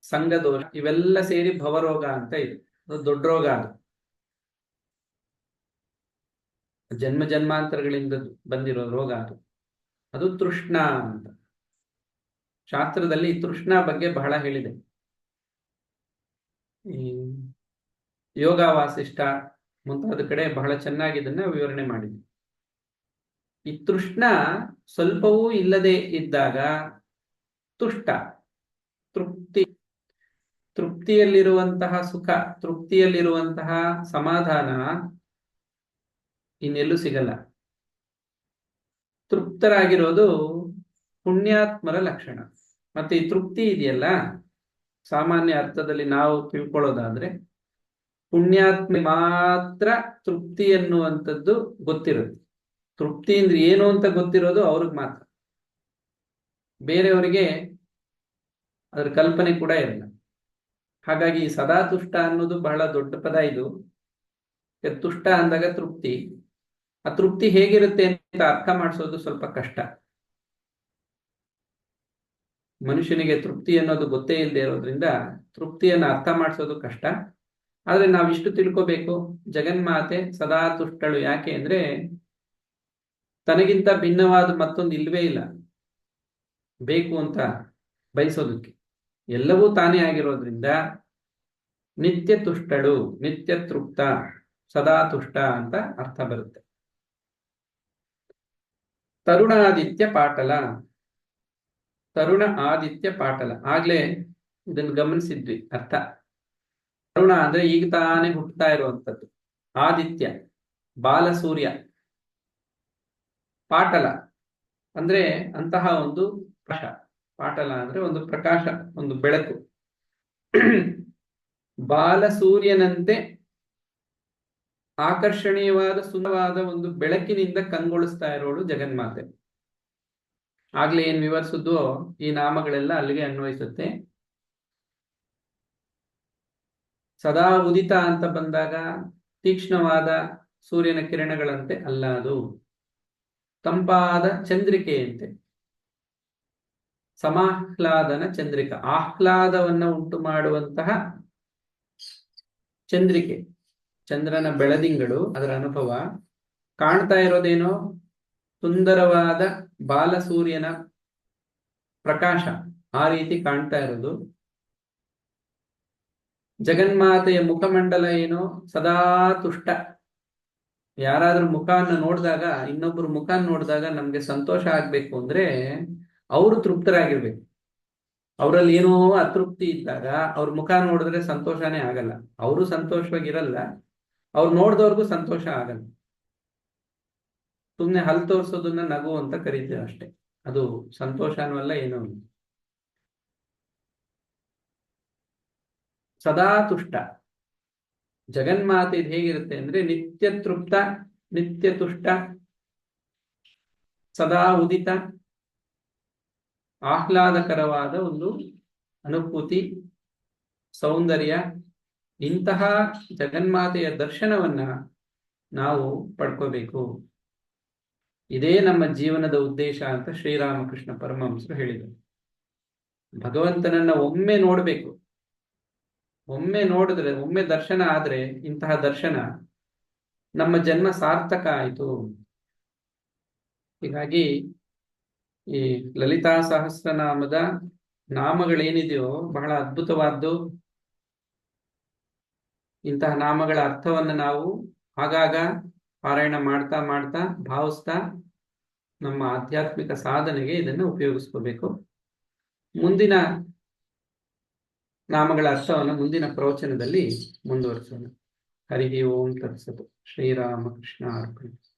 ಸಂಘದೋಷ, ಇವೆಲ್ಲ ಸೇರಿ ಭವರೋಗ ಅಂತ ಇದೆ. ಅದು ದೊಡ್ಡ ರೋಗ. ಅದು ಜನ್ಮ ಜನ್ಮಾಂತರಗಳಿಂದ ಬಂದಿರೋ ರೋಗ. ಅದು ತೃಷ್ಣ ಅಂತ. ಶಾಸ್ತ್ರದಲ್ಲಿ ತೃಷ್ಣ ಬಗ್ಗೆ ಬಹಳ ಹೇಳಿದೆ. ಈ ಯೋಗ ವಾಸಿಷ್ಠ ಮುಂತಾದ ಕಡೆ ಬಹಳ ಚೆನ್ನಾಗಿ ಇದನ್ನ ವಿವರಣೆ ಮಾಡಿದೆ. ಈ ತೃಷ್ಣ ಸ್ವಲ್ಪವೂ ಇಲ್ಲದೆ ಇದ್ದಾಗ ತುಷ್ಟ, ತೃಪ್ತಿ, ತೃಪ್ತಿಯಲ್ಲಿರುವಂತಹ ಸುಖ, ತೃಪ್ತಿಯಲ್ಲಿರುವಂತಹ ಸಮಾಧಾನ ಇನ್ನೆಲ್ಲೂ ಸಿಗಲ್ಲ. ತೃಪ್ತರಾಗಿರೋದು ಪುಣ್ಯಾತ್ಮರ ಲಕ್ಷಣ. ಮತ್ತೆ ಈ ತೃಪ್ತಿ ಇದೆಯಲ್ಲ, ಸಾಮಾನ್ಯ ಅರ್ಥದಲ್ಲಿ ನಾವು ತಿಳ್ಕೊಳ್ಳೋದಾದ್ರೆ, ಪುಣ್ಯಾತ್ಮ ಮಾತ್ರ ತೃಪ್ತಿ ಎನ್ನುವಂಥದ್ದು ಗೊತ್ತಿರುತ್ತೆ. ತೃಪ್ತಿ ಅಂದ್ರೆ ಏನು ಅಂತ ಗೊತ್ತಿರೋದು ಅವ್ರಿಗೆ ಮಾತ್ರ, ಬೇರೆಯವರಿಗೆ ಅದರ ಕಲ್ಪನೆ ಕೂಡ ಇರಲ್ಲ. ಹಾಗಾಗಿ ಸದಾ ತುಷ್ಟ ಅನ್ನೋದು ಬಹಳ ದೊಡ್ಡ ಪದ ಇದು. ತುಷ್ಟ ಅಂದಾಗ ತೃಪ್ತಿ, ಆ ತೃಪ್ತಿ ಹೇಗಿರುತ್ತೆ ಅಂತ ಅರ್ಥ ಮಾಡಿಸೋದು ಸ್ವಲ್ಪ ಕಷ್ಟ. ಮನುಷ್ಯನಿಗೆ ತೃಪ್ತಿ ಅನ್ನೋದು ಗೊತ್ತೇ ಇಲ್ಲದೆ ಇರೋದ್ರಿಂದ ತೃಪ್ತಿಯನ್ನು ಅರ್ಥ ಮಾಡಿಸೋದು ಕಷ್ಟ. ಆದ್ರೆ ನಾವಿಷ್ಟು ತಿಳ್ಕೋಬೇಕು, ಜಗನ್ಮಾತೆ ಸದಾ ತುಷ್ಟಳು. ಯಾಕೆ ಅಂದ್ರೆ ತನಗಿಂತ ಭಿನ್ನವಾದ ಮತ್ತೊಂದು ಇಲ್ವೇ ಇಲ್ಲ ಬೇಕು ಅಂತ ಬಯಸೋದಕ್ಕೆ. ಎಲ್ಲವೂ ತಾನೇ ಆಗಿರೋದ್ರಿಂದ ನಿತ್ಯ ತುಷ್ಟಳು, ನಿತ್ಯ ತೃಪ್ತ, ಸದಾ ತುಷ್ಟ ಅಂತ ಅರ್ಥ ಬರುತ್ತೆ. ತರುಣಾದಿತ್ಯ ಪಾಟಲ, ತರುಣ ಆದಿತ್ಯ ಪಾಟಲ, ಆಗ್ಲೇ ಇದನ್ನು ಗಮನಿಸಿದ್ವಿ ಅರ್ಥ. ತರುಣ ಅಂದ್ರೆ ಈಗ ತಾನೇ ಹುಟ್ಟುತ್ತಾ ಇರುವಂತದ್ದು, ಆದಿತ್ಯ ಬಾಲಸೂರ್ಯ, ಪಾಟಲ ಅಂದ್ರೆ ಅಂತಹ ಒಂದು ಪ್ರಕಾಶ. ಪಾಟಲ ಅಂದ್ರೆ ಒಂದು ಪ್ರಕಾಶ, ಒಂದು ಬೆಳಕು. ಬಾಲಸೂರ್ಯನಂತೆ ಆಕರ್ಷಣೀಯವಾದ ಸುಂದರವಾದ ಒಂದು ಬೆಳಕಿನಿಂದ ಕಂಗೊಳಿಸ್ತಾ ಇರೋಳು ಜಗನ್ಮಾತೆ. ಆಗ್ಲೇ ಏನ್ ವಿವರಿಸಿದ್ವೋ ಈ ನಾಮಗಳೆಲ್ಲ ಅಲ್ಲಿಗೆ ಅನ್ವಯಿಸುತ್ತೆ. ಸದಾ ಉದಿತ ಅಂತ ಬಂದಾಗ ತೀಕ್ಷ್ಣವಾದ ಸೂರ್ಯನ ಕಿರಣಗಳಂತೆ ಅಲ್ಲ, ಅದು ತಂಪಾದ ಚಂದ್ರಿಕೆಯಂತೆ, ಸಮಾಹ್ಲಾದನ ಚಂದ್ರಿಕಾ, ಆಹ್ಲಾದವನ್ನ ಉಂಟು ಮಾಡುವಂತಹ ಚಂದ್ರಿಕೆ, ಚಂದ್ರನ ಬೆಳದಿಂಗಳು, ಅದರ ಅನುಭವ. ಕಾಣ್ತಾ ಇರೋದೇನೋ ಸುಂದರವಾದ ಬಾಲಸೂರ್ಯನ ಪ್ರಕಾಶ, ಆ ರೀತಿ ಕಾಣ್ತಾ ಇರೋದು. ಜಗನ್ಮಾತೆಯ ಮುಖಮಂಡಲ ಏನೋ ಸದಾ ತುಷ್ಟ. ಯಾರಾದ್ರೂ ಮುಖವನ್ನು ನೋಡಿದಾಗ, ಇನ್ನೊಬ್ರು ಮುಖ ನೋಡಿದಾಗ ನಮ್ಗೆ ಸಂತೋಷ ಆಗ್ಬೇಕು ಅಂದ್ರೆ ಅವರು ತೃಪ್ತರಾಗಿರ್ಬೇಕು. ಅವರಲ್ಲಿ ಏನೋ ಅತೃಪ್ತಿ ಇದ್ದಾಗ ಅವ್ರ ಮುಖ ನೋಡಿದ್ರೆ ಸಂತೋಷನೇ ಆಗಲ್ಲ, ಅವರು ಸಂತೋಷವಾಗಿರಲ್ಲ, ಅವ್ರು ನೋಡ್ದವ್ರಿಗೂ ಸಂತೋಷ ಆಗಲ್ಲ. ಸುಮ್ನೆ ಹಲ್ ತೋರ್ಸೋದನ್ನ ನಗು ಅಂತ ಕರೀತೀವಿ ಅಷ್ಟೇ. ಅದು ಸಂತೋಷನೂ ಅಲ್ಲ, ಏನೂ ಅಲ್ಲ. ಸದಾ ತುಷ್ಟ. ಜಗನ್ಮಾತೆ ಹೇಗಿರುತ್ತೆ ಅಂದ್ರೆ ನಿತ್ಯ ತೃಪ್ತ, ನಿತ್ಯ ತುಷ್ಟ, ಸದಾ ಉದಿತ, ಆಹ್ಲಾದಕರವಾದ ಒಂದು ಅನುಭೂತಿ, ಸೌಂದರ್ಯ. ಇಂತಹ ಜಗನ್ಮಾತೆಯ ದರ್ಶನವನ್ನ ನಾವು ಪಡ್ಕೋಬೇಕು. ಇದೇ ನಮ್ಮ ಜೀವನದ ಉದ್ದೇಶ ಅಂತ ಶ್ರೀರಾಮಕೃಷ್ಣ ಪರಮಹಂಸರು ಹೇಳಿದರು. ಭಗವಂತನನ್ನ ಒಮ್ಮೆ ನೋಡಬೇಕು. ಒಮ್ಮೆ ನೋಡಿದ್ರೆ, ಒಮ್ಮೆ ದರ್ಶನ ಆದ್ರೆ, ಇಂತಹ ದರ್ಶನ ನಮ್ಮ ಜನ್ಮ ಸಾರ್ಥಕ ಆಯಿತು. ಹೀಗಾಗಿ ಈ ಲಲಿತಾ ಸಹಸ್ರನಾಮದ ನಾಮಗಳೇನಿದೆಯೋ ಬಹಳ ಅದ್ಭುತವಾದ್ದು. ಇಂತಹ ನಾಮಗಳ ಅರ್ಥವನ್ನು ನಾವು ಆಗಾಗ ಪಾರಾಯಣ ಮಾಡ್ತಾ ಮಾಡ್ತಾ ಭಾವಿಸ್ತಾ ನಮ್ಮ ಆಧ್ಯಾತ್ಮಿಕ ಸಾಧನೆಗೆ ಇದನ್ನು ಉಪಯೋಗಿಸ್ಕೋಬೇಕು. ಮುಂದಿನ ನಾಮಗಳ ಅರ್ಥವನ್ನು ಮುಂದಿನ ಪ್ರವಚನದಲ್ಲಿ ಮುಂದುವರಿಸೋಣ. ಹರಿ ಓಂ ತತ್ಸತ್. ಶ್ರೀರಾಮಕೃಷ್ಣ ಅರ್ಪಣೆ.